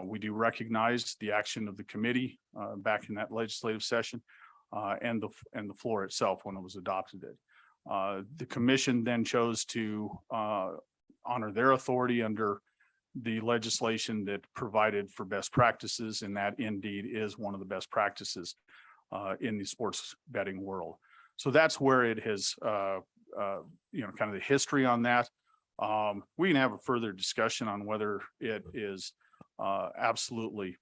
S: We do recognize the action of the committee back in that legislative session and the floor itself when it was adopted. The commission then chose to honor their authority under the legislation that provided for best practices, and that indeed is one of the best practices in the sports betting world. So that's where it has, kind of the history on that. We can have a further discussion on whether it is absolutely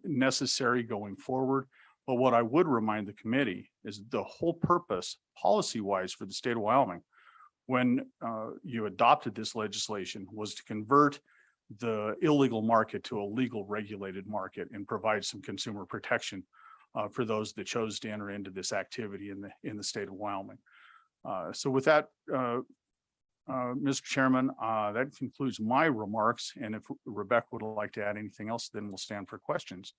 S: necessary going forward. But what I would remind the committee is the whole purpose, policy-wise, for the state of Wyoming, when you adopted this legislation, was to convert the illegal market to a legal regulated market and provide some consumer protection for those that chose to enter into this activity in the state of Wyoming. So with that, Mr. Chairman, that concludes my remarks. And if Rebecca would like to add anything else, then we'll stand for questions.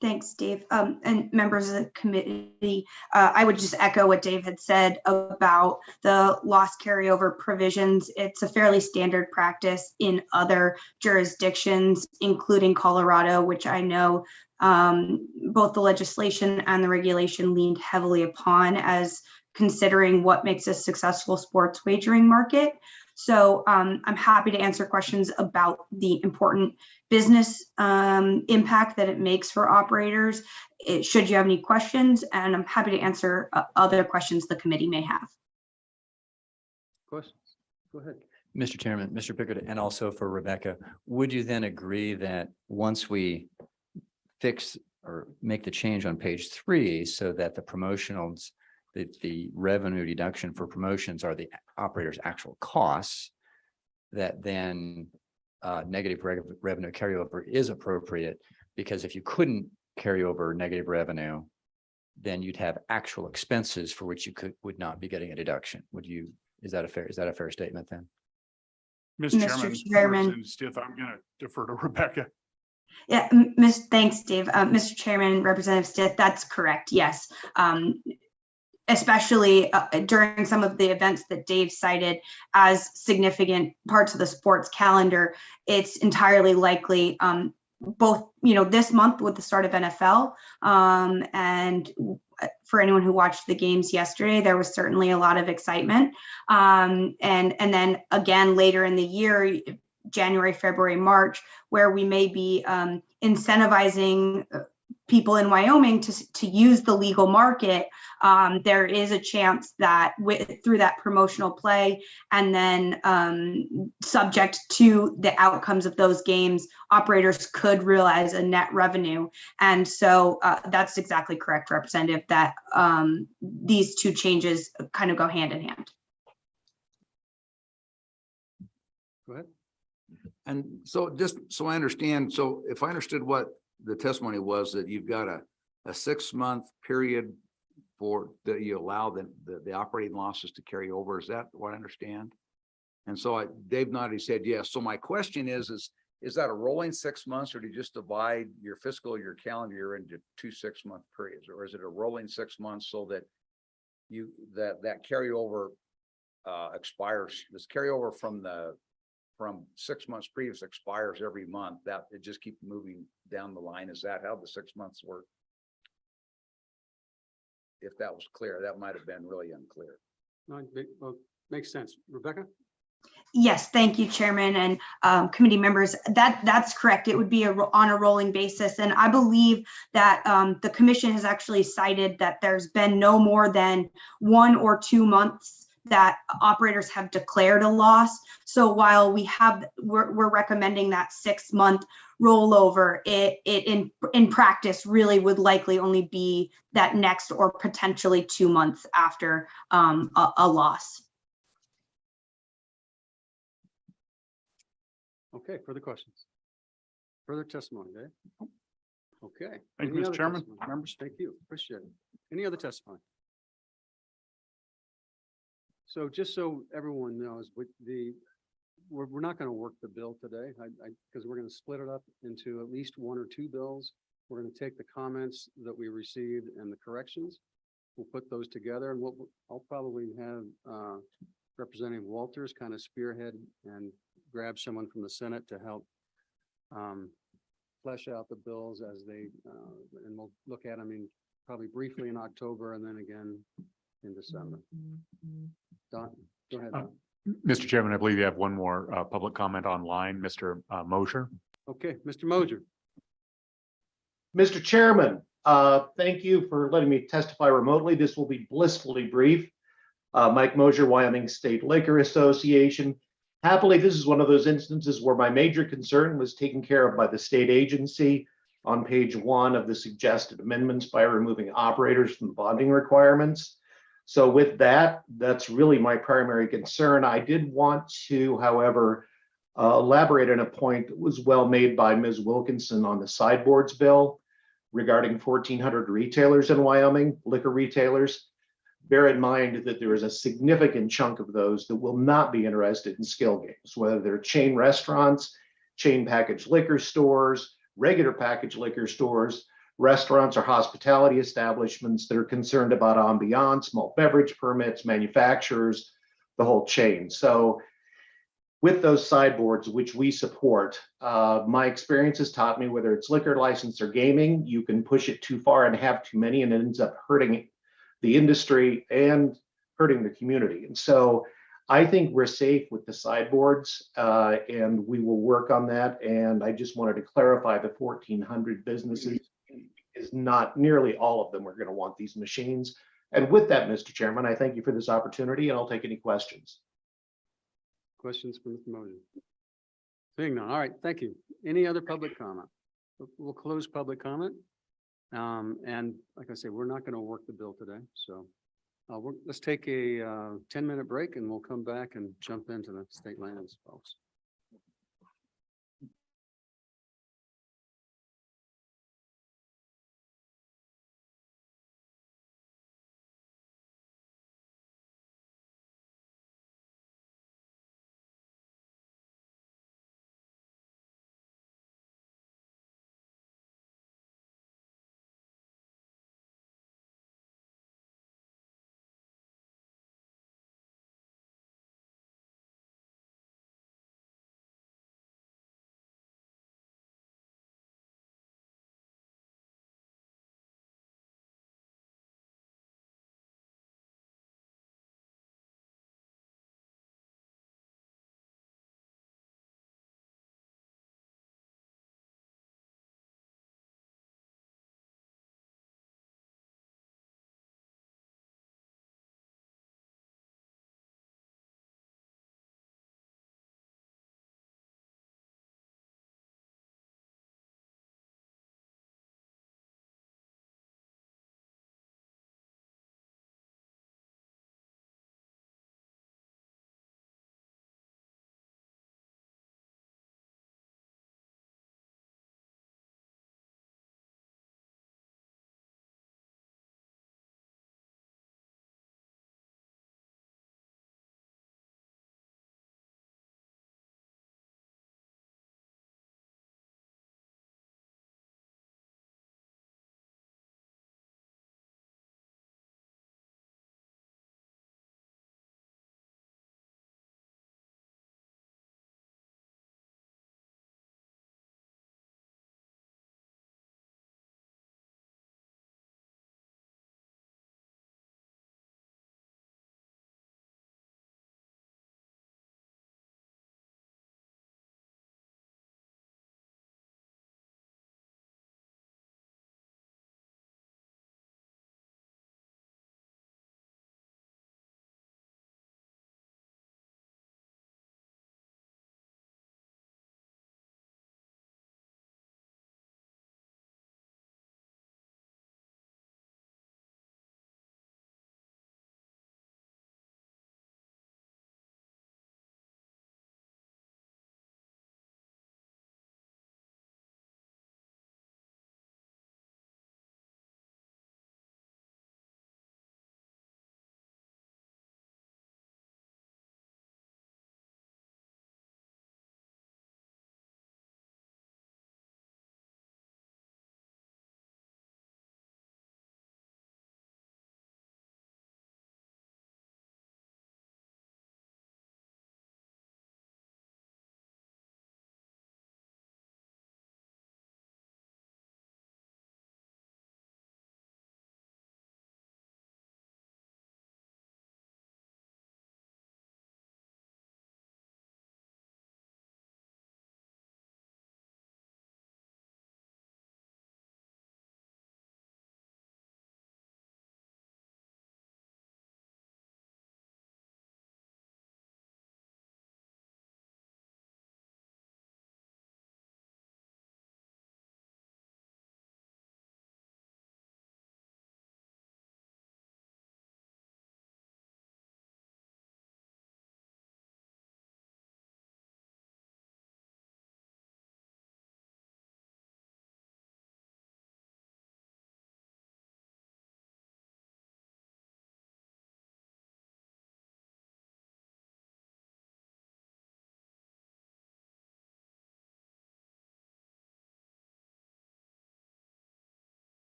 T: Thanks, Dave. And members of the committee, I would just echo what Dave had said about the loss carryover provisions. It's a fairly standard practice in other jurisdictions, including Colorado, which I know both the legislation and the regulation leaned heavily upon as considering what makes a successful sports wagering market. So I'm happy to answer questions about the important business impact that it makes for operators, should you have any questions, and I'm happy to answer other questions the committee may have.
B: Questions? Go ahead.
N: Mr. Chairman, Mr. Pickard, and also for Rebecca, would you then agree that once we fix or make the change on page 3 so that the promotionals, the revenue deduction for promotions are the operator's actual costs, that then negative revenue carryover is appropriate? Because if you couldn't carry over negative revenue, then you'd have actual expenses for which you would not be getting a deduction. Is that a fair statement then?
S: Mr.
T: Chairman.
S: I'm going to defer to Rebecca.
T: Yeah, thanks, Dave. Mr. Chairman, Representative Stith, that's correct. Yes. Especially during some of the events that Dave cited as significant parts of the sports calendar, it's entirely likely both, this month with the start of NFL and for anyone who watched the games yesterday, there was certainly a lot of excitement. And then again, later in the year, January, February, March, where we may be incentivizing people in Wyoming to use the legal market, there is a chance that through that promotional play and then subject to the outcomes of those games, operators could realize a net revenue. And so that's exactly correct, Representative, that these two changes kind of go hand in hand.
B: Go ahead.
F: And so just so I understand, so if I understood what the testimony was, that you've got a 6-month period for that you allow the operating losses to carry over. Is that what I understand? And so Dave nodded, he said yes. So my question is that a rolling 6 months, or do you just divide your calendar year into 2 6-month periods? Or is it a rolling 6 months so that that carryover expires, this carryover from 6 months previous expires every month, that it just keeps moving down the line? Is that how the 6 months work? if that was clear, that might have been really unclear.
B: No, well, makes sense. Rebecca?
T: Yes, thank you, Chairman and committee members. That's correct. It would be on a rolling basis. And I believe that the commission has actually cited that there's been no more than 1 or 2 months that operators have declared a loss. So while we're recommending that 6-month rollover, it in practice really would likely only be that next or potentially 2 months after a loss.
B: Okay, further questions? Further testimony, Dave? Okay.
A: Thank you,
B: Any
A: Mr.
B: other
A: Chairman,
B: testimony?
A: members.
B: Thank you, appreciate it. Any other testimony? So just so everyone knows, we're not going to work the bill today, because we're going to split it up into at least 1 or 2 bills. We're going to take the comments that we received and the corrections. We'll put those together, and I'll probably have Representative Walters kind of spearhead and grab someone from the Senate to help flesh out the bills as they, and we'll look at them probably briefly in October and then again in December. Don, go ahead. Don.
A: Mr. Chairman, I believe you have one more public comment online, Mr. Mosher.
B: Okay, Mr. Moser.
U: Mr. Chairman, thank you for letting me testify remotely. This will be blissfully brief. Mike Mosher, Wyoming State Liquor Association. Happily, this is one of those instances where my major concern was taken care of by the state agency on page 1 of the suggested amendments by removing operators from the bonding requirements. So with that, that's really my primary concern. I did want to, however, elaborate on a point that was well made by Ms. Wilkinson on the sideboards bill regarding 1,400 retailers in Wyoming, liquor retailers. Bear in mind that there is a significant chunk of those that will not be interested in skill games, whether they're chain restaurants, chain packaged liquor stores, regular packaged liquor stores, restaurants or hospitality establishments that are concerned about ambiance, malt beverage permits, manufacturers, the whole chain. So with those sideboards, which we support, my experience has taught me whether it's liquor license or gaming, you can push it too far and have too many, and it ends up hurting the industry and hurting the community. And so I think we're safe with the sideboards, and we will work on that. And I just wanted to clarify the 1,400 businesses is not nearly all of them are going to want these machines. And with that, Mr. Chairman, I thank you for this opportunity, and I'll take any questions.
B: Questions for Mr. Moser? Seeing none. All right, thank you. Any other public comment? We'll close public comment. And like I say, we're not going to work the bill today. So let's take a 10-minute break and we'll come back and jump into the state lands, folks.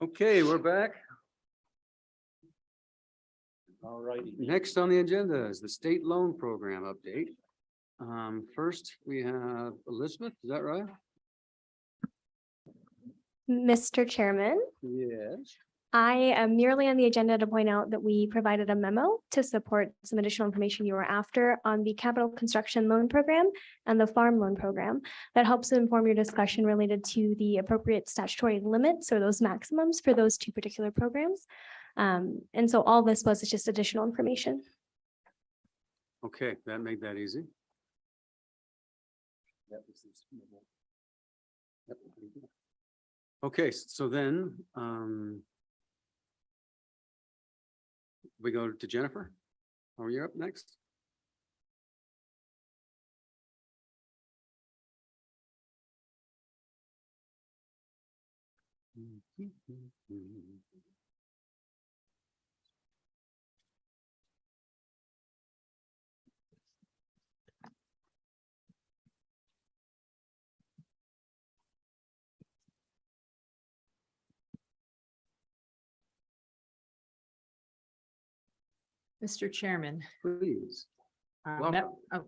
B: Okay, we're back.
D: All righty.
B: Next on the agenda is the state loan program update. First, we have Elizabeth, is that right?
I: Mr. Chairman,
B: Yes.
I: I am merely on the agenda to point out that we provided a memo to support some additional information you were after on the capital construction loan program and the farm loan program that helps to inform your discussion related to the appropriate statutory limits or those maximums for those two particular programs. And so all this was just additional information.
B: Okay, that made that easy. Yep. Okay, so then, we go to Jennifer. Are you up next?
V: Mr. Chairman.
B: Please.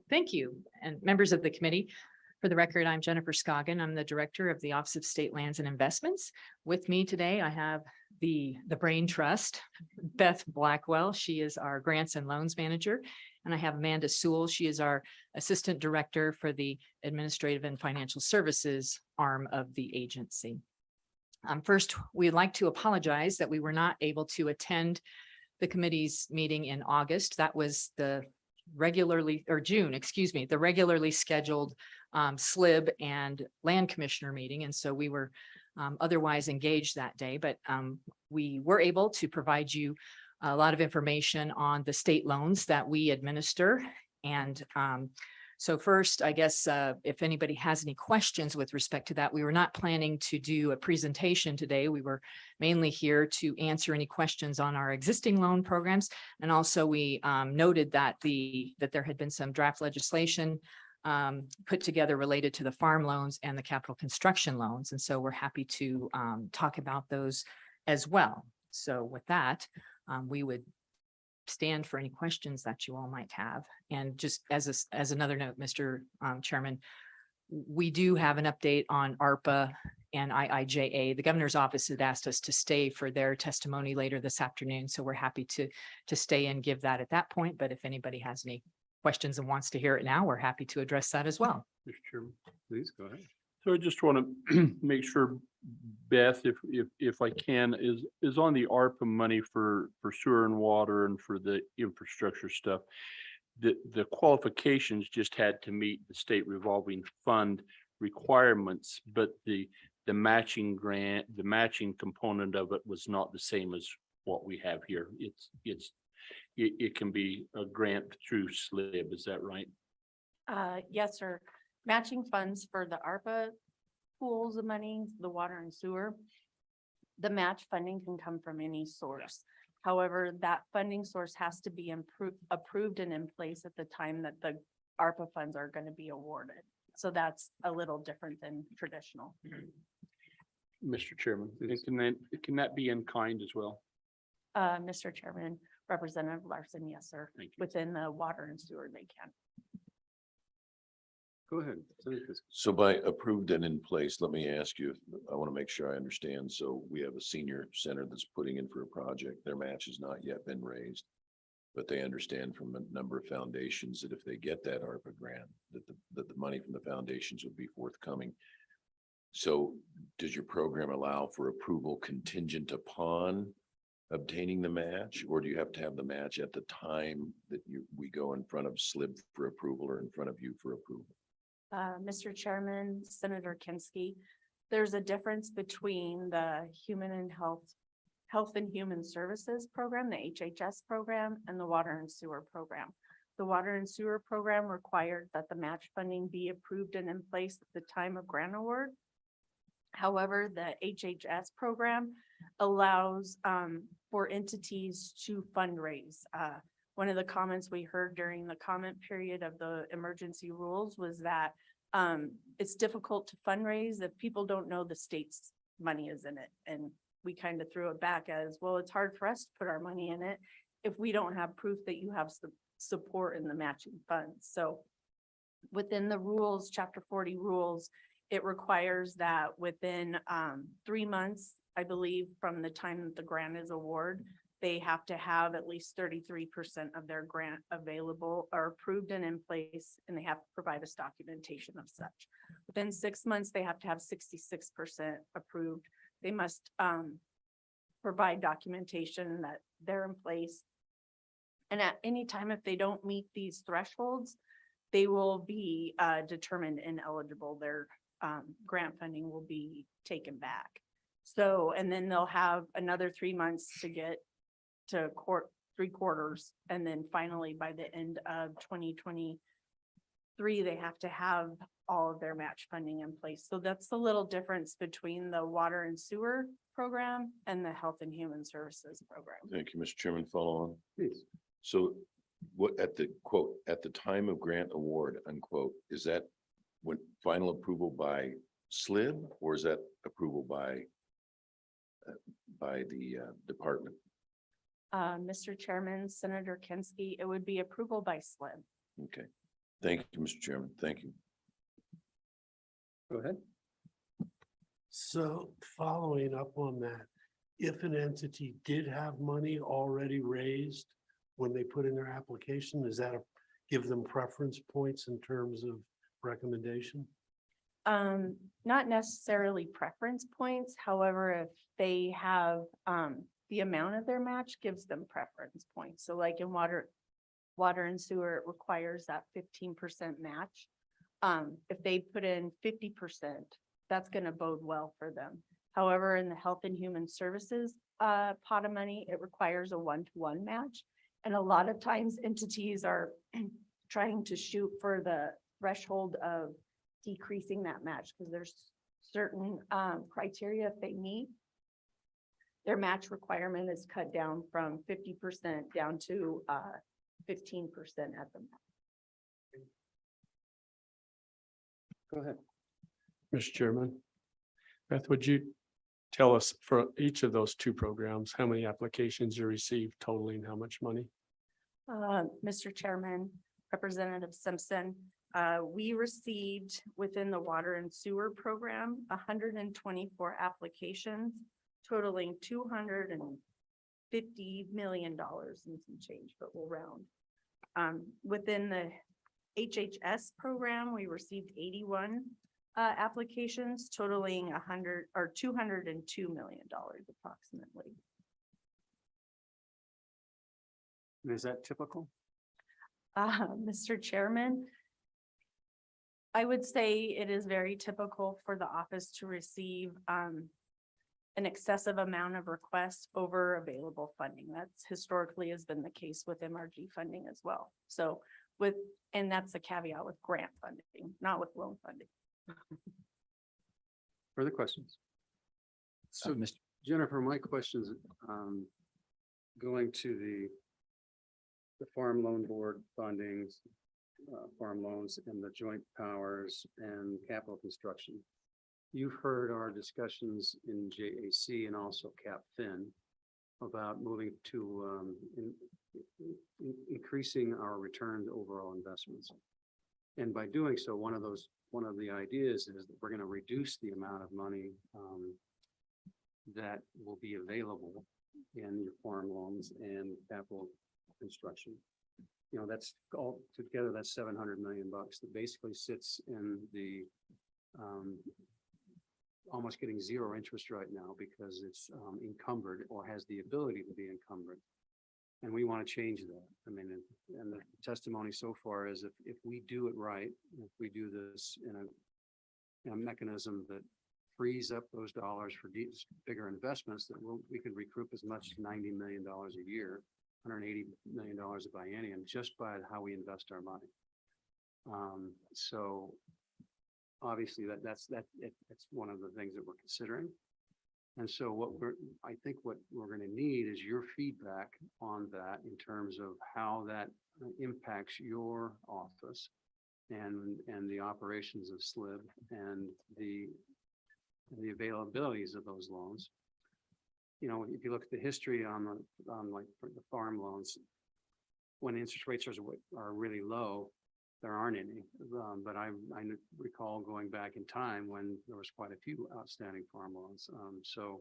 V: Thank you. And members of the committee. For the record, I'm Jennifer Scoggin. I'm the Director of the Office of State Lands and Investments. With me today, I have the Brain Trust, Beth Blackwell. She is our Grants and Loans Manager. And I have Amanda Sewell. She is our Assistant Director for the Administrative and Financial Services arm of the agency. First, we'd like to apologize that we were not able to attend the committee's meeting in August. That was the June, excuse me, the regularly scheduled SLIB and Land Commissioner meeting. And so we were otherwise engaged that day, but we were able to provide you a lot of information on the state loans that we administer. And so first, I guess, if anybody has any questions with respect to that, we were not planning to do a presentation today. We were mainly here to answer any questions on our existing loan programs. And also we noted that there had been some draft legislation put together related to the farm loans and the capital construction loans. And so we're happy to talk about those as well. So with that, we would stand for any questions that you all might have. And just as another note, Mr. Chairman, we do have an update on ARPA and IIJA. The governor's office had asked us to stay for their testimony later this afternoon. So we're happy to stay and give that at that point. But if anybody has any questions and wants to hear it now, we're happy to address that as well.
D: Mr. Chairman.
B: Please go ahead.
D: So I just want to make sure, Beth, if I can, is on the ARPA money for sewer and water and for the infrastructure stuff, the qualifications just had to meet the state revolving fund requirements, but the matching grant, the matching component of it was not the same as what we have here. It can be a grant through SLIB, is that right?
V: Yes, sir. Matching funds for the ARPA pools of money, the water and sewer. The match funding can come from any source. However, that funding source has to be approved and in place at the time that the ARPA funds are going to be awarded. So that's a little different than traditional.
D: Mr. Chairman, and can that be in kind as well?
V: Mr. Chairman, Representative Larson, yes, sir.
D: Thank you.
V: Within the water and sewer, they can.
B: Go ahead.
L: So by approved and in place, let me ask you, I want to make sure I understand. So we have a senior center that's putting in for a project. Their match has not yet been raised. But they understand from a number of foundations that if they get that ARPA grant, that the money from the foundations would be forthcoming. So does your program allow for approval contingent upon obtaining the match? Or do you have to have the match at the time that we go in front of SLIB for approval or in front of you for approval?
V: Mr. Chairman, Senator Kinsky, there's a difference between the Health and Human Services program, the HHS program, and the Water and Sewer program. The Water and Sewer program required that the match funding be approved and in place at the time of grant award. However, the HHS program allows for entities to fundraise. One of the comments we heard during the comment period of the emergency rules was that it's difficult to fundraise if people don't know the state's money is in it. And
K: we kind of threw it back as, well, it's hard for us to put our money in it if we don't have proof that you have support in the matching funds. So within the rules, chapter 40 rules, it requires that within 3 months, I believe, from the time that the grant is awarded, they have to have at least 33% of their grant available or approved and in place, and they have to provide us documentation of such. Within 6 months, they have to have 66% approved. They must provide documentation that they're in place. And at any time, if they don't meet these thresholds, they will be determined ineligible. Their grant funding will be taken back. So, and then they'll have another 3 months to get to court, 3/4. And then finally, by the end of 2023, they have to have all of their match funding in place. So that's the little difference between the water and sewer program and the health and human services program.
L: Thank you, Mr. Chairman. Follow on.
B: Please.
L: So what at the quote, at the time of grant award, unquote, is that when final approval by SLIB or is that approval by the department?
K: Mr. Chairman, Senator Kensky, it would be approval by SLIB.
L: Okay. Thank you, Mr. Chairman. Thank you.
B: Go ahead.
M: So following up on that, if an entity did have money already raised when they put in their application, does that give them preference points in terms of recommendation?
K: Not necessarily preference points. However, if they have the amount of their match gives them preference points. So like in water and sewer, it requires that 15% match. If they put in 50%, that's going to bode well for them. However, in the health and human services pot of money, it requires a 1-to-1 match. And a lot of times entities are trying to shoot for the threshold of decreasing that match because there's certain criteria if they meet. Their match requirement is cut down from 50% down to 15% at the max.
B: Go ahead.
C: Mr. Chairman. Beth, would you tell us for each of those two programs, how many applications you received totaling how much money?
K: Mr. Chairman, Representative Simpson, we received within the water and sewer program, 124 applications totaling $250 million and some change, but we'll round. Within the HHS program, we received 81 applications totaling $202 million approximately.
B: Is that typical?
K: Mr. Chairman, I would say it is very typical for the office to receive an excessive amount of requests over available funding. That's historically has been the case with MRG funding as well. So and that's a caveat with grant funding, not with loan funding.
B: Further questions?
N: So, Mr.
B: Jennifer, my questions, going to the farm loan board fundings, farm loans and the joint powers and capital construction. You've heard our discussions in JAC and also CapFin about moving to increasing our return to overall investments. And by doing so, one of the ideas is that we're going to reduce the amount of money that will be available in your farm loans and capital construction. You know, that's all together, that's $700 million that basically sits in the almost getting zero interest right now because it's encumbered or has the ability to be encumbered. And we want to change that. I mean, and the testimony so far is if we do it right, if we do this in a mechanism that frees up those dollars for bigger investments, that we could recoup as much as $90 million a year, $180 million a biennium, just by how we invest our money. So obviously that's one of the things that we're considering. And so I think what we're going to need is your feedback on that in terms of how that impacts your office and the operations of SLIB and the availabilities of those loans. you know, if you look at the history on like for the farm loans, when interest rates are really low, there aren't any. But I recall going back in time when there was quite a few outstanding farm loans. So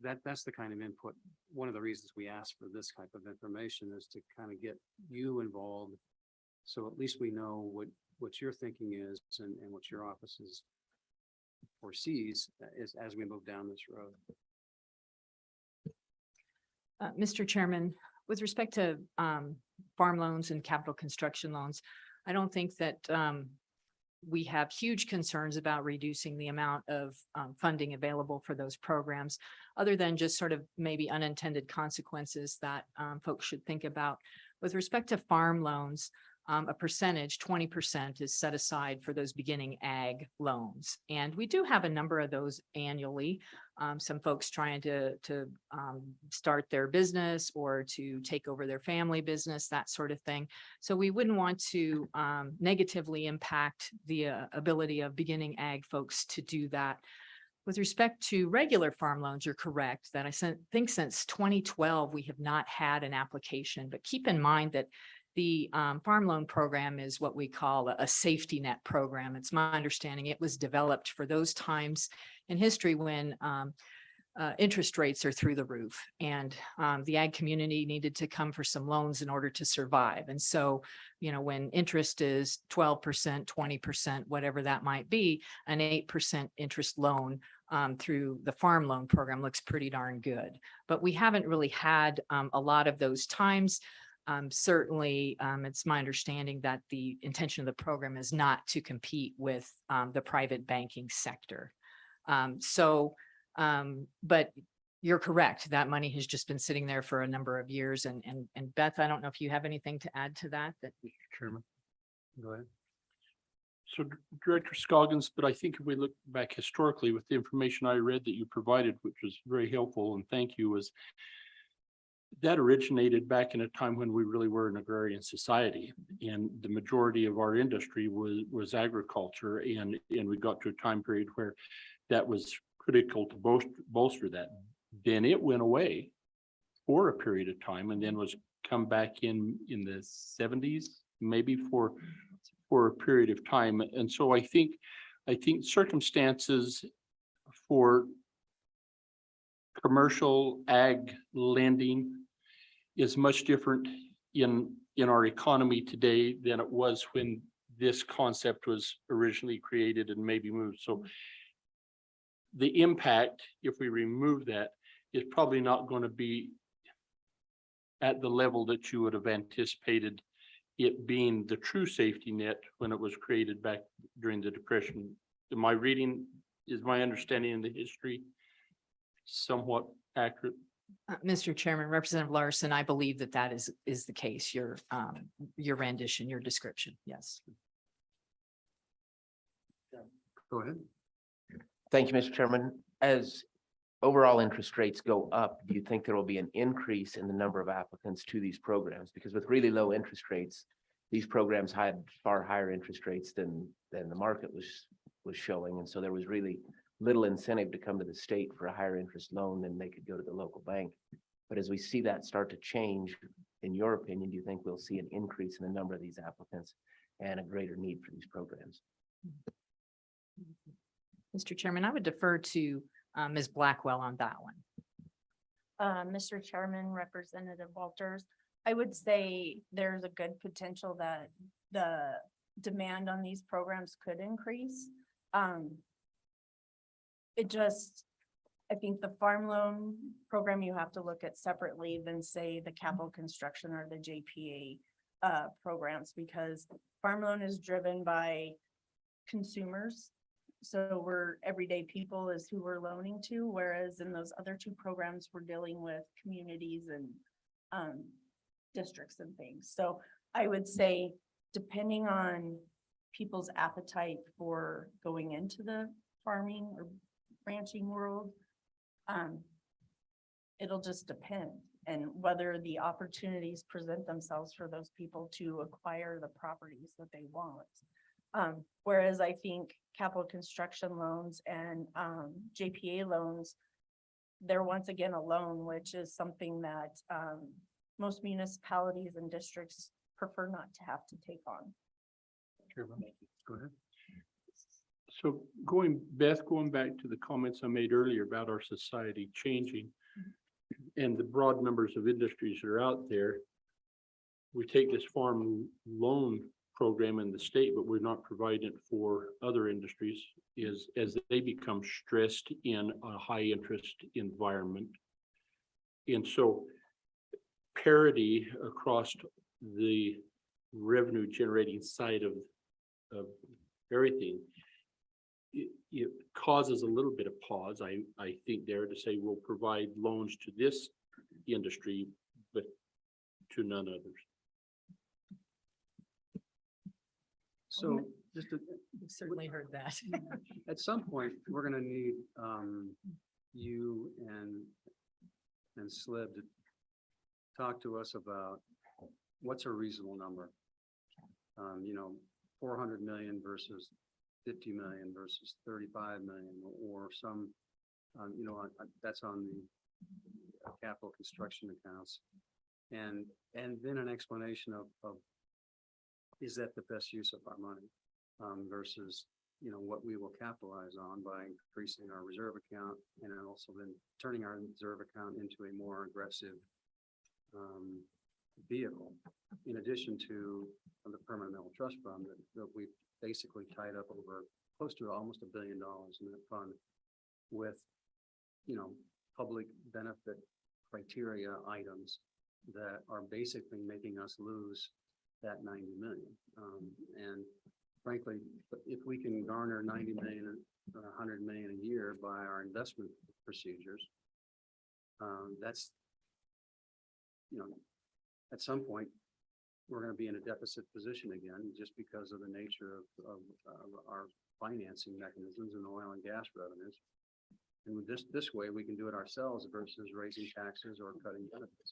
B: that's the kind of input. One of the reasons we ask for this type of information is to kind of get you involved. So at least we know what your thinking is and what your office foresees as we move down this road.
V: Mr. Chairman, with respect to farm loans and capital construction loans, I don't think that we have huge concerns about reducing the amount of funding available for those programs, other than just sort of maybe unintended consequences that folks should think about. With respect to farm loans, a percentage, 20% is set aside for those beginning ag loans. And we do have a number of those annually. Some folks trying to start their business or to take over their family business, that sort of thing. So we wouldn't want to negatively impact the ability of beginning ag folks to do that. With respect to regular farm loans, you're correct that I think since 2012, we have not had an application, but keep in mind that the farm loan program is what we call a safety net program. It's my understanding it was developed for those times in history when interest rates are through the roof and the ag community needed to come for some loans in order to survive. And so, you know, when interest is 12%, 20%, whatever that might be, an 8% interest loan through the farm loan program looks pretty darn good. But we haven't really had a lot of those times. Certainly, it's my understanding that the intention of the program is not to compete with the private banking sector. But you're correct. That money has just been sitting there for a number of years. And Beth, I don't know if you have anything to add to that.
D: Mr. Chairman.
B: Go ahead.
D: So Director Scoggins, but I think if we look back historically with the information I read that you provided, which was very helpful, and thank you, was that originated back in a time when we really were an agrarian society, and the majority of our industry was agriculture, and we got to a time period where that was critical to bolster that. Then it went away for a period of time, and then was come back in the 70s, maybe for a period of time. And so I think circumstances for commercial ag lending is much different in our economy today than it was when this concept was originally created and maybe moved. So the impact, if we remove that, is probably not going to be at the level that you would have anticipated it being the true safety net when it was created back during the Depression. Is my understanding in the history somewhat accurate?
V: Mr. Chairman, Representative Larson, I believe that is the case. Your rendition, your description. Yes.
B: Go ahead.
E: Thank you, Mr. Chairman. As overall interest rates go up, do you think there will be an increase in the number of applicants to these programs? Because with really low interest rates, these programs had far higher interest rates than the market was showing. And so there was really little incentive to come to the state for a higher interest loan than they could go to the local bank. But as we see that start to change, in your opinion, do you think we'll see an increase in the number of these applicants and a greater need for these programs?
V: Mr. Chairman, I would defer to Ms. Blackwell on that one.
K: Mr. Chairman, Representative Walters, I would say there's a good potential that the demand on these programs could increase. I think the farm loan program you have to look at separately than say the capital construction or the JPA programs, because farm loan is driven by consumers. So we're everyday people is who we're loaning to, whereas in those other two programs, we're dealing with communities and districts and things. So I would say, depending on people's appetite for going into the farming or ranching world, it'll just depend, and whether the opportunities present themselves for those people to acquire the properties that they want. Whereas I think capital construction loans and JPA loans they're once again a loan, which is something that most municipalities and districts prefer not to have to take on.
B: Go ahead.
D: So Beth, going back to the comments I made earlier about our society changing and the broad numbers of industries that are out there. We take this farm loan program in the state, but we're not providing it for other industries as they become stressed in a high interest environment. And so parity across the revenue generating side of everything, it causes a little bit of pause, I think, there to say we'll provide loans to this industry, but to none others.
B: So just to,
V: We've certainly heard that.
B: at some point, we're gonna need you and SLIB to talk to us about what's a reasonable number. 400 million versus 50 million versus 35 million, or some, that's on the capital construction accounts. And then an explanation of is that the best use of our money versus, what we will capitalize on by increasing our reserve account and then also then turning our reserve account into a more aggressive vehicle, in addition to the permanent metal trust fund that we've basically tied up over close to almost $1 billion in that fund with, public benefit criteria items that are basically making us lose that 90 million. And frankly, if we can garner 90 million or 100 million a year by our investment procedures, that's, at some point, we're going to be in a deficit position again, just because of the nature of our financing mechanisms and oil and gas revenues. And with this way, we can do it ourselves versus raising taxes or cutting benefits,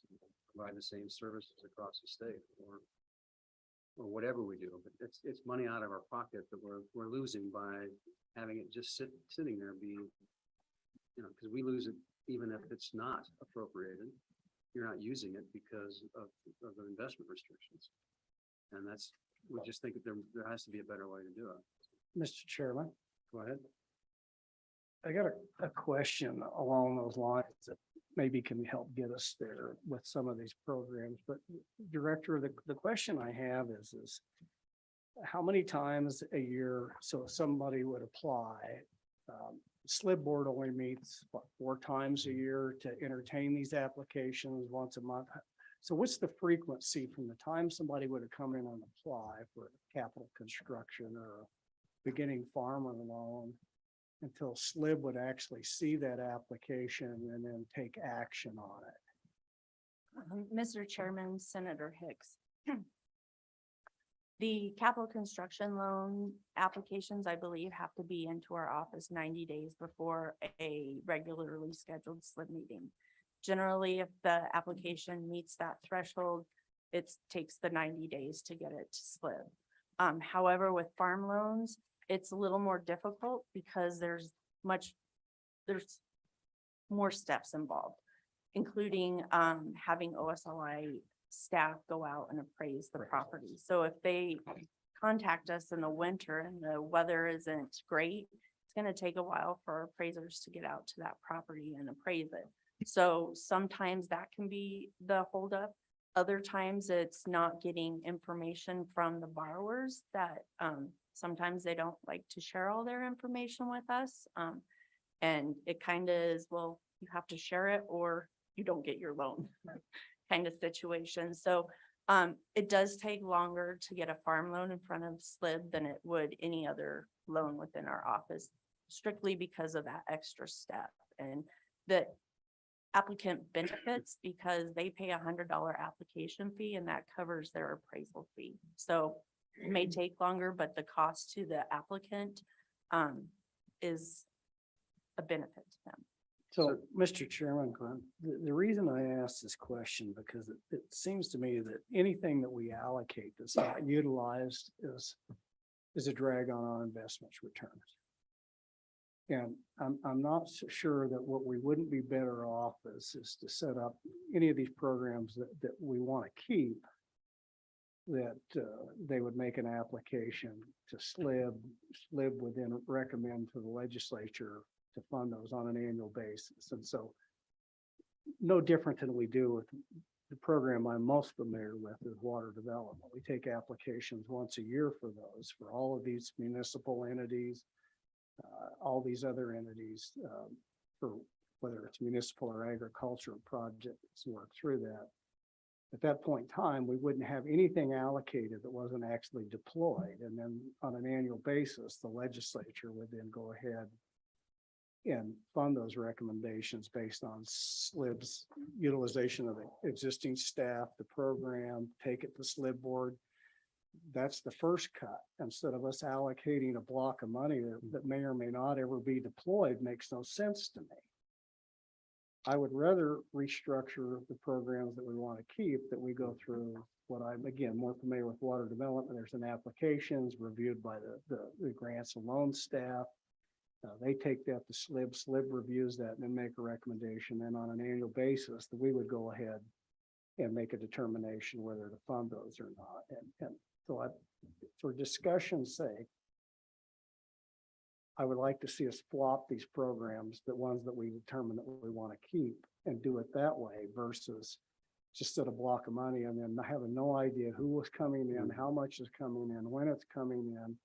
B: provide the same services across the state, or whatever we do. But it's money out of our pocket that we're losing by having it just sitting there being, because we lose it even if it's not appropriated. You're not using it because of the investment restrictions. And we just think that there has to be a better way to do it.
G: Mr. Chairman,
B: Go ahead.
G: I got a question along those lines that maybe can help get us there with some of these programs. But Director, the question I have is how many times a year, so somebody would apply, SLIB board only meets, 4 times a year to entertain these applications, once a month. So what's the frequency from the time somebody would have come in and apply for capital construction or beginning farmer loan until SLIB would actually see that application and then take action on it?
K: Mr. Chairman, Senator Hicks. The capital construction loan applications, I believe, have to be into our office 90 days before a regularly scheduled SLIB meeting. Generally, if the application meets that threshold, it takes the 90 days to get it to SLIB. However, with farm loans, it's a little more difficult because there's more steps involved, including having OSLI staff go out and appraise the property. So if they contact us in the winter and the weather isn't great, it's going to take a while for appraisers to get out to that property and appraise it. So sometimes that can be the holdup. Other times it's not getting information from the borrowers that sometimes they don't like to share all their information with us. And it kind of is, well, you have to share it or you don't get your loan kind of situation. So it does take longer to get a farm loan in front of SLIB than it would any other loan within our office, strictly because of that extra step. And the applicant benefits because they pay $100 application fee and that covers their appraisal fee. So it may take longer, but the cost to the applicant is a benefit to them.
G: So, Mr. Chairman, the reason I asked this question, because it seems to me that anything that we allocate that's not utilized is a drag on our investments returns. And I'm not sure that what we wouldn't be better off is to set up any of these programs that we want to keep. That they would make an application to SLIB would then recommend to the legislature to fund those on an annual basis. And so no different than we do with the program I'm most familiar with is water development. We take applications once a year for those, for all of these municipal entities, all these other entities, for whether it's municipal or agricultural projects, work through that. At that point in time, we wouldn't have anything allocated that wasn't actually deployed. And then on an annual basis, the legislature would then go ahead and fund those recommendations based on SLIB's utilization of the existing staff, the program, take it to SLIB board. That's the first cut. Instead of us allocating a block of money that may or may not ever be deployed, makes no sense to me. I would rather restructure the programs that we want to keep, that we go through what I'm, again, more familiar with water development. There's an applications reviewed by the grants and loan staff. They take that to SLIB, SLIB reviews that and then make a recommendation. Then on an annual basis, that we would go ahead and make a determination whether to fund those or not. And so for discussion's sake, I would like to see us flop these programs, the ones that we determine that we want to keep, and do it that way versus just set a block of money and then having no idea who was coming in, how much is coming in, when it's coming in.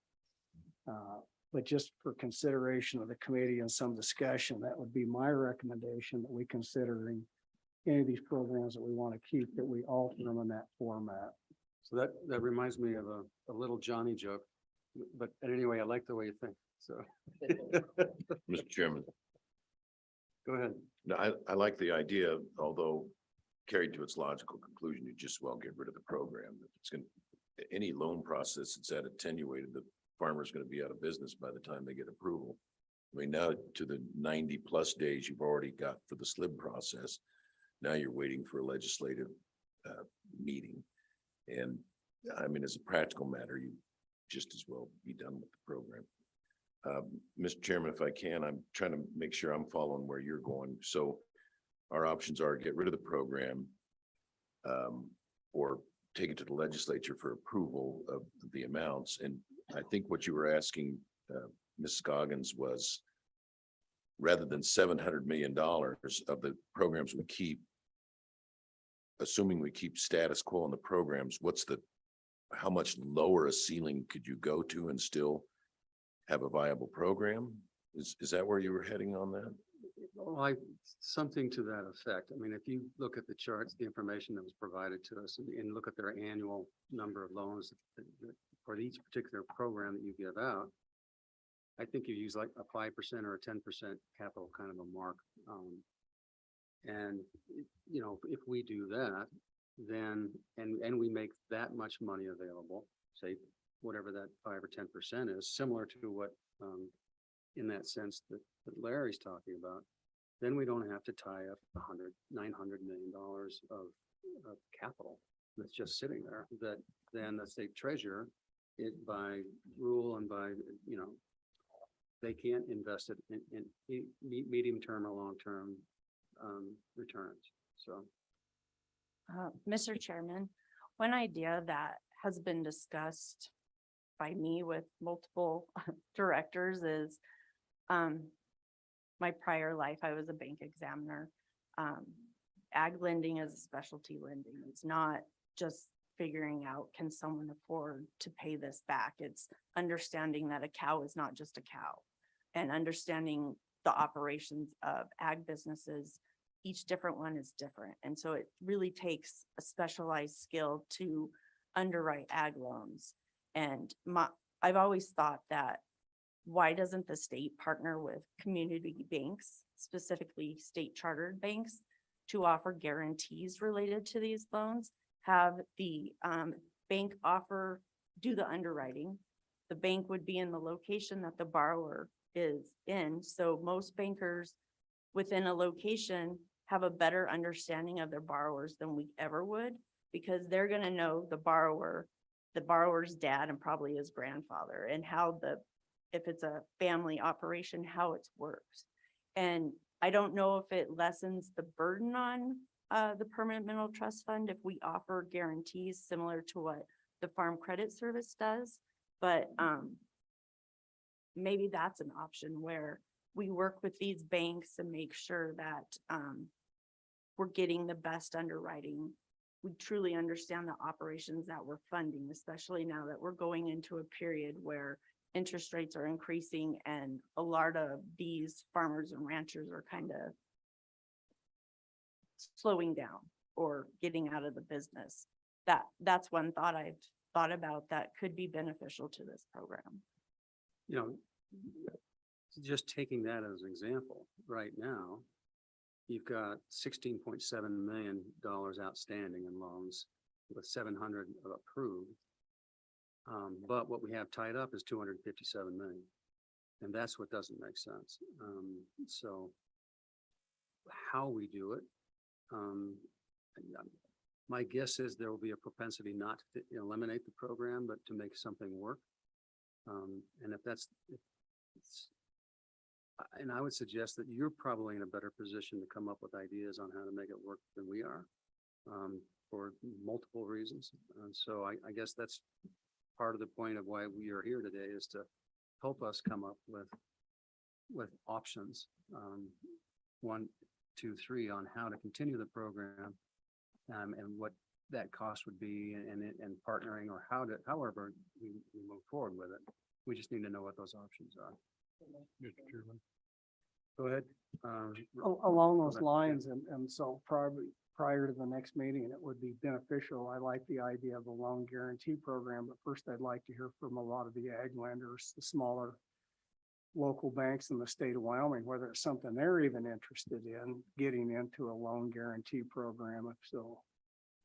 G: But just for consideration of the committee and some discussion, that would be my recommendation, that we considering any of these programs that we want to keep, that we alter them in that format.
B: So that reminds me of a little Johnny joke, but anyway, I like the way you think, so.
L: Mr. Chairman,
B: Go ahead.
L: no, I like the idea, although carried to its logical conclusion, you just well get rid of the program. If it's going to, any loan process that's that attenuated, the farmer's going to be out of business by the time they get approval. I mean, now to the 90+ days you've already got for the SLIB process. Now you're waiting for a legislative meeting. And I mean, as a practical matter, you just as well be done with the program. Mr. Chairman, if I can, I'm trying to make sure I'm following where you're going. So our options are get rid of the program or take it to the legislature for approval of the amounts. And I think what you were asking, Ms. Scoggins, was rather than $700 million of the programs we keep, assuming we keep status quo on the programs, how much lower a ceiling could you go to and still have a viable program? Is that where you were heading on that?
B: Well, something to that effect. I mean, if you look at the charts, the information that was provided to us and look at their annual number of loans for each particular program that you give out, I think you use like a 5% or a 10% capital kind of a mark. And, you know, if we do that, then, and we make that much money available, say, whatever that 5 or 10% is, similar to what, in that sense that Larry's talking about, then we don't have to tie up $900 million of capital that's just sitting there, that then the state treasurer, it by rule and by, you know, they can't invest it in medium-term or long-term returns. So.
K: Mr. Chairman, one idea that has been discussed by me with multiple directors is my prior life, I was a bank examiner. Ag lending is a specialty lending. It's not just figuring out, can someone afford to pay this back? It's understanding that a cow is not just a cow, and understanding the operations of ag businesses. Each different one is different. And so it really takes a specialized skill to underwrite ag loans. And I've always thought that, why doesn't the state partner with community banks, specifically state chartered banks, to offer guarantees related to these loans? Have the bank do the underwriting. The bank would be in the location that the borrower is in. So most bankers within a location have a better understanding of their borrowers than we ever would, because they're going to know the borrower's dad and probably his grandfather, and how the if it's a family operation, how it's worked. And I don't know if it lessens the burden on the permanent mineral trust fund if we offer guarantees similar to what the Farm Credit Service does, but maybe that's an option where we work with these banks and make sure that we're getting the best underwriting. We truly understand the operations that we're funding, especially now that we're going into a period where interest rates are increasing and a lot of these farmers and ranchers are kind of slowing down or getting out of the business. That's one thought I've thought about that could be beneficial to this program.
B: You know, just taking that as an example, right now, you've got $16.7 million outstanding in loans with 700 approved. But what we have tied up is 257 million. And that's what doesn't make sense. So how we do it, my guess is there will be a propensity not to eliminate the program, but to make something work. And if that's, and I would suggest that you're probably in a better position to come up with ideas on how to make it work than we are, for multiple reasons. And so I guess that's part of the point of why we are here today, is to help us come up with options, 1, 2, 3 on how to continue the program, and what that cost would be, and partnering, or however we move forward with it. We just need to know what those options are. Mr. Chairman. Go ahead.
G: Along those lines, and so probably prior to the next meeting, it would be beneficial. I like the idea of the loan guarantee program, but first I'd like to hear from a lot of the ag lenders, the smaller local banks in the state of Wyoming, whether it's something they're even interested in getting into a loan guarantee program. If so,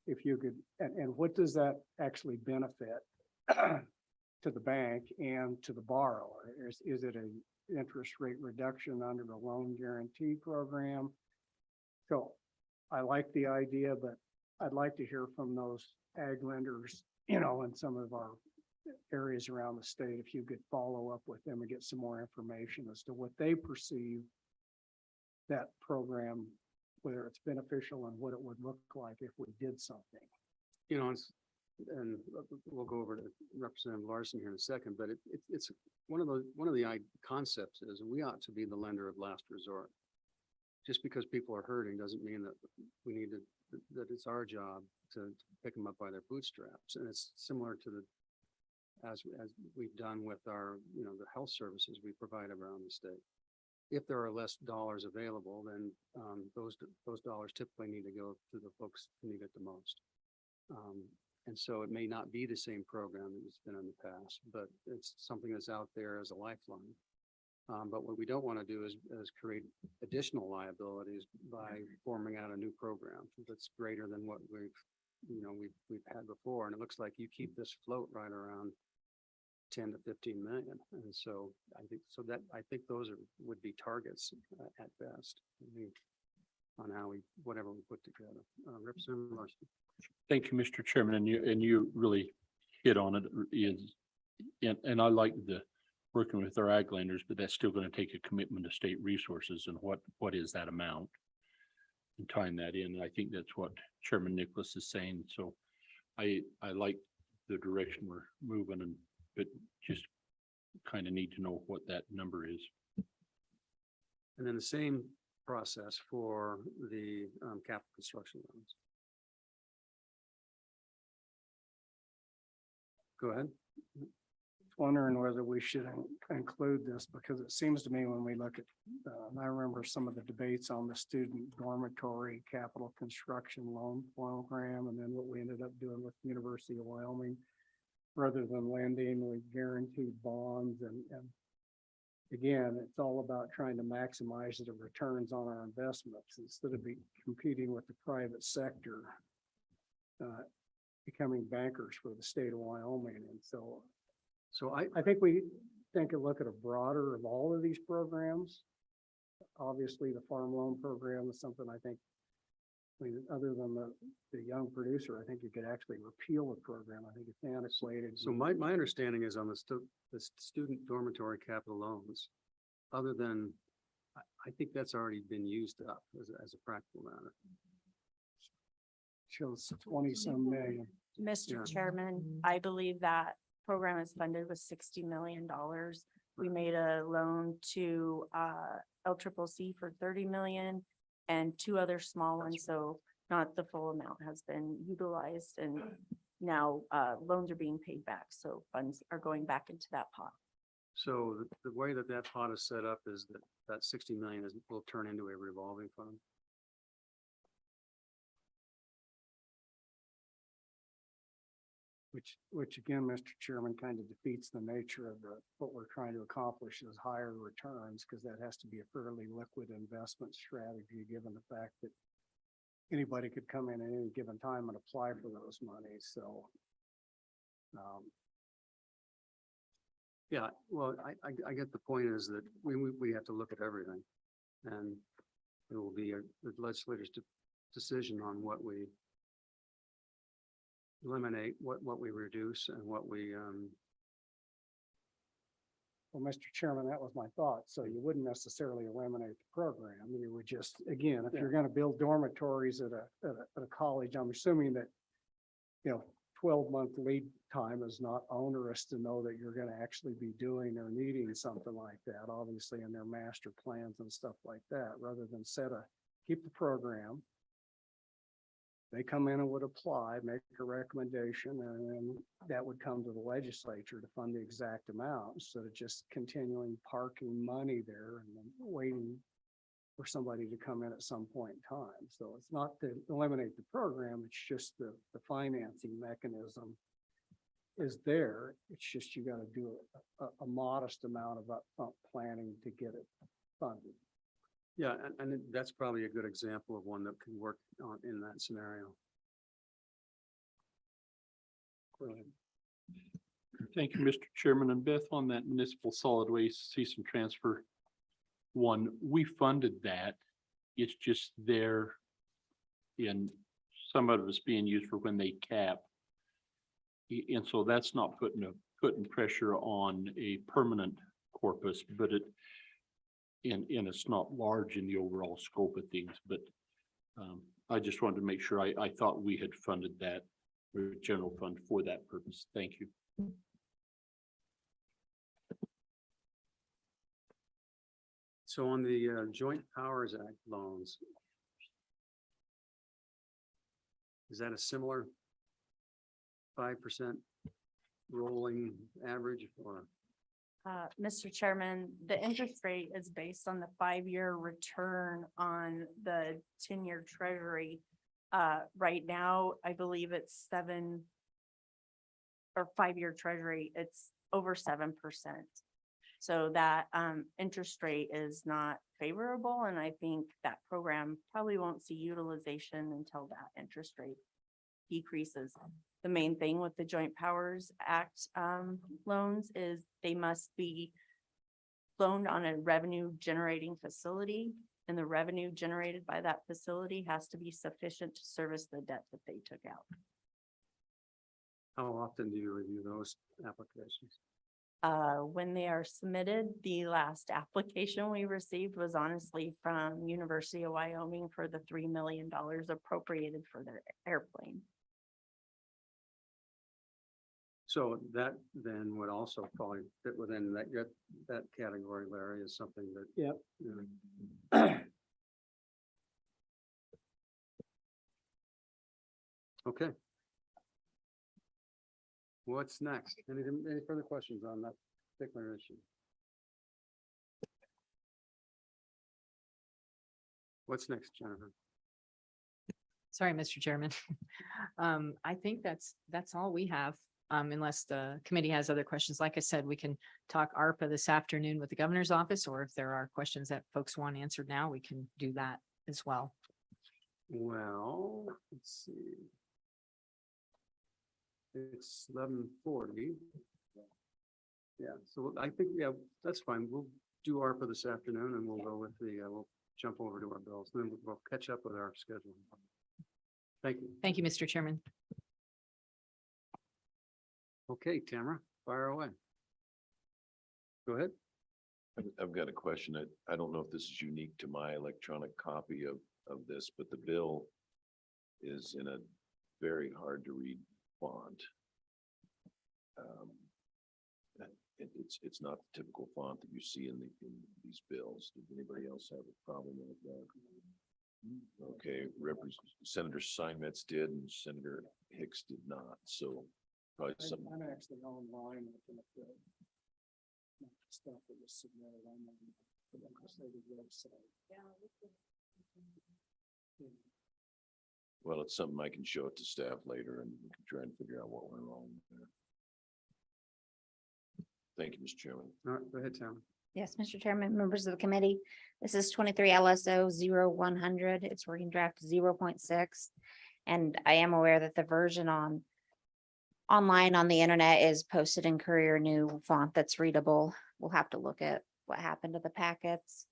G: if you could, and what does that actually benefit to the bank and to the borrower? Is it an interest rate reduction under the loan guarantee program? So I like the idea, but I'd like to hear from those ag lenders, in some of our areas around the state, if you could follow up with them and get some more information as to what they perceive that program, whether it's beneficial, and what it would look like if we did something.
B: And we'll go over to Representative Larson here in a second, but it's one of the concepts is we ought to be the lender of last resort. Just because people are hurting doesn't mean that we need that it's our job to pick them up by their bootstraps. And it's similar to as we've done with our, the health services we provide around the state. If there are less dollars available, then those dollars typically need to go to the folks who need it the most. And so it may not be the same program that it's been in the past, but it's something that's out there as a lifeline. But what we don't want to do is create additional liabilities by forming out a new program that's greater than what we've had before. And it looks like you keep this float right around 10 to 15 million. And so I think those would be targets at best, on how whatever we put together. Representative Larson.
D: Thank you, Mr. Chairman, and you really hit on it, and I like the working with our ag lenders, but that's still going to take a commitment of state resources, and what is that amount, and tying that in. I think that's what Chairman Nicholas is saying. So I like the direction we're moving, but just kind of need to know what that number is.
B: And then the same process for the capital construction loans. Go ahead.
G: Wondering whether we should include this, because it seems to me when we look at, I remember some of the debates on the student dormitory capital construction loan program, and then what we ended up doing with the University of Wyoming. Rather than lending, we guaranteed bonds, and again, it's all about trying to maximize the returns on our investments instead of competing with the private sector, becoming bankers for the state of Wyoming. And so I think we take a look at a broader of all of these programs. Obviously, the farm loan program is something I think I mean, other than the young producer, I think you could actually repeal the program. I think it's antiquated.
B: So my understanding is on the student dormitory capital loans, other than, I think that's already been used up as a practical matter.
G: Shows 20-some million.
B: Yeah.
K: Mr. Chairman, I believe that program is funded with $60 million. We made a loan to LCCC for 30 million and two other small ones, so not the full amount has been utilized, and now loans are being paid back, so funds are going back into that pot.
B: So the way that pot is set up is that 60 million will turn into a revolving fund.
G: Which again, Mr. Chairman, kind of defeats the nature of what we're trying to accomplish is higher returns, because that has to be a fairly liquid investment strategy, given the fact that anybody could come in at any given time and apply for those monies, so.
B: Yeah, well, I get the point is that we have to look at everything, and it will be the legislator's decision on what we eliminate, what we reduce, and what we
G: Well, Mr. Chairman, that was my thought. So you wouldn't necessarily eliminate the program. You would just, again, if you're going to build dormitories at a college, I'm assuming that, 12-month lead time is not onerous to know that you're going to actually be doing or needing something like that, obviously in their master plans and stuff like that, rather than keep the program. They come in and would apply, make a recommendation, and then that would come to the legislature to fund the exact amount instead of just continuing parking money there and then waiting for somebody to come in at some point in time. So it's not to eliminate the program, it's just the financing mechanism is there. It's just you got to do a modest amount of upfront planning to get it funded.
B: Yeah, and that's probably a good example of one that can work in that scenario.
D: Thank you, Mr. Chairman. And Beth, on that municipal solid waste cease and transfer one, we funded that. It's just there in some of it's being used for when they cap. And so that's not putting pressure on a permanent corpus, but and it's not large in the overall scope of things, but I just wanted to make sure I thought we had funded that general fund for that purpose. Thank you.
B: So on the Joint Powers Act loans, is that a similar 5% rolling average or?
K: Mr. Chairman, the interest rate is based on the 5-year return on the 10-year treasury. Right now, I believe it's 7 or 5-year treasury, it's over 7%. So that interest rate is not favorable, and I think that program probably won't see utilization until that interest rate decreases. The main thing with the Joint Powers Act loans is they must be loaned on a revenue generating facility, and the revenue generated by that facility has to be sufficient to service the debt that they took out.
B: How often do you review those applications?
K: When they are submitted, the last application we received was honestly from University of Wyoming for the $3 million appropriated for their airplane.
B: So that then would also probably fit within that category, Larry, is something that.
G: Yep.
B: Okay. What's next? Any further questions on that particular issue? What's next, Jennifer?
V: Sorry, Mr. Chairman. I think that's all we have. Unless the committee has other questions. Like I said, we can talk ARPA this afternoon with the governor's office, or if there are questions that folks want answered now, we can do that as well.
B: Well, let's see. It's 11:40. Yeah, so I think, yeah, that's fine. We'll do ARPA this afternoon and we'll go with we'll jump over to our bills. Then we'll catch up with our schedule. Thank you.
V: Thank you, Mr. Chairman.
B: Okay, Tamara, fire away. Go ahead.
L: I've got a question. I don't know if this is unique to my electronic copy of this, but the bill is in a very hard to read font. It's not the typical font that you see in these bills. Did anybody else have a problem with that? Okay, Senator Steinmetz did and Senator Hicks did not, so probably some.
G: I'm actually online looking at the stuff that was submitted on the legislative website.
L: Well, it's something I can show it to staff later and we can try and figure out what went wrong there. Thank you, Mr. Chairman.
B: All right, go ahead, Tamara.
P: Yes, Mr. Chairman, members of the committee, this is 23 LSO 0100. It's working draft 0.6. And I am aware that the version online on the internet is posted in Courier New font that's readable. We'll have to look at what happened to the packets.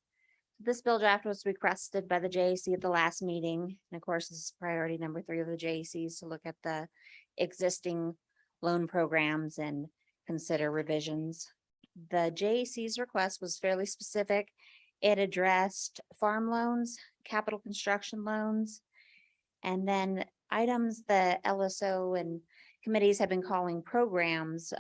P: This bill draft was requested by the JAC at the last meeting. And of course, this is priority number 3 of the JACs to look at the existing loan programs and consider revisions. The JAC's request was fairly specific. It addressed farm loans, capital construction loans, and then items that LSO and committees have been calling programs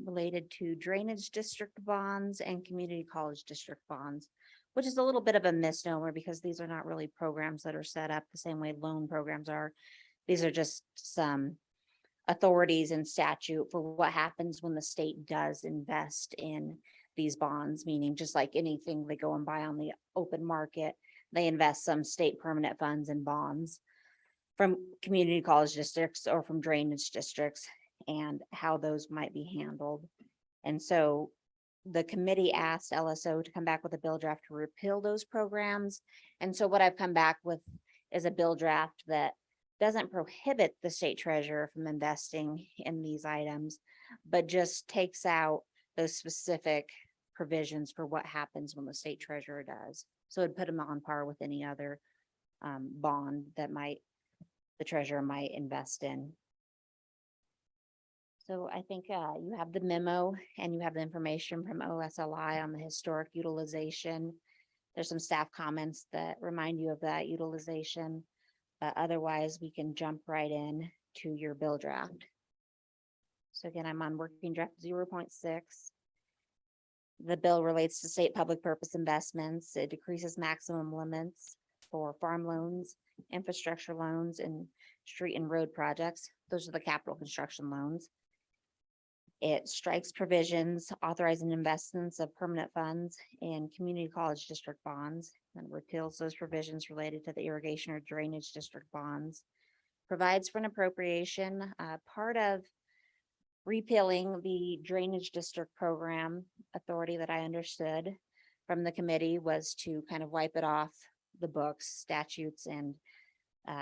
P: related to drainage district bonds and community college district bonds, which is a little bit of a misnomer because these are not really programs that are set up the same way loan programs are. These are just some authorities in statute for what happens when the state does invest in these bonds, meaning just like anything they go and buy on the open market, they invest some state permanent funds in bonds from community college districts or from drainage districts and how those might be handled. And so the committee asked LSO to come back with a bill draft to repeal those programs. And so what I've come back with is a bill draft that doesn't prohibit the state treasurer from investing in these items, but just takes out those specific provisions for what happens when the state treasurer does. So it'd put them on par with any other bond that the treasurer might invest in. So I think you have the memo and you have the information from OSLI on the historic utilization. There's some staff comments that remind you of that utilization. Otherwise, we can jump right in to your bill draft. So again, I'm on working draft 0.6. The bill relates to state public purpose investments. It decreases maximum limits for farm loans, infrastructure loans, and street and road projects. Those are the capital construction loans. It strikes provisions authorizing investments of permanent funds in community college district bonds and repeals those provisions related to the irrigation or drainage district bonds. Provides for an appropriation. Part of repealing the drainage district program authority that I understood from the committee was to kind of wipe it off the books, statutes, and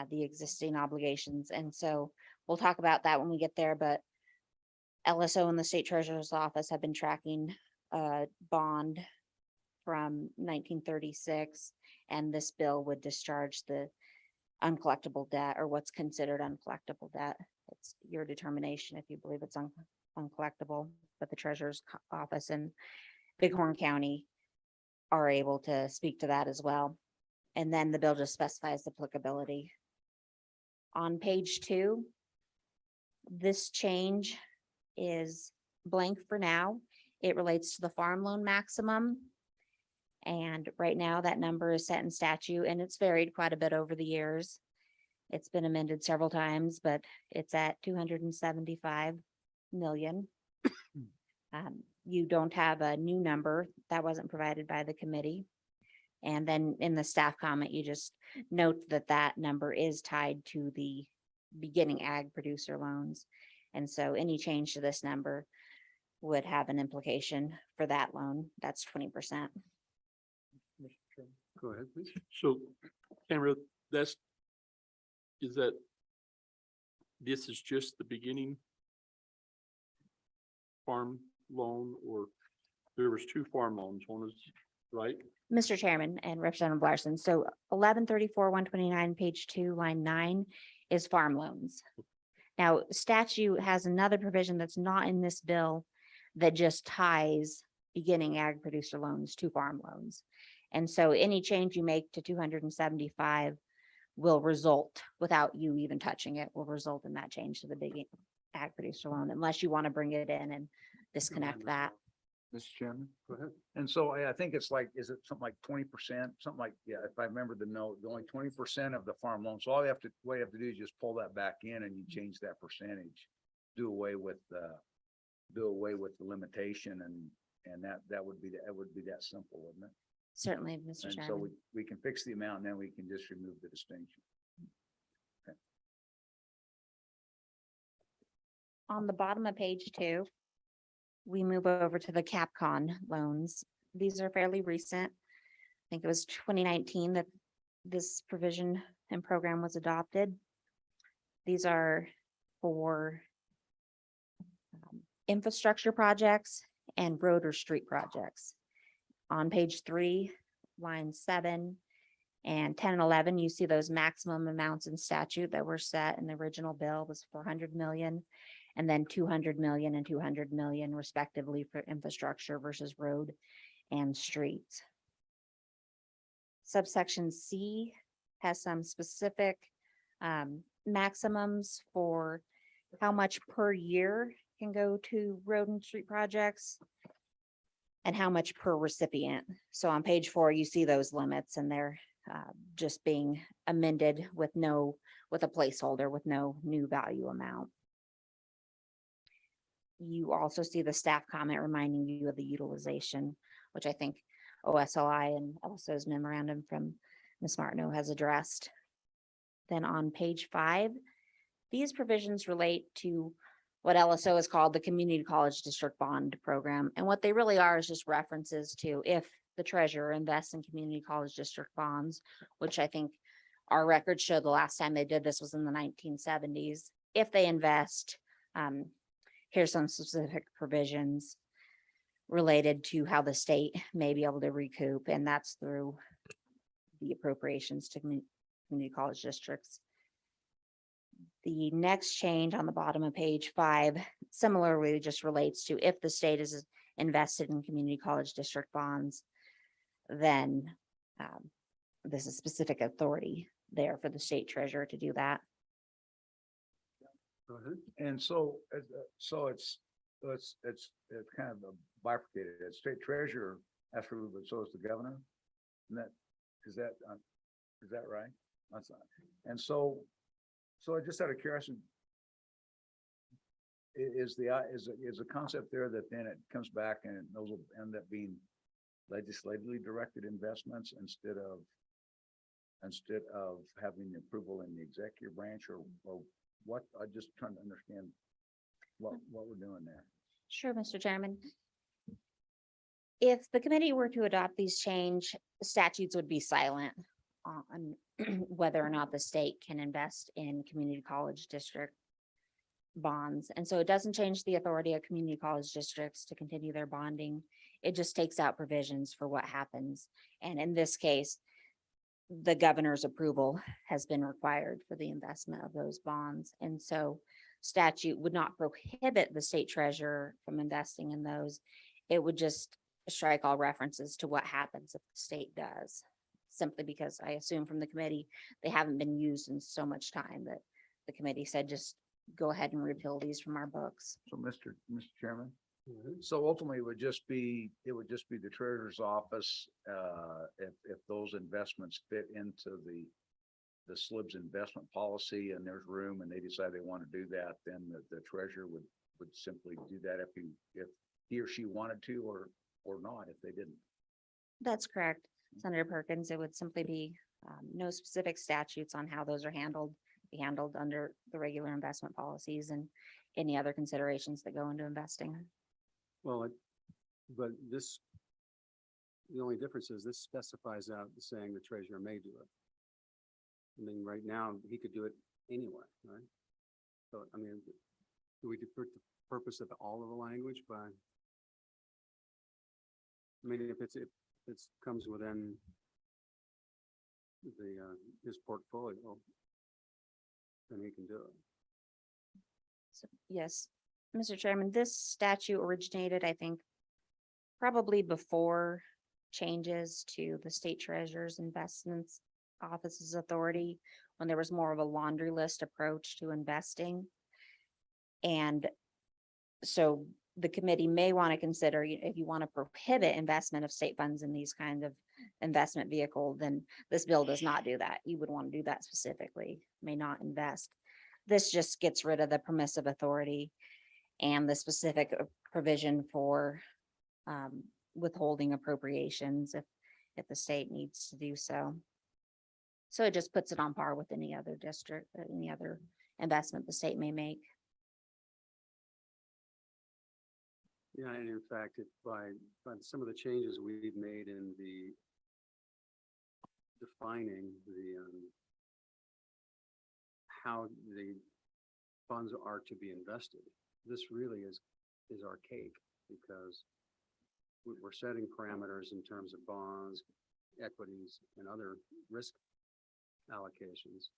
P: the existing obligations. And so we'll talk about that when we get there, but LSO and the state treasurer's office have been tracking a bond from 1936, and this bill would discharge the uncollectible debt or what's considered uncollectible debt. It's your determination if you believe it's uncollectible, but the treasurer's office in Bighorn County are able to speak to that as well. And then the bill just specifies the applicability. On page 2, this change is blank for now. It relates to the farm loan maximum. And right now that number is set in statute and it's varied quite a bit over the years. It's been amended several times, but it's at 275 million. You don't have a new number that wasn't provided by the committee. And then in the staff comment, you just note that that number is tied to the beginning ag producer loans. And so any change to this number would have an implication for that loan. That's 20%.
B: Go ahead, please.
D: So, Tamara, this is just the beginning farm loan, or there was 2 farm loans, one is, right?
P: Mr. Chairman and Representative Larson, so 1134, 129, page 2, line 9
H: is farm loans. Now, statute has another provision that's not in this bill that just ties beginning ag producer loans to farm loans. And so any change you make to 275 will result, without you even touching it, will result in that change to the big ag producer loan, unless you want to bring it in and disconnect that.
F: Mr. Chairman?
B: Go ahead.
F: And so I think it's like, is it something like 20%, something like, yeah, if I remember the note, only 20% of the farm loans. So all you have to, what you have to do is just pull that back in and you change that percentage. Do away with the limitation and that would be, that would be that simple, wouldn't it?
H: Certainly, Mr.
F: And so
H: Chairman.
F: we can fix the amount and then we can just remove the distinction.
H: On the bottom of page 2, we move over to the CapCon loans. These are fairly recent. I think it was 2019 that this provision and program was adopted. These are for infrastructure projects and road or street projects. On page 3, line 7 and 10 and 11, you see those maximum amounts in statute that were set in the original bill was 400 million. And then 200 million and 200 million respectively for infrastructure versus road and streets. Subsection C has some specific maximums for how much per year can go to road and street projects and how much per recipient. So on page 4, you see those limits and they're just being amended with a placeholder with no new value amount. You also see the staff comment reminding you of the utilization, which I think OSLI and LSO's memorandum from Ms. Martineau has addressed. Then on page 5, these provisions relate to what LSO is called the Community College District Bond Program. And what they really are is just references to if the treasurer invests in community college district bonds, which I think our records show the last time they did this was in the 1970s. If they invest, here's some specific provisions related to how the state may be able to recoup, and that's through the appropriations to community college districts. The next change on the bottom of page 5 similarly just relates to if the state is invested in community college district bonds, then this is specific authority there for the state treasurer to do that.
B: Go ahead.
F: And so it's kind of bifurcated. The state treasurer has to, but so is the governor. And is that right? That's not. And so just out of curiosity, is the concept there that then it comes back and those will end up being legislatively directed investments instead of having the approval in the executive branch or what? I'm just trying to understand what we're doing there.
H: Sure, Mr. Chairman. If the committee were to adopt these statutes would be silent on whether or not the state can invest in community college district bonds. And so it doesn't change the authority of community college districts to continue their bonding. It just takes out provisions for what happens. And in this case, the governor's approval has been required for the investment of those bonds. And so statute would not prohibit the state treasurer from investing in those. It would just strike all references to what happens if the state does, simply because I assume from the committee, they haven't been used in so much time that the committee said, just go ahead and repeal these from our books.
F: So Mr. Chairman, so ultimately it would just be the treasurer's office, if those investments fit into the SLIB's investment policy and there's room and they decide they want to do that, then the treasurer would simply do that if he or she wanted to or not if they didn't.
H: That's correct. Senator Perkins, it would simply be no specific statutes on how those are be handled under the regular investment policies and any other considerations that go into investing.
B: Well, but the only difference is this specifies out saying the treasurer may do it. I mean, right now, he could do it anyway, right? So, I mean, do we defer the purpose of all of the language by? I mean, if it comes within his portfolio, then he can do it.
H: So, yes, Mr. Chairman, this statute originated, I think, probably before changes to the state treasurer's investments office's authority, when there was more of a laundry list approach to investing. And so the committee may want to consider, if you want to prohibit investment of state funds in these kinds of investment vehicle, then this bill does not do that. You would want to do that specifically, may not invest. This just gets rid of the permissive authority and the specific provision for withholding appropriations if the state needs to do so. So it just puts it on par with any other district, any other investment the state may make.
B: Yeah, and in fact, by some of the changes we've made in the defining the how the funds are to be invested, this really is archaic, because we're setting parameters in terms of bonds, equities, and other risk allocations.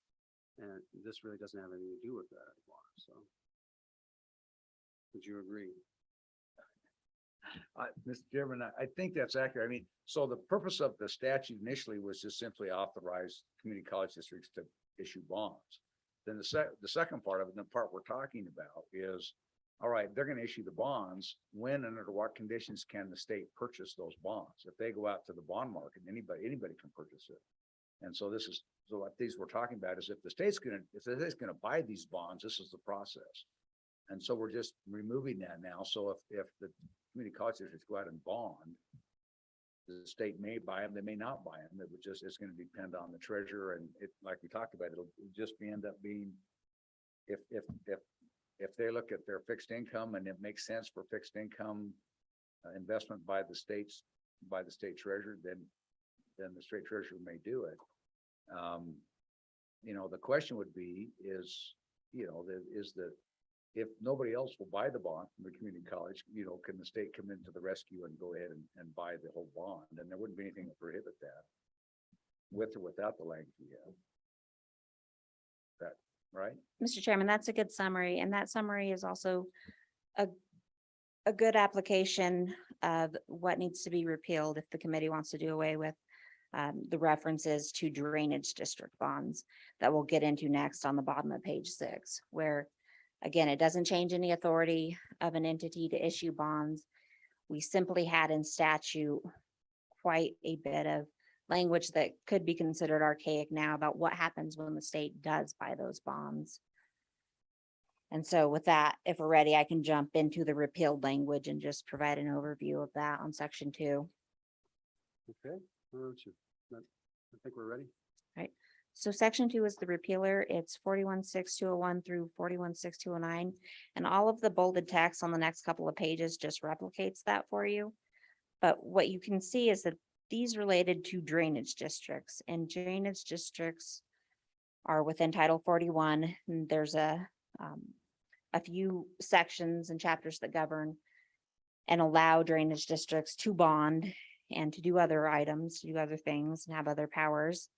B: And this really doesn't have anything to do with that anymore, so. Would you agree?
F: Mr. Chairman, I think that's accurate. I mean, so the purpose of the statute initially was to simply authorize community college districts to issue bonds. Then the second part of it, and the part we're talking about, is, all right, they're going to issue the bonds. When and under what conditions can the state purchase those bonds? If they go out to the bond market, anybody can purchase it. And so this is, so what these we're talking about is if the state's going to buy these bonds, this is the process. And so we're just removing that now. So if the community college districts go out and bond, the state may buy them, they may not buy them. It would just, it's going to depend on the treasurer, and it, like we talked about, it'll just end up being, if they look at their fixed income and it makes sense for fixed income investment by the state treasurer, then the state treasurer may do it. You know, the question would be is, you know, if nobody else will buy the bond from the community college, you know, can the state come into the rescue and go ahead and buy the whole bond? And there wouldn't be anything to prohibit that, with or without the language we have. That, right?
H: Mr. Chairman, that's a good summary, and that summary is also a good application of what needs to be repealed if the committee wants to do away with the references to drainage district bonds that we'll get into next on the bottom of page 6, where again, it doesn't change any authority of an entity to issue bonds. We simply had in statute quite a bit of language that could be considered archaic now about what happens when the state does buy those bonds. And so with that, if we're ready, I can jump into the repealed language and just provide an overview of that on section 2.
B: Okay, why don't you? I think we're ready.
H: Right. So section 2 is the repealer. It's 41.6201 through 41.6209. And all of the bolded text on the next couple of pages just replicates that for you. But what you can see is that these related to drainage districts, and drainage districts are within Title 41. And there's a few sections and chapters that govern and allow drainage districts to bond and to do other items, to do other things and have other powers.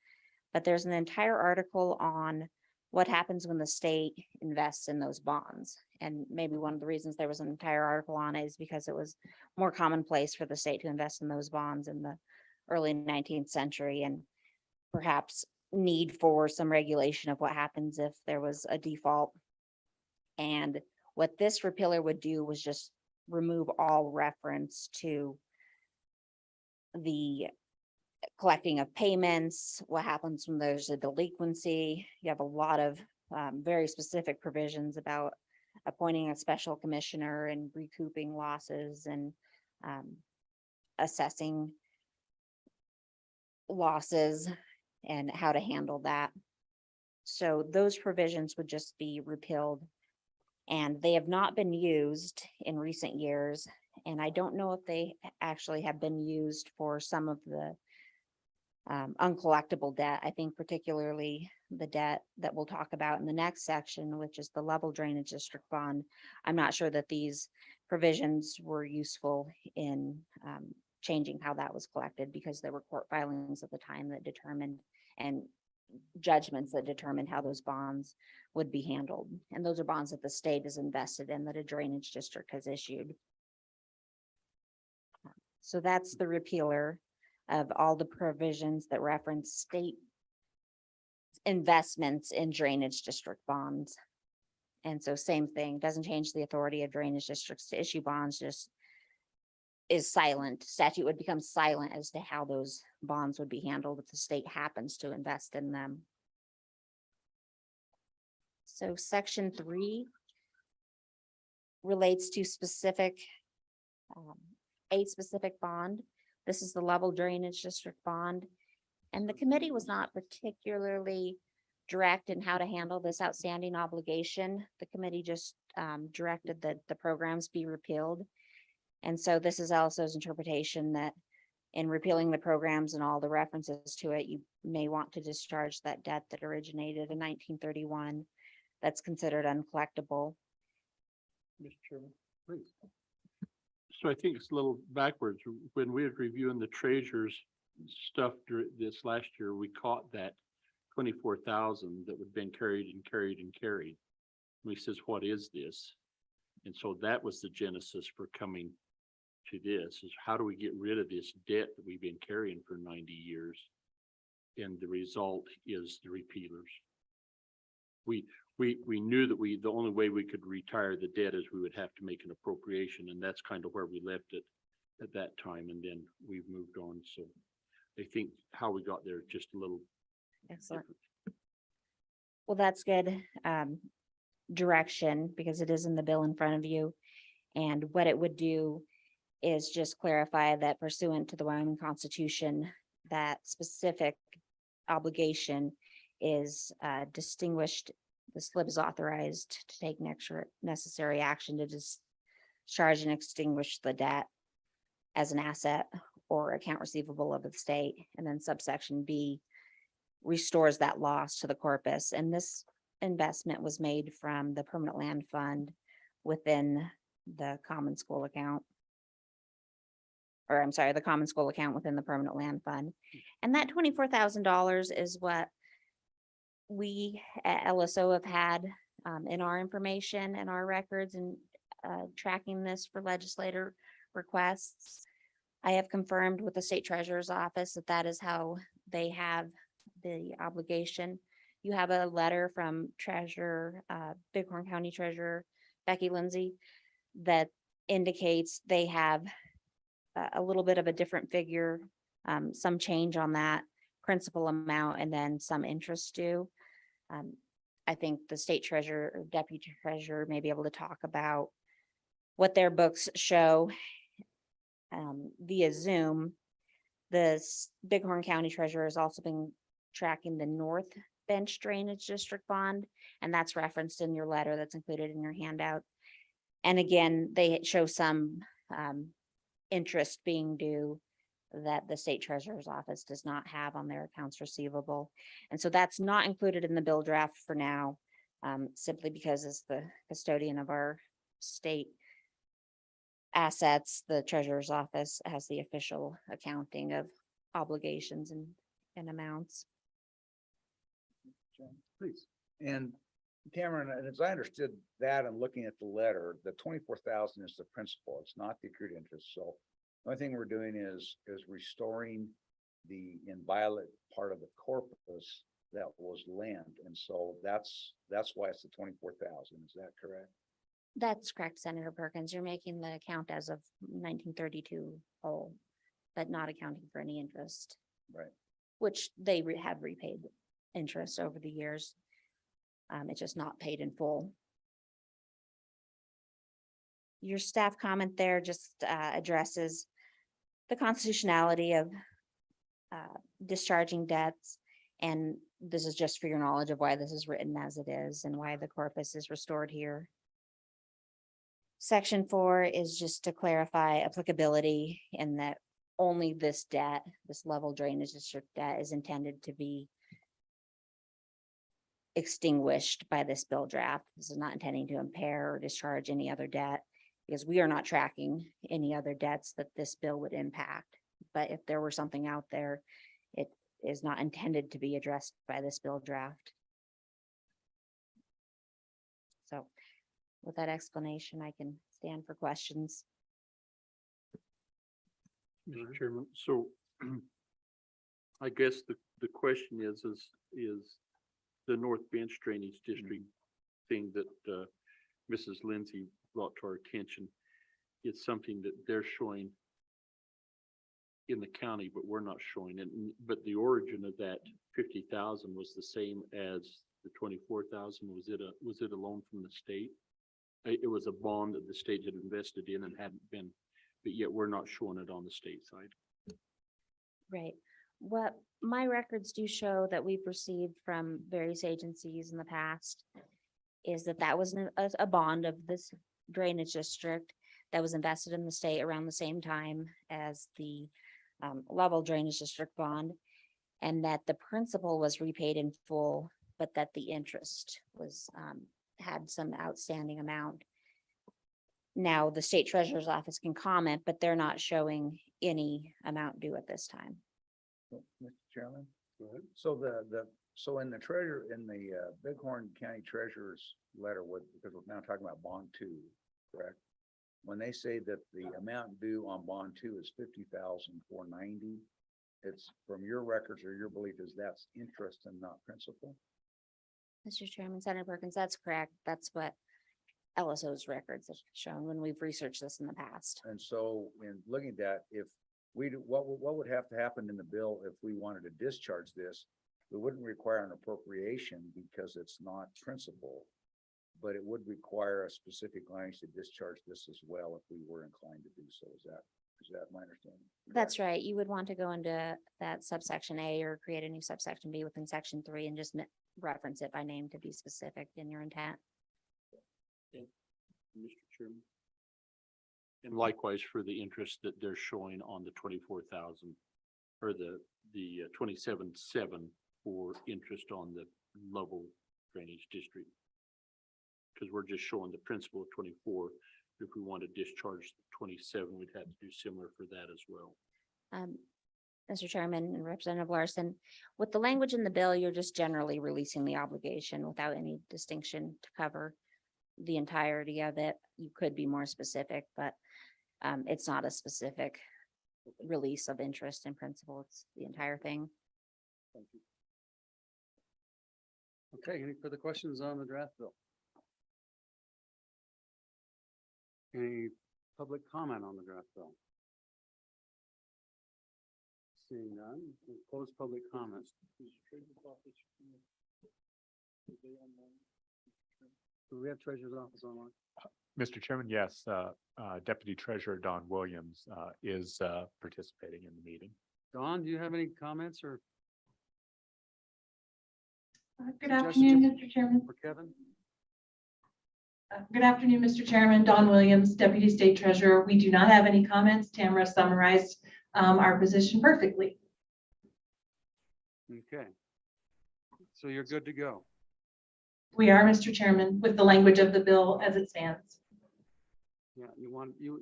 H: But there's an entire article on what happens when the state invests in those bonds. And maybe one of the reasons there was an entire article on it is because it was more commonplace for the state to invest in those bonds in the early 19th century, and perhaps need for some regulation of what happens if there was a default. And what this repealer would do was just remove all reference to the collecting of payments, what happens when there's a delinquency. You have a lot of very specific provisions about appointing a special commissioner and recouping losses and assessing losses and how to handle that. So those provisions would just be repealed, and they have not been used in recent years. And I don't know if they actually have been used for some of the uncollectible debt. I think particularly the debt that we'll talk about in the next section, which is the level drainage district bond. I'm not sure that these provisions were useful in changing how that was collected, because there were court filings at the time that determined and judgments that determine how those bonds would be handled. And those are bonds that the state is invested in, that a drainage district has issued. So that's the repealer of all the provisions that reference state investments in drainage district bonds. And so same thing, doesn't change the authority of drainage districts to issue bonds, just is silent. Statute would become silent as to how those bonds would be handled if the state happens to invest in them. So section 3 relates to specific, a specific bond. This is the level drainage district bond. And the committee was not particularly direct in how to handle this outstanding obligation. The committee just directed that the programs be repealed. And so this is LSO's interpretation that in repealing the programs and all the references to it, you may want to discharge that debt that originated in 1931 that's considered uncollectible.
B: Mr. Chairman, please.
D: So I think it's a little backwards. When we were reviewing the treasurer's stuff this last year, we caught that 24,000 that had been carried and carried and carried. And he says, what is this? And so that was the genesis for coming to this, is how do we get rid of this debt that we've been carrying for 90 years? And the result is the repealers. We knew that the only way we could retire the debt is we would have to make an appropriation, and that's kind of where we left it at that time, and then we've moved on. So I think how we got there is just a little
H: Excellent.
D: different.
H: Well, that's good direction, because it is in the bill in front of you. And what it would do is just clarify that pursuant to the Wyoming Constitution, that specific obligation is distinguished. The SLIB is authorized to take necessary action to discharge and extinguish the debt as an asset or account receivable of the state. And then subsection B restores that loss to the corpus. And this investment was made from the permanent land fund within the common school account. Or I'm sorry, the common school account within the permanent land fund. And that $24,000 is what we at LSO have had in our information and our records and tracking this for legislator requests. I have confirmed with the state treasurer's office that that is how they have the obligation. You have a letter from Treasurer, Bighorn County Treasurer Becky Lindsay that indicates they have a little bit of a different figure, some change on that principal amount, and then some interest due. I think the state treasurer or deputy treasurer may be able to talk about what their books show via Zoom. The Bighorn County treasurer has also been tracking the North Bench Drainage District bond, and that's referenced in your letter that's included in your handout. And again, they show some interest being due that the state treasurer's office does not have on their accounts receivable. And so that's not included in the bill draft for now, simply because as the custodian of our state assets, the treasurer's office has the official accounting of obligations and amounts.
B: Please.
F: And Cameron, and as I understood that and looking at the letter, the 24,000 is the principal. It's not the accrued interest. So the only thing we're doing is restoring the inviolate part of the corpus that was lent. And so that's why it's the 24,000. Is that correct?
H: That's correct, Senator Perkins. You're making the account as of 1932 whole, but not accounting for any interest.
F: Right.
H: Which they have repaid interest over the years. It's just not paid in full. Your staff comment there just addresses the constitutionality of discharging debts. And this is just for your knowledge of why this is written as it is and why the corpus is restored here. Section 4 is just to clarify applicability in that only this debt, this level drainage district debt, is intended to be extinguished by this bill draft. This is not intending to impair or discharge any other debt, because we are not tracking any other debts that this bill would impact. But if there were something out there, it is not intended to be addressed by this bill draft. So with that explanation, I can stand for questions.
D: Mr. Chairman, so I guess the question is the North Bench Drainage District thing that Mrs. Lindsay brought to our attention. It's something that they're showing in the county, but we're not showing it. But the origin of that 50,000 was the same as the 24,000. Was it a loan from the state? It was a bond that the state had invested in and hadn't been, but yet we're not showing it on the state side.
H: Right. What my records do show that we've received from various agencies in the past is that was a bond of this drainage district that was invested in the state around the same time as the level drainage district bond, and that the principal was repaid in full, but that the interest was had some outstanding amount. Now, the state treasurer's office can comment, but they're not showing any amount due at this time.
F: Mr. Chairman? So so in the Bighorn County Treasurer's letter because we're now talking about bond 2, correct? When they say that the amount due on bond 2 is 50,490, it's from your records or your belief is that's interest and not principal?
H: Mr. Chairman, Senator Perkins, that's correct. That's what LSO's records have shown when we've researched this in the past.
F: And so in looking at that, if what would have to happen in the bill if we wanted to discharge this? We wouldn't require an appropriation because it's not principal, but it would require a specific language to discharge this as well if we were inclined to do so. Is that my understanding?
H: That's right. You would want to go into that subsection A or create a new subsection B within section 3 and just reference it by name to be specific in your intent.
D: Mr. Chairman. And likewise for the interest that they're showing on the 24,000 or the 27.7 for interest on the level drainage district. Because we're just showing the principal of 24. If we want to discharge 27, we'd have to do similar for that as well.
H: Mr. Chairman and Representative Larson, with the language in the bill, you're just generally releasing the obligation without any distinction to cover the entirety of it. You could be more specific, but it's not a specific release of interest in principle. It's the entire thing.
B: Thank you. Okay, any further questions on the draft bill? Any public comment on the draft bill? Seeing none, we'll close public comments. Do we have Treasurer's Office online?
A: Mr. Chairman, yes, Deputy Treasurer Don Williams is participating in the meeting.
B: Don, do you have any comments or?
J: Good afternoon, Mr. Chairman.
B: For Kevin?
J: Good afternoon, Mr. Chairman. Don Williams, Deputy State Treasurer. We do not have any comments. Tamara summarized our position perfectly.
B: Okay. So you're good to go.
J: We are, Mr. Chairman, with the language of the bill as it stands.
B: Yeah, you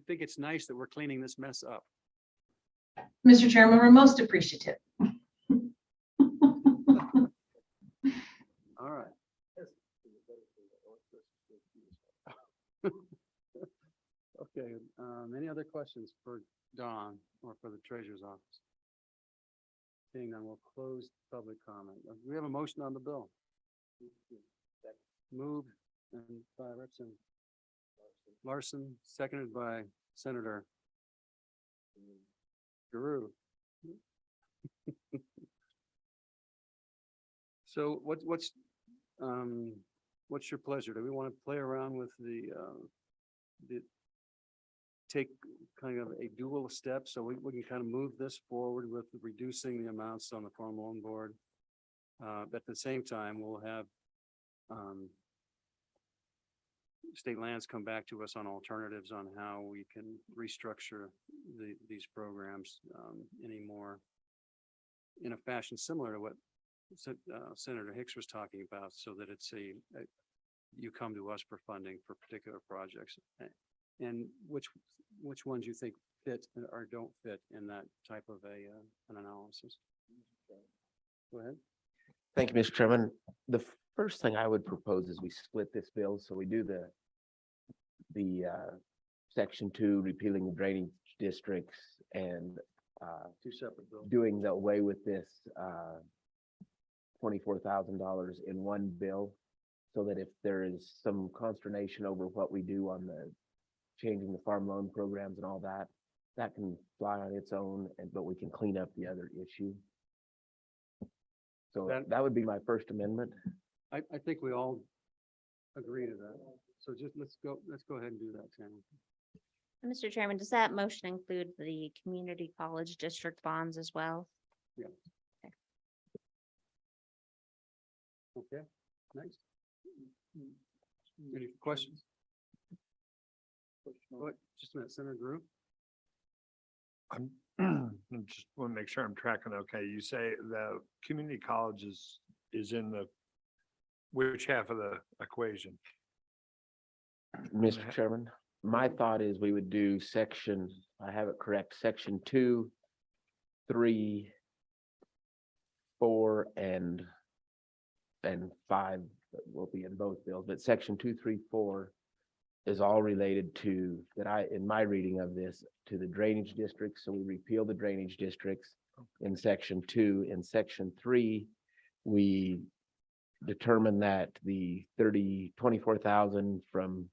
B: think it's nice that we're cleaning this mess up.
J: Mr. Chairman, we're most appreciative.
B: All right. Okay, any other questions for Don or for the Treasurer's Office? Seeing none, we'll close public comment. We have a motion on the bill. Moved and by Representative Larson, seconded by Senator Giroux. So what's your pleasure? Do we want to play around with the take kind of a dual step so we can kind of move this forward with reducing the amounts on the farm loan board? At the same time, we'll have state lands come back to us on alternatives on how we can restructure these programs in a fashion similar to what Senator Hicks was talking about, so that it's you come to us for funding for particular projects, and which ones you think fit or don't fit in that type of an analysis. Go ahead.
E: Thank you, Mr. Chairman. The first thing I would propose is we split this bill, so we do the section 2, repealing the drainage districts and
B: Two separate bills.
E: doing the away with this $24,000 in one bill, so that if there is some consternation over what we do on the changing the farm loan programs and all that, that can fly on its own, but we can clean up the other issue. So that would be my first amendment.
B: I think we all agree to that. So just let's go ahead and do that, Tammy.
H: Mr. Chairman, does that motion include the community college district bonds as well?
B: Yeah. Okay, next. Any questions? What, just a minute, Senator Drew?
O: I'm just want to make sure I'm tracking. Okay, you say the community college is in the which half of the equation?
E: Mr. Chairman, my thought is we would do section, I have it correct, section 2, 3, 4, and 5 will be in both bills, but section 2, 3, 4 is all related to, in my reading of this, to the drainage districts. So we repeal the drainage districts in section 2. In section 3, we determine that the 24,000 from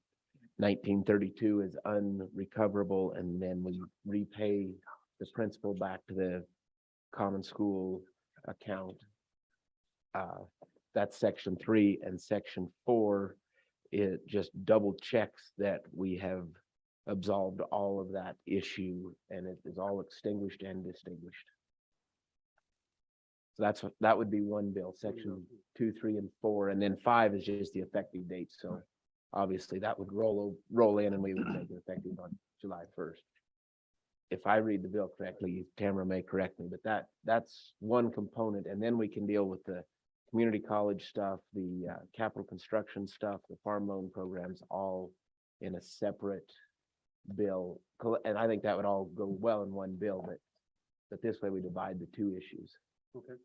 E: 1932 is unrecoverable, and then we repay the principal back to the common school account. That's section 3, and section 4, it just double checks that we have absolved all of that issue and it is all extinguished and distinguished. So that would be one bill, section 2, 3, and 4, and then 5 is just the effective date. So obviously that would roll in and we would make it effective on July 1st. If I read the bill correctly, Tamara may correct me, but that's one component, and then we can deal with the community college stuff, the capital construction stuff, the farm loan programs, all in a separate bill. And I think that would all go well in one bill, but this way we divide the two issues.
B: Okay.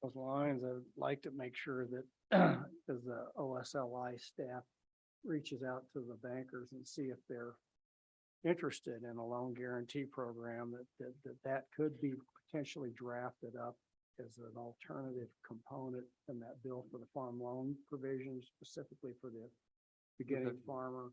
G: Those lines, I'd like to make sure that as the OSLI staff reaches out to the bankers and see if they're interested in a loan guarantee program, that could be potentially drafted up as an alternative component in that bill for the farm loan provisions, specifically for the beginning farmer.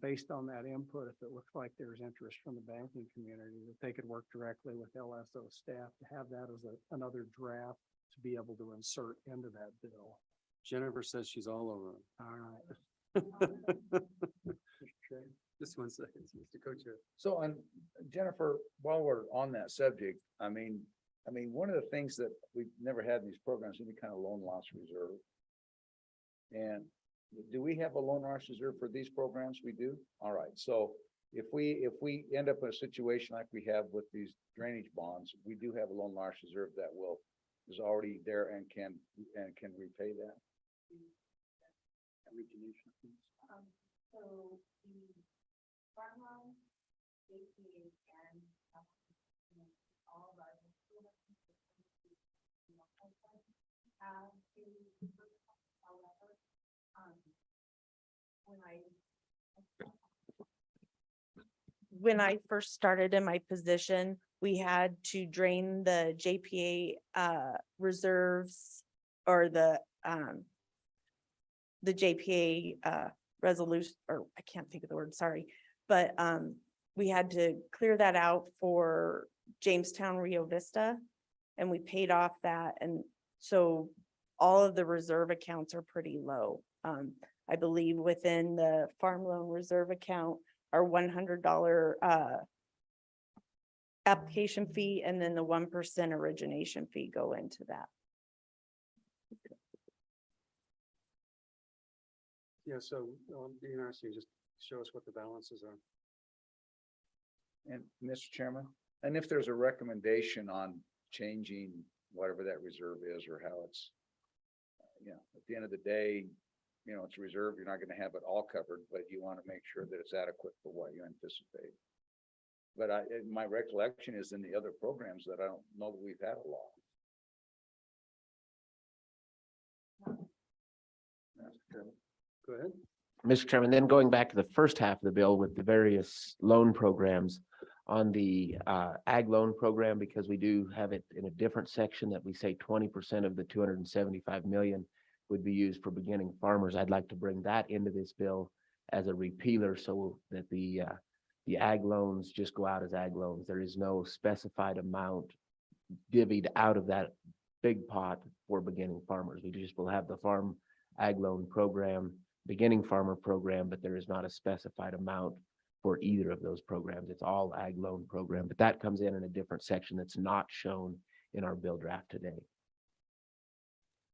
G: Based on that input, if it looks like there's interest from the banking community, that they could work directly with LSO staff to have that as another draft to be able to insert into that bill.
B: Jennifer says she's all over it.
G: All right.
B: Just 1 second, Mr. Co-Chair.
F: So on Jennifer, while we're on that subject, I mean, one of the things that we've never had in these programs, any kind of loan loss reserve. And do we have a loan loss reserve for these programs? We do? All right. So if we end up in a situation like we have with these drainage bonds, we do have a loan loss reserve that is already there and can repay that.
K: So the farm loans, and all of our however, when I first started in my position, we had to drain the JPA reserves or the JPA resolution, or I can't think of the word, sorry. But we had to clear that out for Jamestown Rio Vista, and we paid off that. And so all of the reserve accounts are pretty low. I believe within the farm loan reserve account, our $100 application fee and then the 1% origination fee go into that.
B: Yeah, so be interesting, just show us what the balances are.
F: And Mr. Chairman, and if there's a recommendation on changing whatever that reserve is or how it's, at the end of the day, it's a reserve, you're not going to have it all covered, but you want to make sure that it's adequate for what you anticipate. But my recollection is in the other programs that I don't know that we've had a law.
B: Go ahead.
E: Mr. Chairman, then going back to the first half of the bill with the various loan programs on the ag loan program, because we do have it in a different section that we say 20% of the 275 million would be used for beginning farmers. I'd like to bring that into this bill as a repealer so that the ag loans just go out as ag loans. There is no specified amount divvied out of that big pot for beginning farmers. We just will have the farm ag loan program, beginning farmer program, but there is not a specified amount for either of those programs. It's all ag loan program, but that comes in a different section that's not shown in our bill draft today.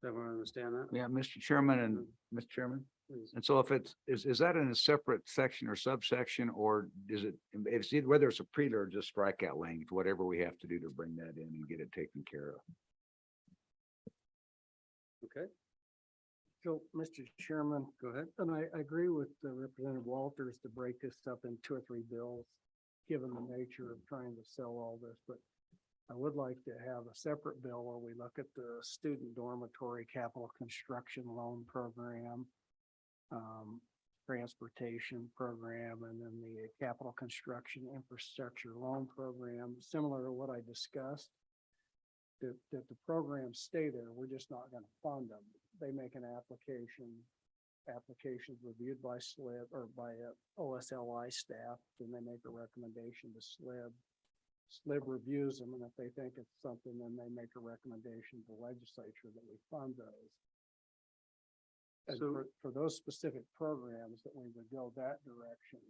B: Everyone understand that?
F: Yeah, Mr. Chairman and Mr. Chairman.
B: Please.
F: And so if it's, is that in a separate section or subsection, or is it, if it's whether it's a pre or just strike out language, whatever we have to do to bring that in and get it taken care of?
B: Okay,
G: So, Mr. Chairman,
B: go ahead.
G: and I agree with Representative Walters to break this up in 2 or 3 bills, given the nature of trying to sell all this, but I would like to have a separate bill where we look at the student dormitory capital construction loan program, transportation program, and then the capital construction infrastructure loan program, similar to what I discussed. That the programs stay there, we're just not gonna fund them. They make an application, applications reviewed by SLIB or by OSLI staff, then they make a recommendation to SLIB. SLIB reviews them, and if they think it's something, then they make a recommendation to the legislature that we fund those. And
B: So-
G: for those specific programs, that we would go that direction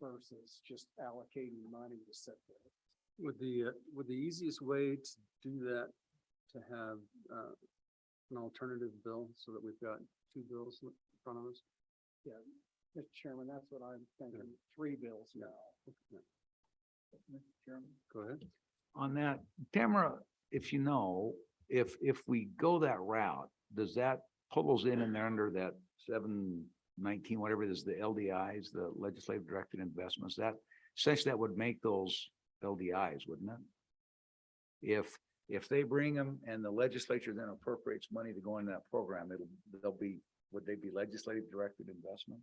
G: versus just allocating money to sit there.
B: Would the easiest way to do that to have an alternative bill so that we've got 2 bills in front of us?
G: Yeah, Mr. Chairman, that's what I'm thinking, 3 bills now.
F: Mr. Chairman?
B: Go ahead.
F: On that, Tamara, if you know, if we go that route, does that pull those in there under that 719, whatever it is, the LDIs, the legislative directed investments, that essentially that would make those LDIs, wouldn't it? If they bring them and the legislature then appropriates money to go into that program, would they be legislative directed investment?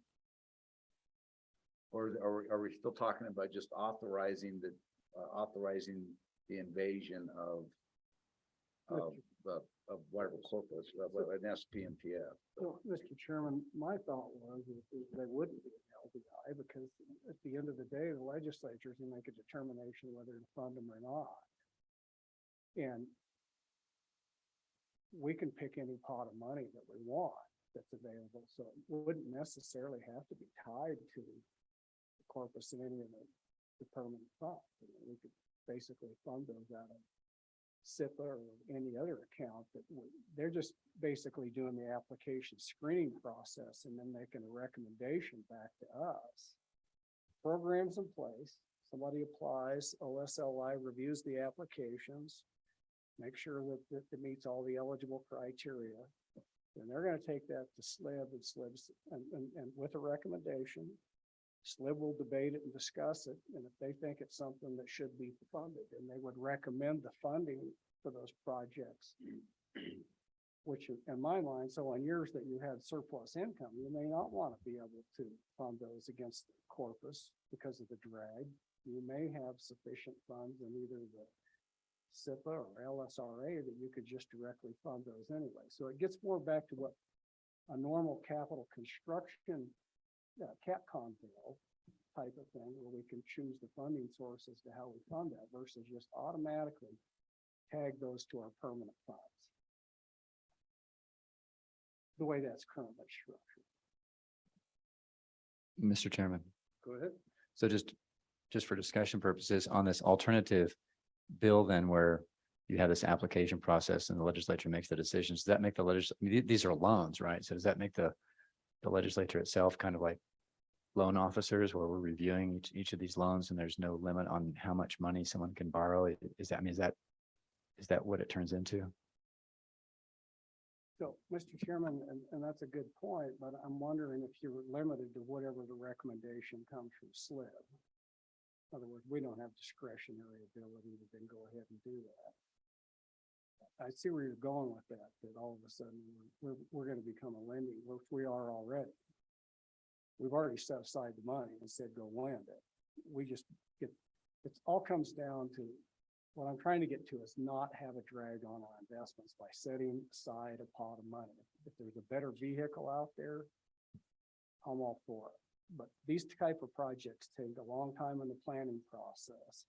F: Or are we still talking about just authorizing the invasion of whatever corpus, an SPMTF?
G: Well, Mr. Chairman, my thought was that they wouldn't be an LDI because at the end of the day, the legislature can make a determination whether to fund them or not. And we can pick any pot of money that we want that's available, so it wouldn't necessarily have to be tied to the corpus in any of the permanent funds. We could basically fund those out of SIPA or any other account they're just basically doing the application screening process and then making a recommendation back to us. Programs in place, somebody applies, OSLI reviews the applications, make sure that it meets all the eligible criteria. And they're gonna take that to SLIB and SLIB's and with a recommendation. SLIB will debate it and discuss it, and if they think it's something that should be funded, then they would recommend the funding for those projects. Which in my mind, so on years that you had surplus income, you may not want to be able to fund those against the corpus because of the drag. You may have sufficient funds in either the SIPA or LSRA that you could just directly fund those anyway. So it gets more back to what a normal capital construction CapCon bill type of thing, where we can choose the funding sources to how we fund that versus just automatically tag those to our permanent funds. The way that's currently structured.
N: Mr. Chairman,
B: Go ahead.
N: so just for discussion purposes on this alternative bill, then where you have this application process and the legislature makes the decisions, does that make the these are loans, right? So does that make the legislature itself kind of like loan officers where we're reviewing each of these loans and there's no limit on how much money someone can borrow? Is that what it turns into?
G: So, Mr. Chairman, and that's a good point, but I'm wondering if you were limited to whatever the recommendation comes from SLIB. In other words, we don't have discretionary ability to then go ahead and do that. I see where you're going with that, that all of a sudden we're gonna become a lending, which we are already. We've already set aside the money and said, go lend it. We just get, it all comes down to, what I'm trying to get to is not have a drag on our investments by setting aside a pot of money. If there's a better vehicle out there, I'm all for it. But these type of projects take a long time in the planning process.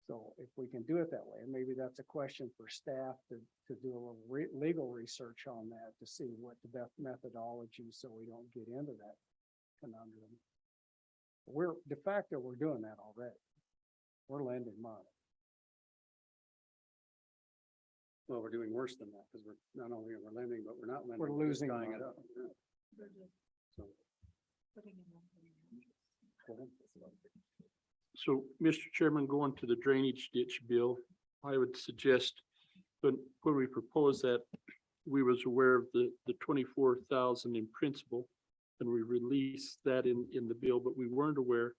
G: So if we can do it that way, and maybe that's a question for staff to do a little legal research on that to see what the best methodology, so we don't get into that conundrum. We're de facto, we're doing that already. We're lending money. Well, we're doing worse than that, because we're not only are we lending, but we're not lending. We're losing money. It up. So.
D: So, Mr. Chairman, going to the drainage ditch bill, I would suggest when we proposed that, we was aware of the 24,000 in principle, and we released that in the bill, but we weren't aware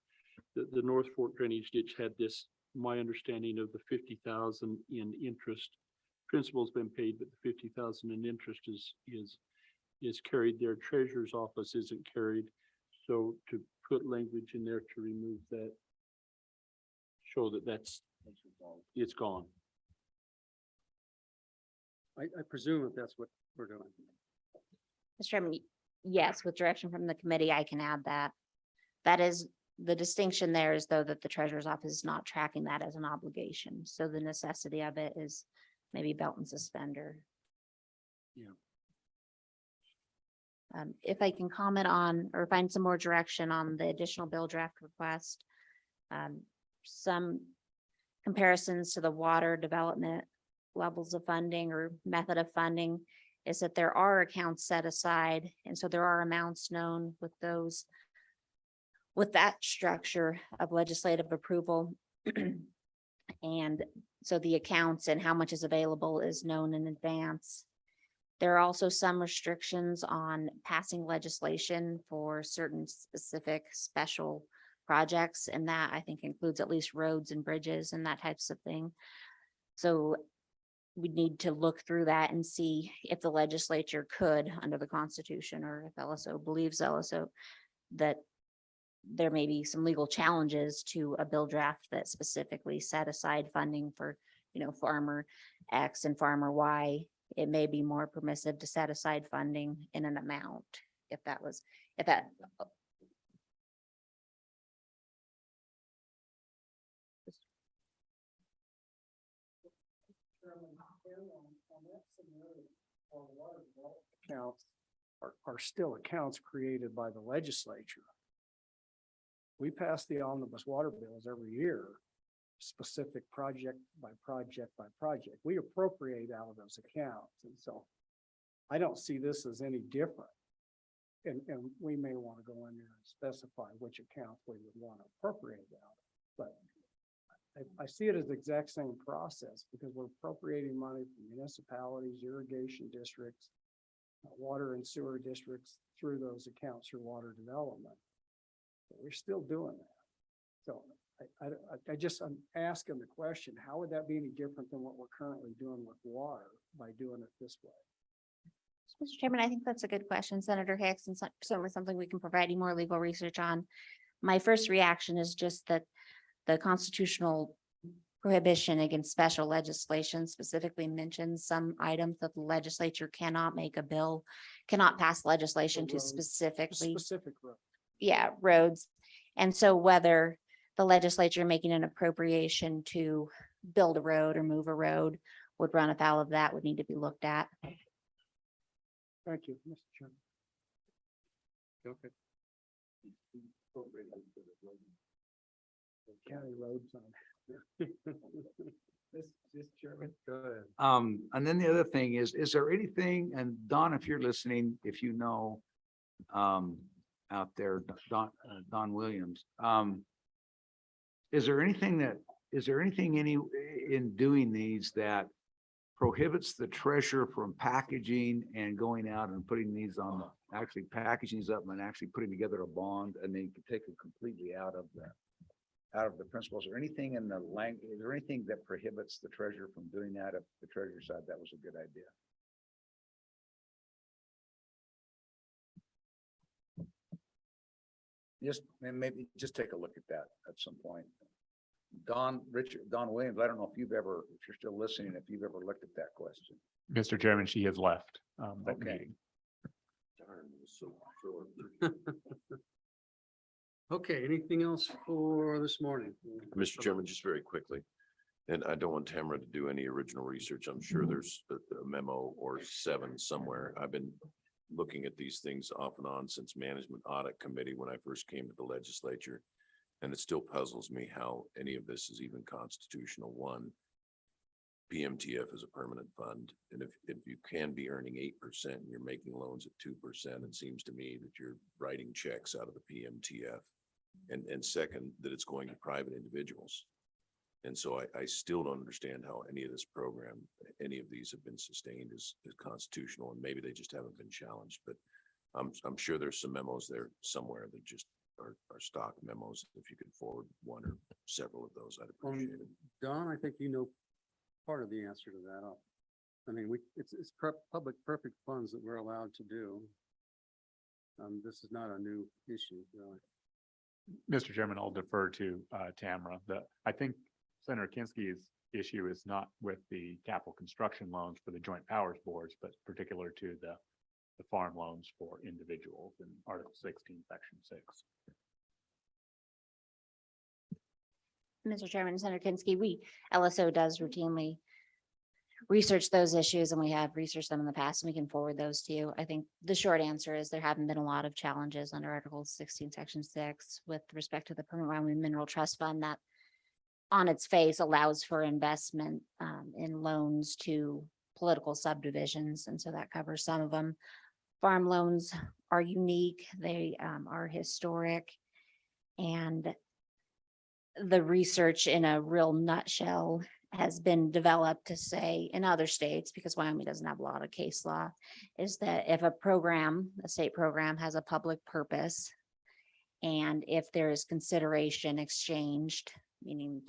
D: that the North Fork drainage ditch had this, my understanding of the 50,000 in interest. Principal's been paid, but the 50,000 in interest is carried there. Treasurer's office isn't carried. So to put language in there to remove that, show that it's gone.
B: I presume that that's what we're doing.
H: Mr. Chairman, yes, with direction from the committee, I can add that. That is, the distinction there is though that the treasurer's office is not tracking that as an obligation. So the necessity of it is maybe belt and suspender.
B: Yeah.
H: If I can comment on or find some more direction on the additional bill draft request. Some comparisons to the water development levels of funding or method of funding is that there are accounts set aside. And so there are amounts known with those, with that structure of legislative approval. And so the accounts and how much is available is known in advance. There are also some restrictions on passing legislation for certain specific special projects, and that I think includes at least roads and bridges and that types of thing. So we need to look through that and see if the legislature could, under the Constitution, or if LSO believes LSO, that there may be some legal challenges to a bill draft that specifically set aside funding for, farmer X and farmer Y. It may be more permissive to set aside funding in an amount if that.
G: Accounts are still accounts created by the legislature. We pass the omnibus water bills every year, specific project by project by project. We appropriate out of those accounts. And so I don't see this as any different. And we may want to go in there and specify which accounts we would want to appropriate out. But I see it as the exact same process because we're appropriating money from municipalities, irrigation districts, water and sewer districts through those accounts for water development. But we're still doing that. So I'm asking the question, how would that be any different than what we're currently doing with water by doing it this way?
H: Mr. Chairman, I think that's a good question, Senator Hicks, and certainly something we can provide you more legal research on. My first reaction is just that the constitutional prohibition against special legislation specifically mentions some items that the legislature cannot make a bill, cannot pass legislation to specifically.
G: Specific road.
H: Yeah, roads. And so whether the legislature making an appropriation to build a road or move a road would run afoul of that would need to be looked at.
G: Thank you, Mr. Chairman. Okay. County roads on. This Chairman. Go ahead.
Q: And then the other thing is there anything, and Don, if you're listening, if you know, out there, Don Williams, is there anything in doing these that prohibits the treasurer from packaging and going out and putting these on, actually packaging these up and actually putting together a bond, and then you can take it completely out of
F: out of the principles, is there anything in the is there anything that prohibits the treasurer from doing that if the treasurer said that was a good idea? Just, maybe just take a look at that at some point. Don Williams, I don't know if you've ever, if you're still listening, if you've ever looked at that question.
A: Mr. Chairman, she has left that
F: Okay.
A: meeting.
F: Darn, it was so short.
B: Okay, anything else for this morning?
L: Mr. Chairman, just very quickly, and I don't want Tamara to do any original research. I'm sure there's a memo or 7 somewhere. I've been looking at these things off and on since Management Audit Committee when I first came to the legislature. And it still puzzles me how any of this is even constitutional. One, PMTF is a permanent fund. And if you can be earning 8% and you're making loans at 2%, it seems to me that you're writing checks out of the PMTF. And second, that it's going to private individuals. And so I still don't understand how any of this program, any of these have been sustained as constitutional, and maybe they just haven't been challenged, but I'm sure there's some memos there somewhere that just are stock memos. If you could forward one or several of those, I'd appreciate it.
B: Don, I think you know part of the answer to that. I mean, it's public perfect funds that we're allowed to do. This is not a new issue, really.
A: Mr. Chairman, I'll defer to Tamara. I think Senator Kinski's issue is not with the capital construction loans for the joint powers boards, but particular to the farm loans for individuals in Article 16, Section 6.
H: Mr. Chairman, Senator Kinski, LSO does routinely research those issues, and we have researched them in the past, and we can forward those to you. I think the short answer is there haven't been a lot of challenges under Article 16, Section 6 with respect to the Permanent Wyoming Mineral Trust Fund that on its face allows for investment in loans to political subdivisions. And so that covers some of them. Farm loans are unique. They are historic. And the research in a real nutshell has been developed to say in other states, because Wyoming doesn't have a lot of case law, is that if a program, a state program has a public purpose, and if there is consideration exchanged, meaning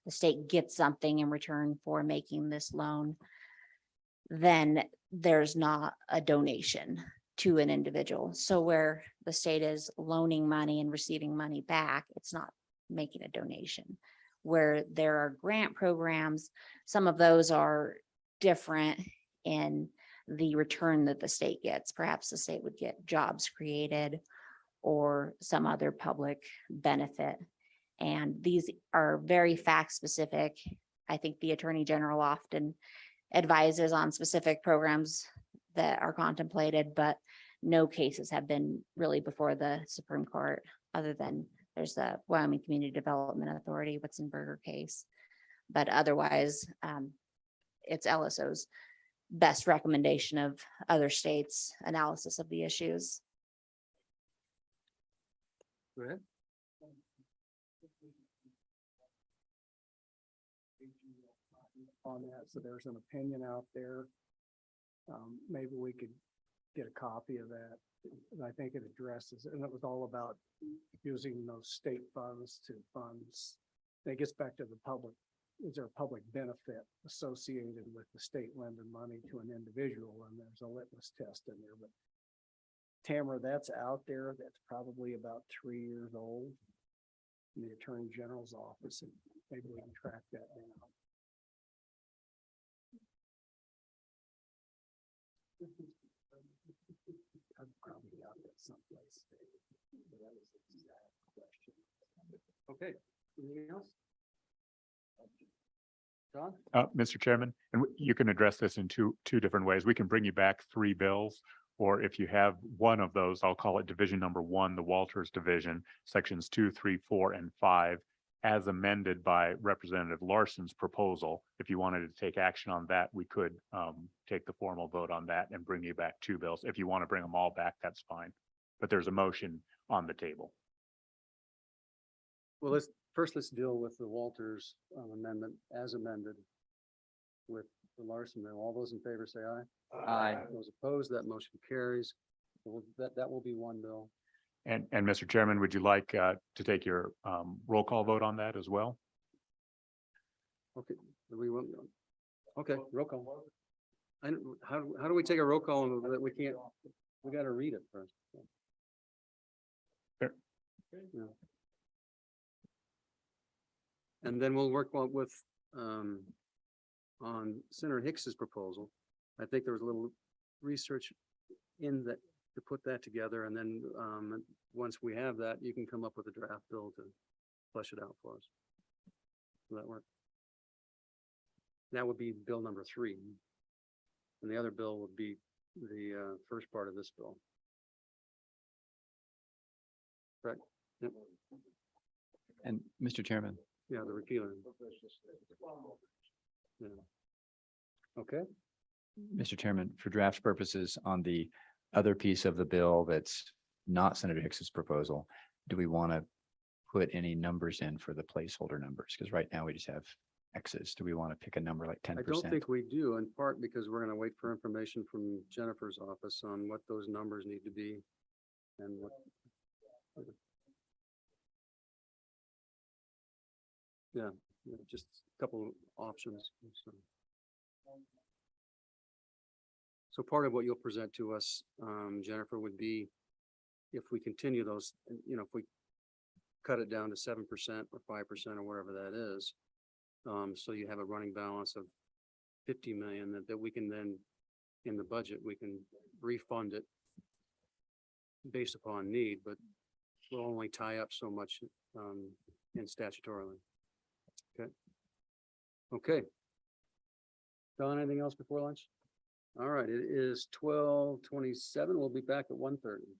H: the state gets something in return for making this loan, then there's not a donation to an individual. So where the state is loaning money and receiving money back, it's not making a donation. Where there are grant programs, some of those are different in the return that the state gets. Perhaps the state would get jobs created or some other public benefit. And these are very fact specific. I think the Attorney General often advises on specific programs that are contemplated, but no cases have been really before the Supreme Court, other than there's the Wyoming Community Development Authority, Witzenberger case. But otherwise, it's LSO's best recommendation of other states' analysis of the issues.
B: Go ahead.
G: On that, so there's an opinion out there. Maybe we could get a copy of that. And I think it addresses, and it was all about using those state funds to funds. It gets back to the public. Is there a public benefit associated with the state lending money to an individual? And there's a litmus test in there, but Tamara, that's out there. That's probably about 3 years old in the Attorney General's office, and maybe we can track that down. I'm probably out there someplace. But that was the exact question.
B: Okay, anything else? Don?
A: Mr. Chairman, and you can address this in two different ways. We can bring you back 3 bills, or if you have one of those, I'll call it division number 1, the Walters division, sections 2, 3, 4, and 5, as amended by Representative Larson's proposal. If you wanted to take action on that, we could take the formal vote on that and bring you back 2 bills. If you want to bring them all back, that's fine. But there's a motion on the table.
B: Well, let's deal with the Walters amendment as amended with the Larson bill. All those in favor say aye.
N: Aye.
B: Those opposed, that motion carries. That will be 1 bill.
A: And Mr. Chairman, would you like to take your roll call vote on that as well?
B: Okay, do we want, okay, roll call. How do we take a roll call and that we can't, we gotta read it first.
A: Sure.
B: Yeah. And then we'll work with, on Senator Hicks's proposal. I think there was a little research in that to put that together, and then, once we have that, you can come up with a draft bill to flesh it out for us. Will that work? That would be bill number 3. And the other bill would be the, first part of this bill. Correct? Yep.
N: And Mr. Chairman,
B: Yeah, the repealer. Yeah. Okay,
N: Mr. Chairman, for draft purposes on the other piece of the bill that's not Senator Hicks's proposal, do we want to put any numbers in for the placeholder numbers? Because right now we just have X's. Do we want to pick a number like 10%?
B: I don't think we do, in part because we're gonna wait for information from Jennifer's office on what those numbers need to be. And what. Yeah, just a couple of options. So part of what you'll present to us, Jennifer, would be if we continue those, if we cut it down to 7% or 5% or whatever that is. So you have a running balance of 50 million that we can then, in the budget, we can refund it based upon need, but we'll only tie up so much in statutorily. Okay. Okay. Don, anything else before lunch? All right, it is 12:27. We'll be back at 1:30.